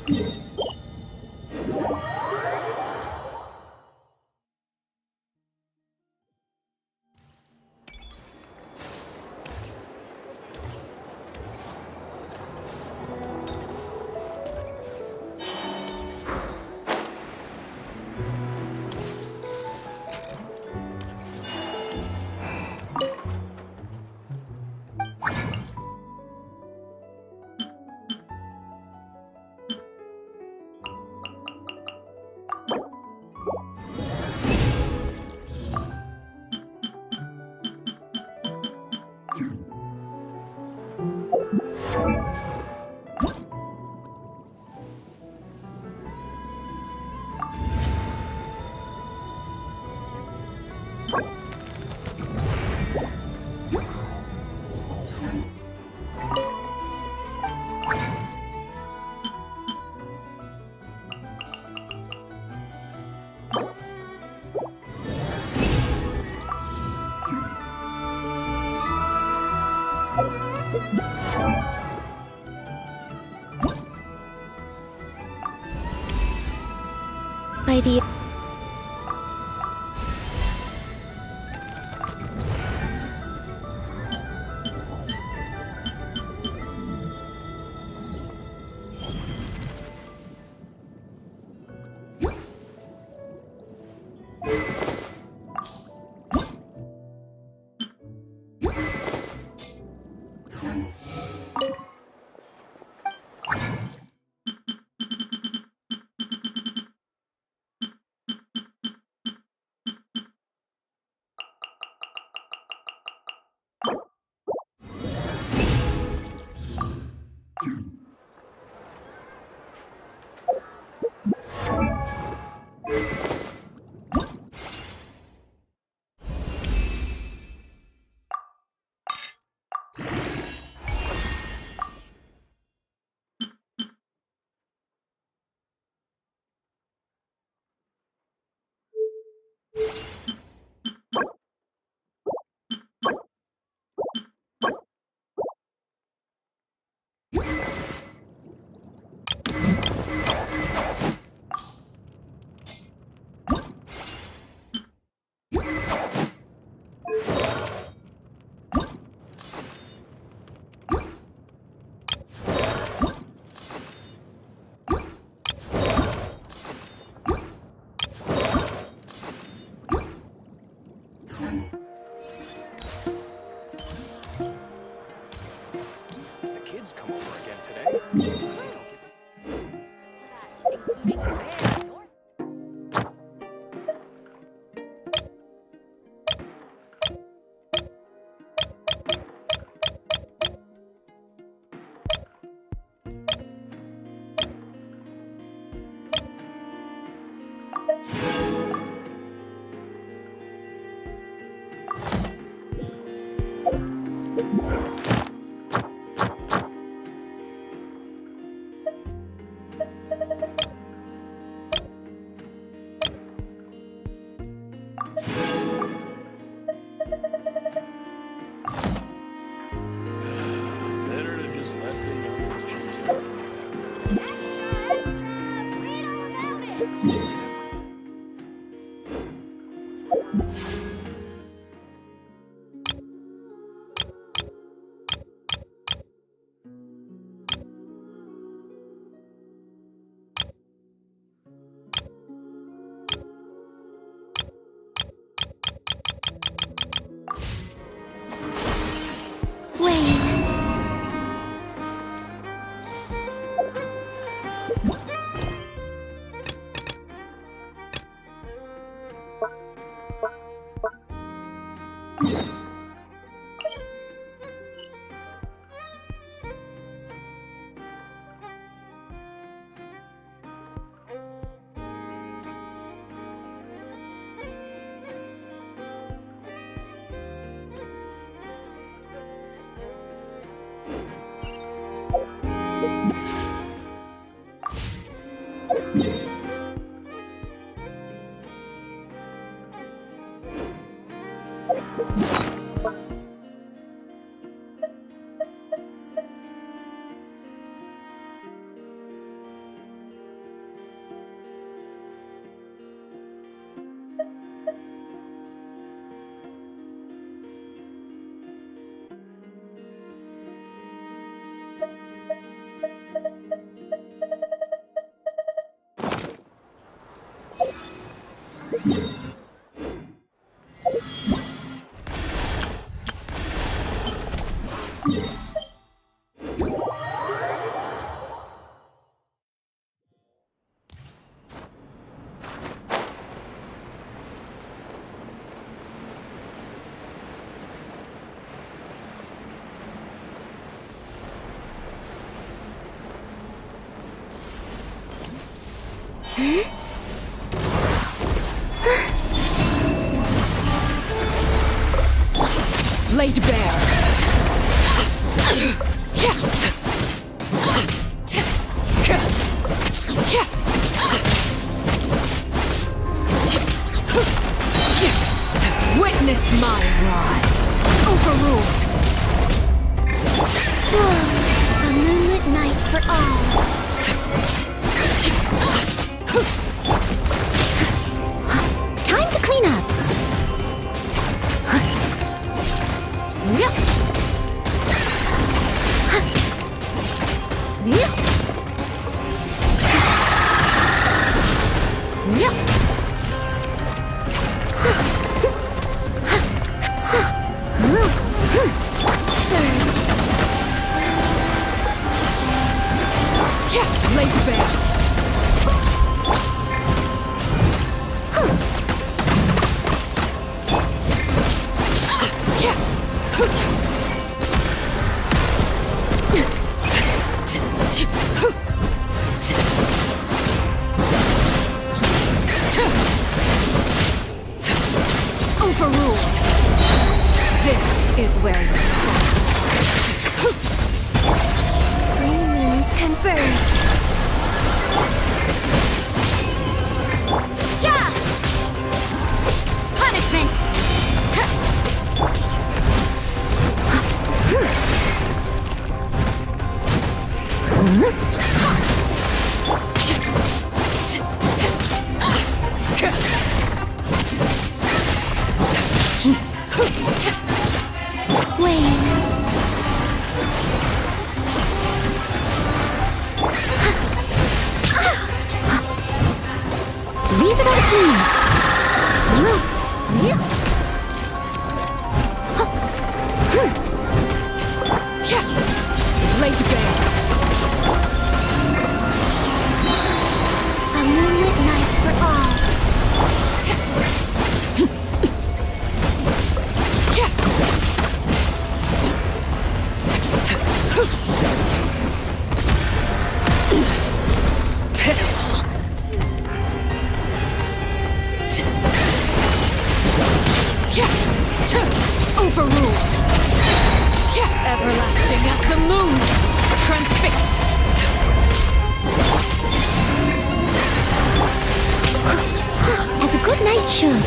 By the Laid bare. Witness my rise. Overruled. A moonlit night for all. Time to clean up. Yep. Yep. Yep. Surge. Yeah, laid bare. Overruled. This is where you fall. Three moons converge. Yeah! Punishment! Leave it up to me. Laid bare. A moonlit night for all. Pitiful. Overruled. Everlasting as the moon. Transfixed. As a good night should.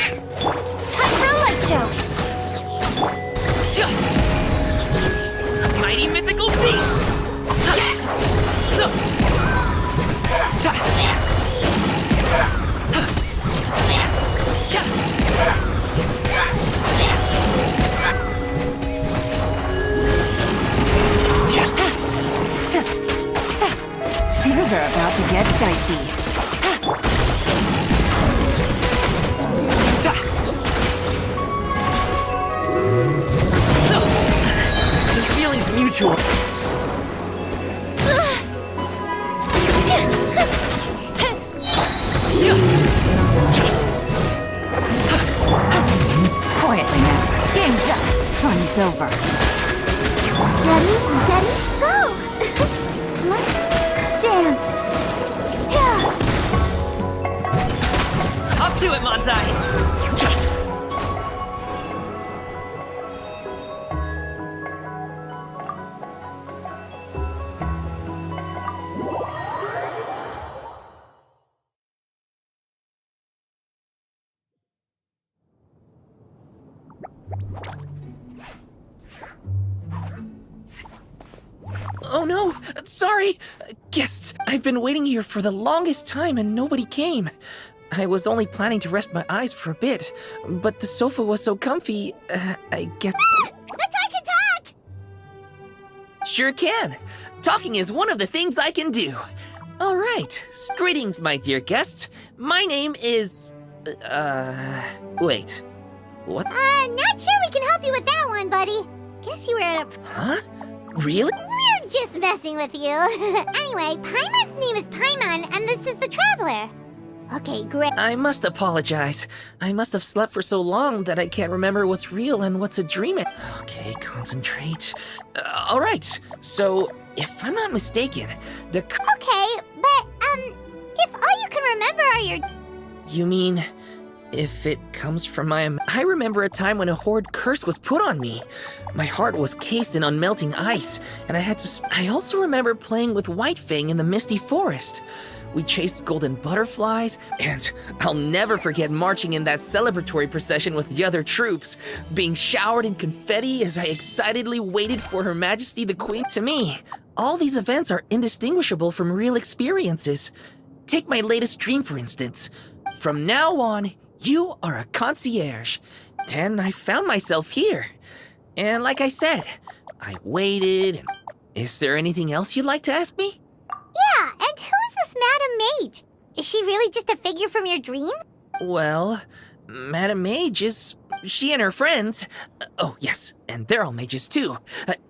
Time for a light show! Mighty mythical beast! Things are about to get dicey. The feeling's mutual. Quietly now. Game's up. Fun's over. Ready, steady, go! Let's dance. Yeah. Up to it, Manzai! Oh no! Sorry! Guests, I've been waiting here for the longest time and nobody came. I was only planning to rest my eyes for a bit, but the sofa was so comfy, I guess... But I can talk! Sure can! Talking is one of the things I can do. Alright, greetings, my dear guests. My name is... wait. What? Not sure we can help you with that one, buddy. Guess you were at a... Huh? Really? We're just messing with you. Anyway, Paimon's name is Paimon, and this is the Traveler. Okay, great. I must apologize. I must have slept for so long that I can't remember what's real and what's a dream. Okay, concentrate. Alright, so, if I'm not mistaken, the... Okay, but, if all you can remember are your... You mean... if it comes from my... I remember a time when a horrid curse was put on me. My heart was cased in unmelting ice, and I had to... I also remember playing with White Fang in the misty forest. We chased golden butterflies, and I'll never forget marching in that celebratory procession with the other troops, being showered in confetti as I excitedly waited for Her Majesty the Queen. To me, all these events are indistinguishable from real experiences. Take my latest dream, for instance. From now on, you are a concierge. And I found myself here. And like I said, I waited. Is there anything else you'd like to ask me? Yeah, and who is this Madame Mage? Is she really just a figure from your dream? Well, Madame Mage is... she and her friends... oh, yes, and they're all mages too.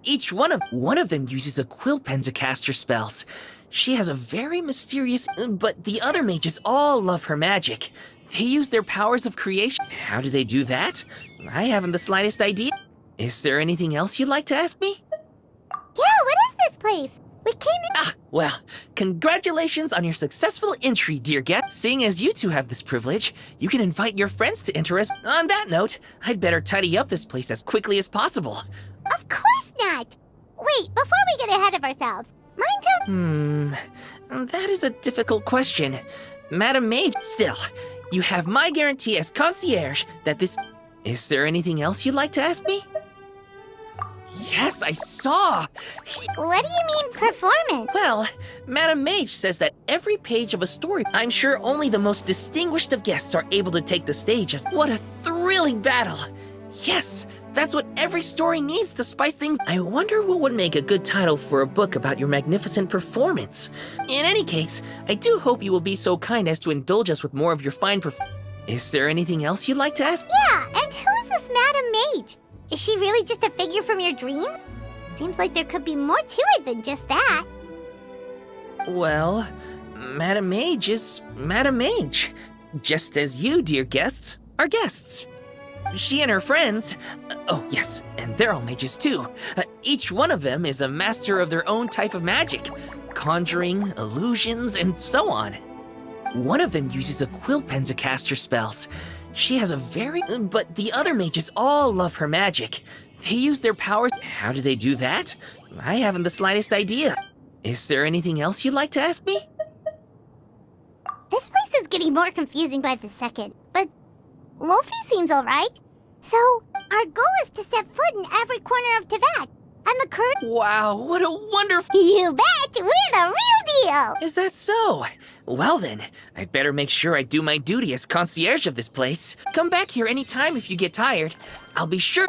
Each one of them uses a quill pen to cast her spells. She has a very mysterious... but the other mages all love her magic. They use their powers of creation. How do they do that? I haven't the slightest idea. Is there anything else you'd like to ask me? Yeah, what is this place? We came in... Ah, well, congratulations on your successful entry, dear guest. Seeing as you two have this privilege, you can invite your friends to enter as... On that note, I'd better tidy up this place as quickly as possible. Of course not! Wait, before we get ahead of ourselves, mind That is a difficult question. Madame Mage, still, you have my guarantee as concierge that this... Is there anything else you'd like to ask me? Yes, I saw! What do you mean, performance? Well, Madame Mage says that every page of a story, I'm sure only the most distinguished of guests are able to take the stage as... What a thrilling battle! Yes, that's what every story needs to spice things. I wonder what would make a good title for a book about your magnificent performance. In any case, I do hope you will be so kind as to indulge us with more of your fine Is there anything else you'd like to ask? Yeah, and who is this Madame Mage? Is she really just a figure from your dream? Seems like there could be more to it than just that. Well, Madame Mage is Madame Mage. Just as you, dear guests, are guests. She and her friends, oh yes, and they're all mages too. Each one of them is a master of their own type of magic, conjuring, illusions, and so on. One of them uses a quill pen to cast her spells. She has a very... But the other mages all love her magic. They use their powers... How do they do that? I haven't the slightest idea. Is there anything else you'd like to ask me? This place is getting more confusing by the second, but Wolfie seems alright. So, our goal is to set foot in every corner of Tibet. And the curtain. Wow, what a wonderful. You bet! We're the real deal! Is that so? Well then, I'd better make sure I do my duty as concierge of this place. Come back here anytime if you get tired. I'll be sure.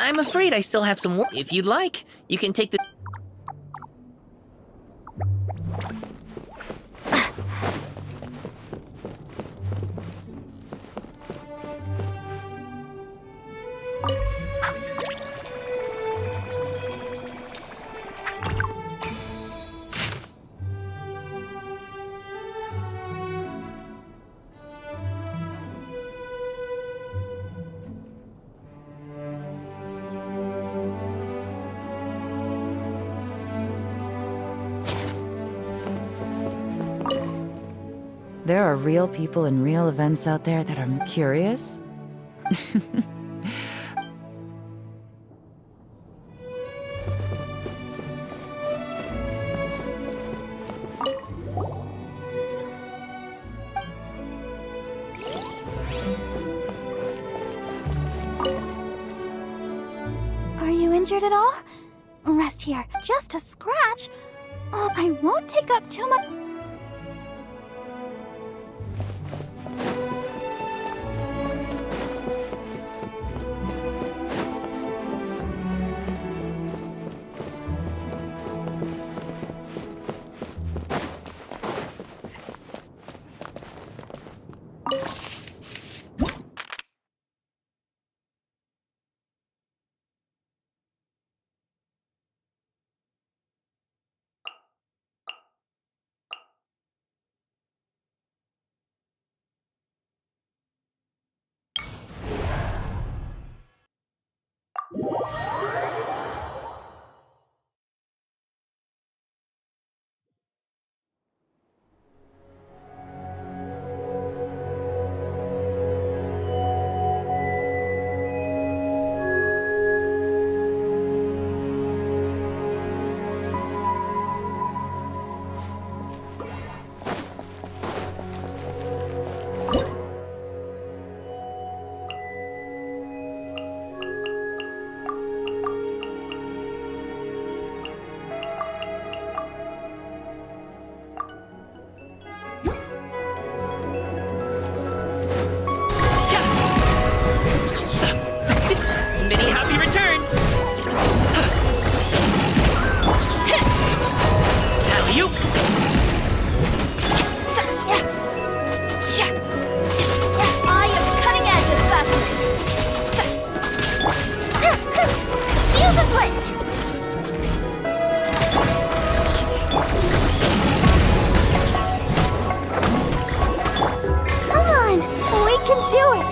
I'm afraid I still have some work. If you'd like, you can take the... There are real people and real events out there that are curious. Are you injured at all? Rest here. Just a scratch? I won't take up too much. Many happy returns! Alley-oop! I am cutting edge of fashion. Fuse is lit! Come on, we can do it.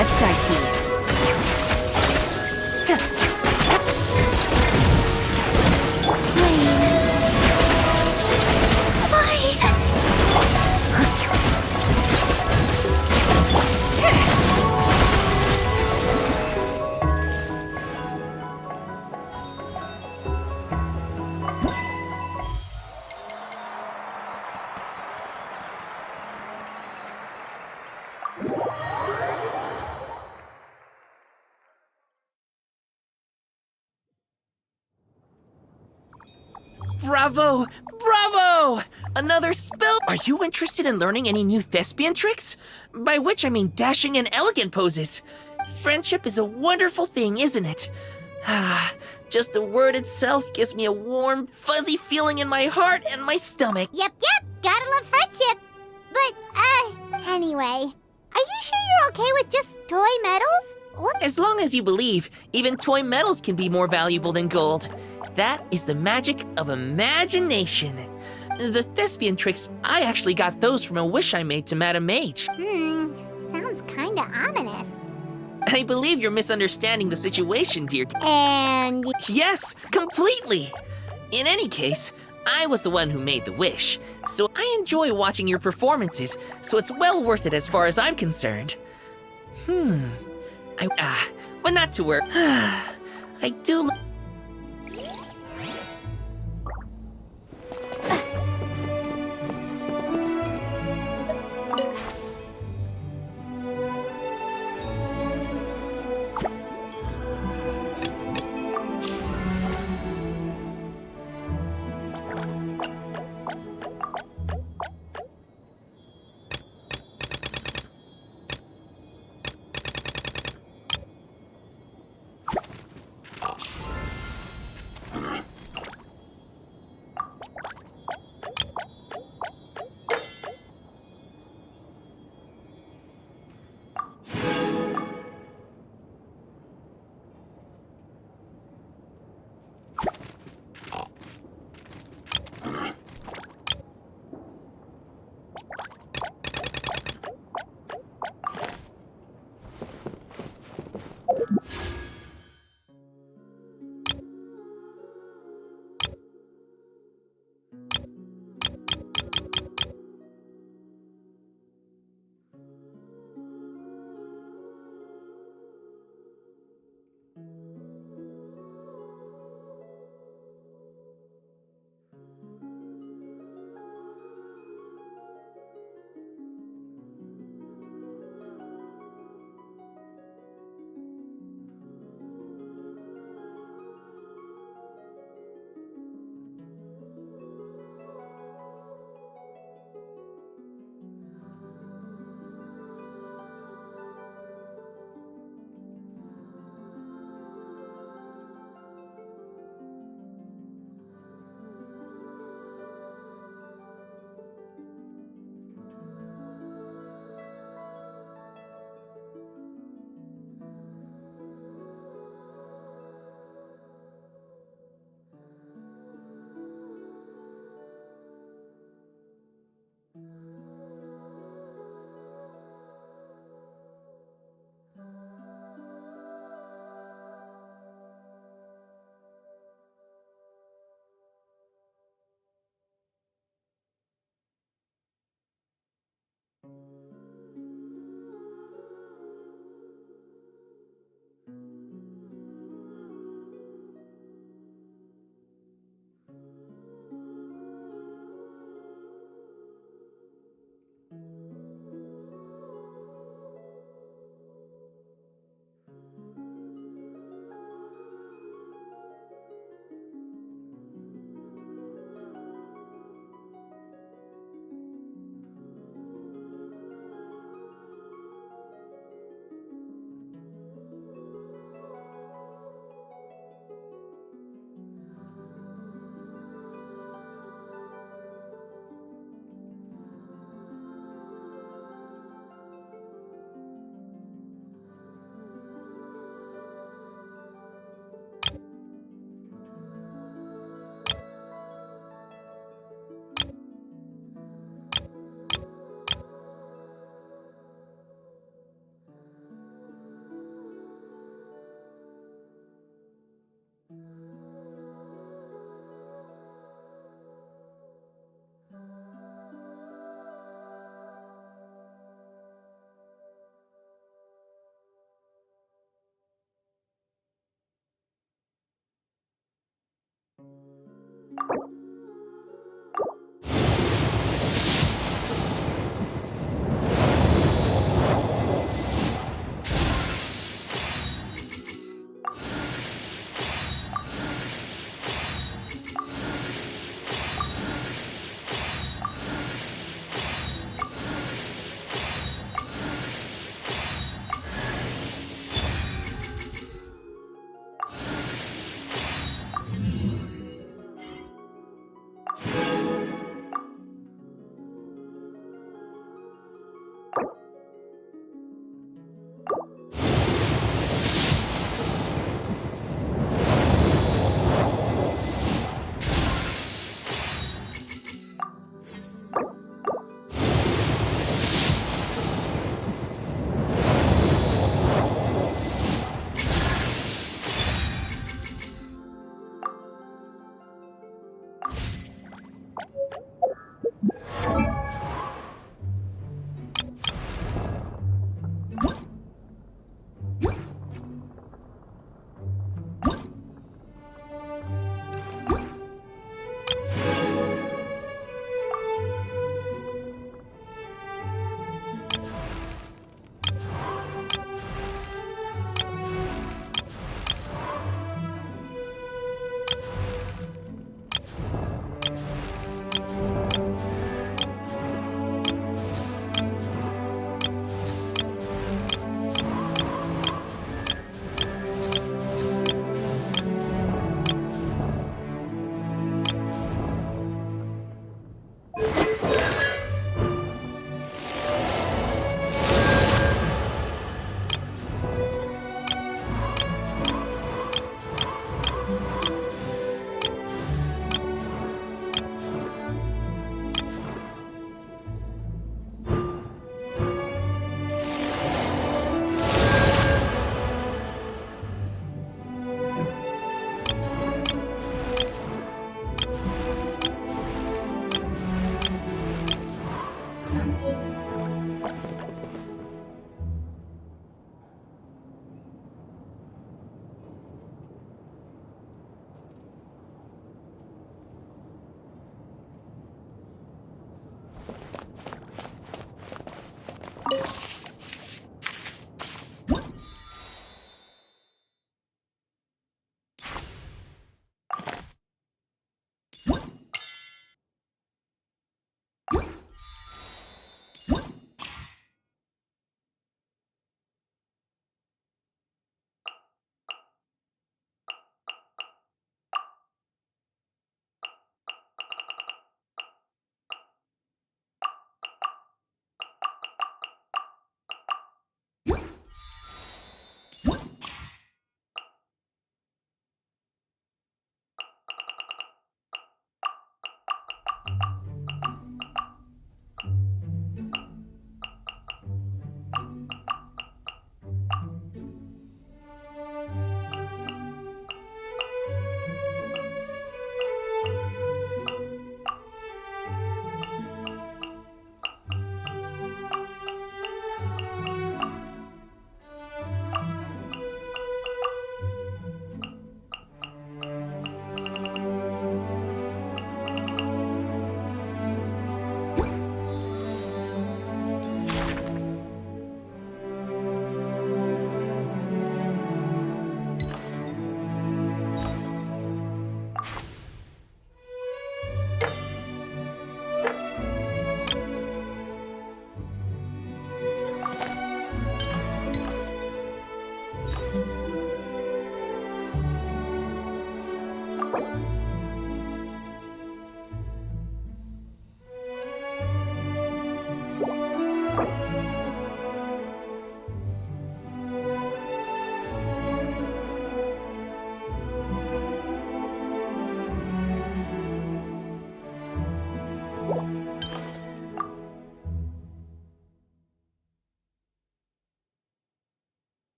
get dicey. Bravo! Bravo! Another spill! Are you interested in learning any new thespian tricks? By which I mean dashing and elegant poses. Friendship is a wonderful thing, isn't it? Ah, just the word itself gives me a warm, fuzzy feeling in my heart and my stomach. Yep, gotta love friendship. But, anyway, are you sure you're okay with just toy medals? What? As long as you believe, even toy medals can be more valuable than gold. That is the magic of imagination. The thespian tricks, I actually got those from a wish I made to Madame Mage. Sounds kinda ominous. I believe you're misunderstanding the situation, dear. And... Yes, completely! In any case, I was the one who made the wish, so I enjoy watching your performances, so it's well worth it as far as I'm concerned. But not to worry. I do...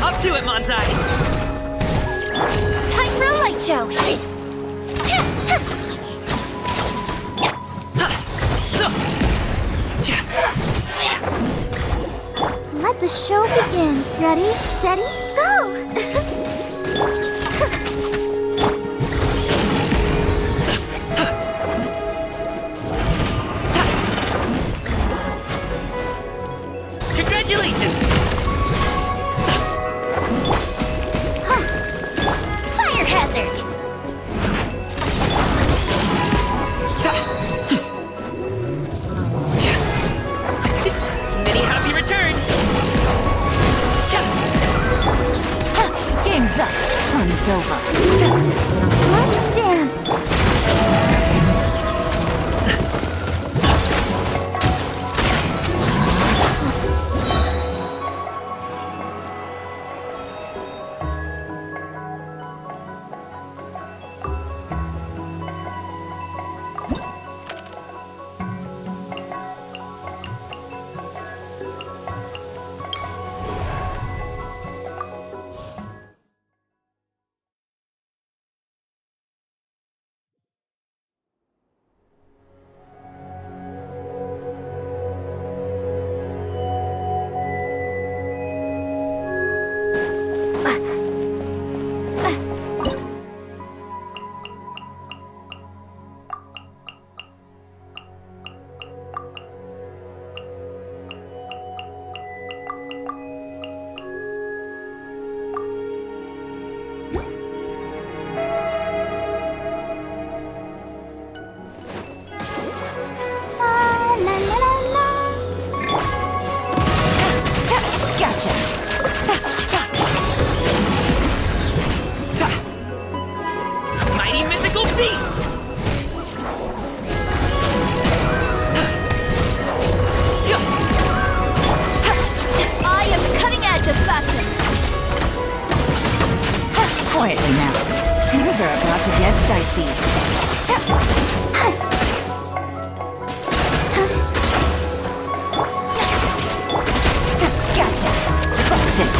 Up to it, Manzai! Time for a light show! Let the show begin. Ready, steady, go! Congratulations! Fire hazard! Many happy returns! Game's up. Fun's over. Let's dance! Mighty mythical beast! I am cutting edge of fashion! Quietly now. Things are about to get dicey. Gotcha. Busted.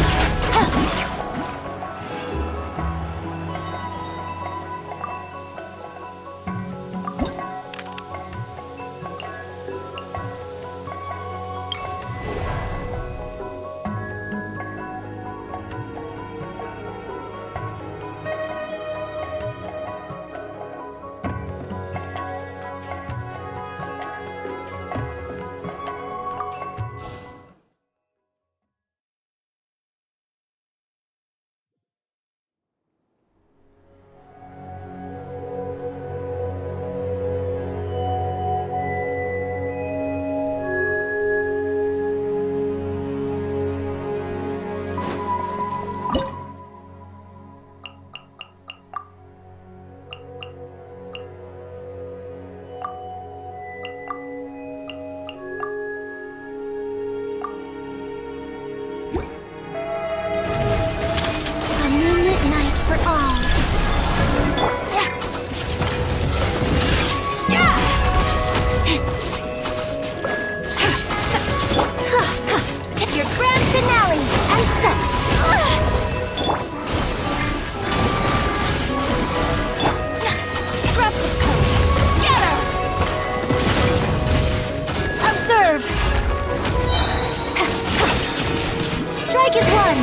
Strike is one!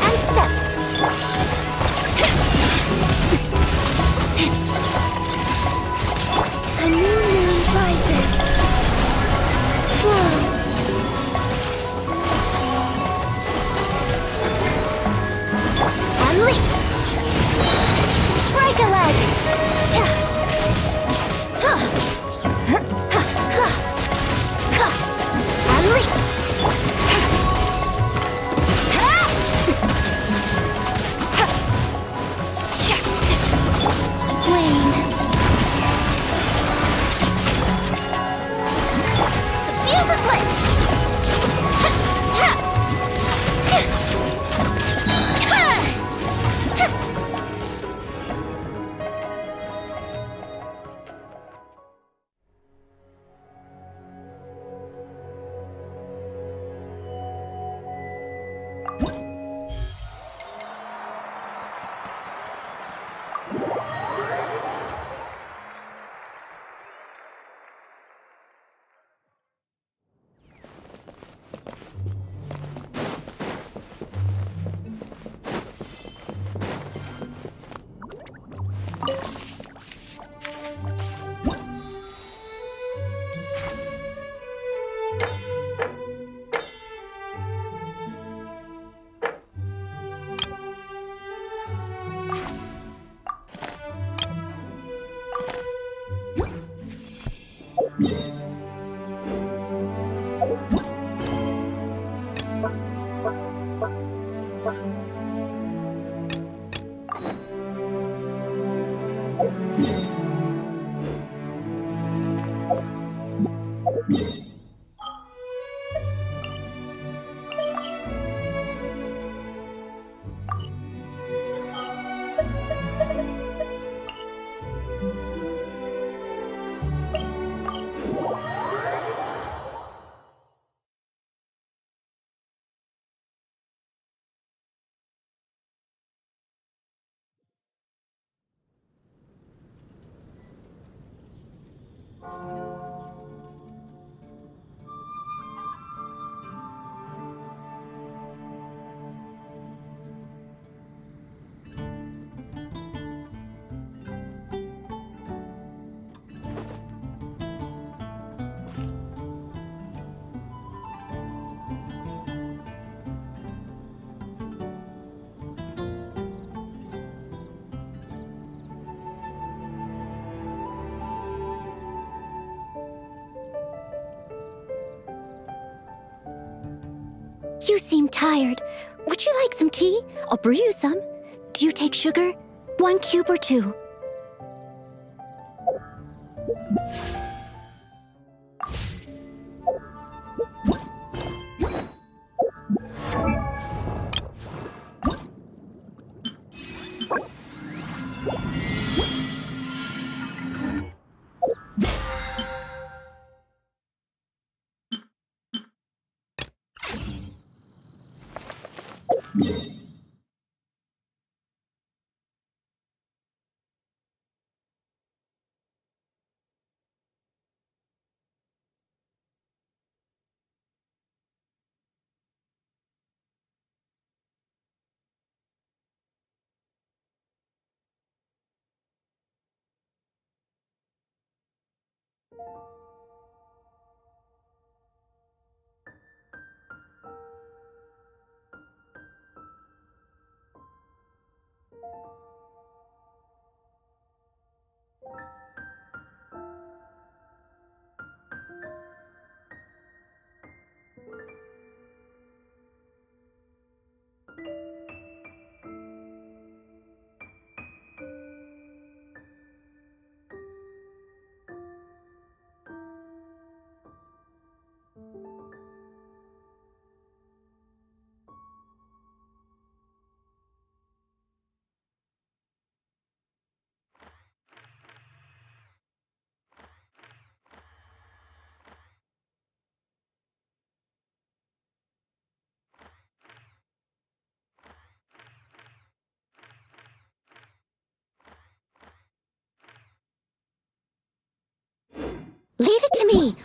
And step! You seem tired. Would you like some tea? I'll brew you some. Do you take sugar? 1 cube or 2? Leave it to me!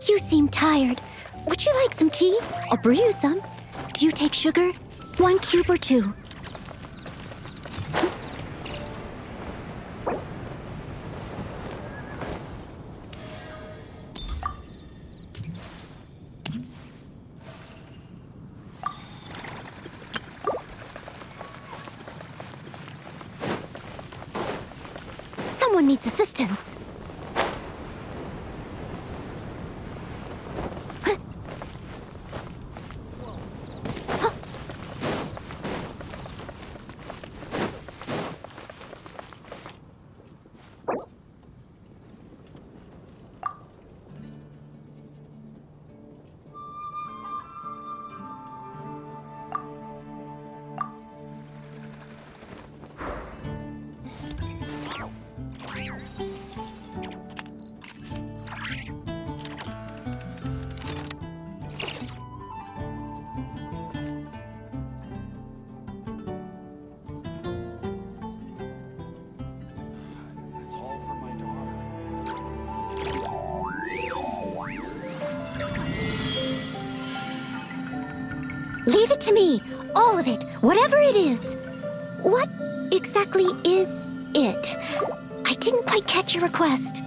You seem tired. Would you like some tea? I'll brew you some. Do you take sugar? 1 cube or 2? someone needs assistance. Leave it to me. All of it. Whatever it is. What exactly is it? I didn't quite catch your request.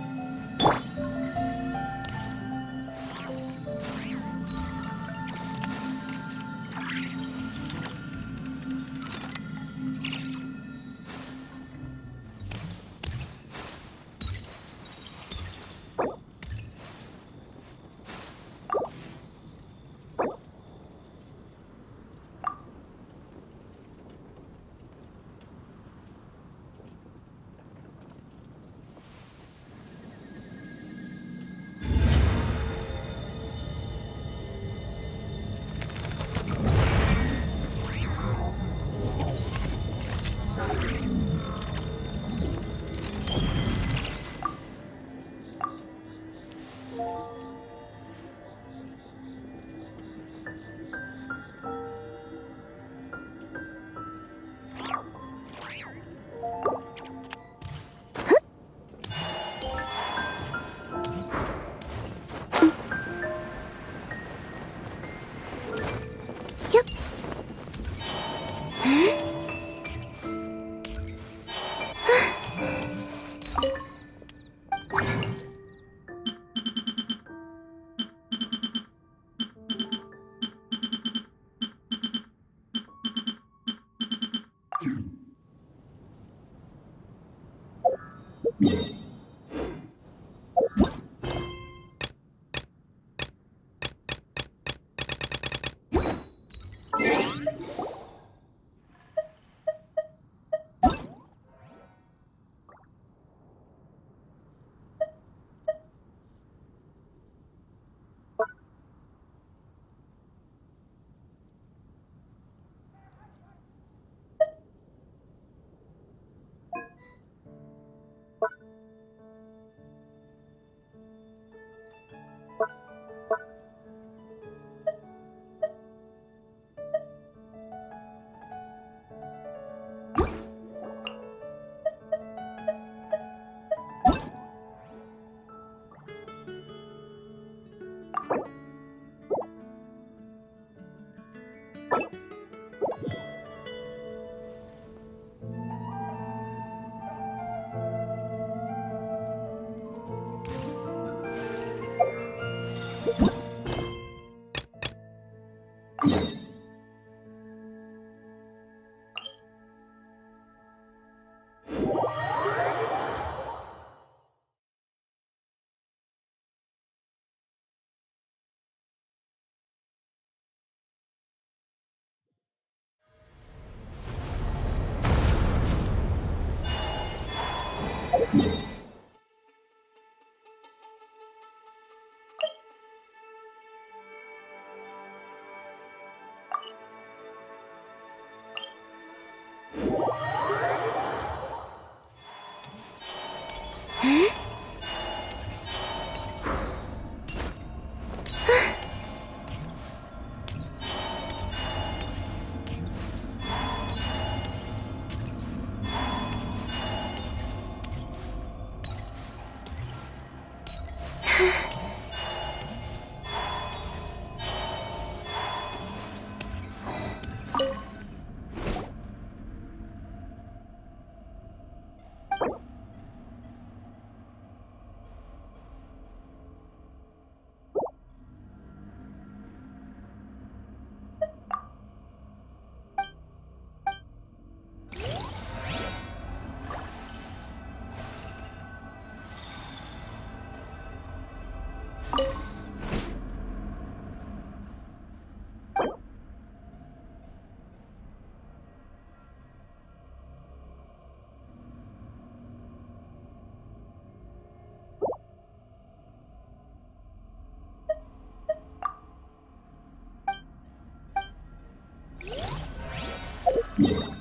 you.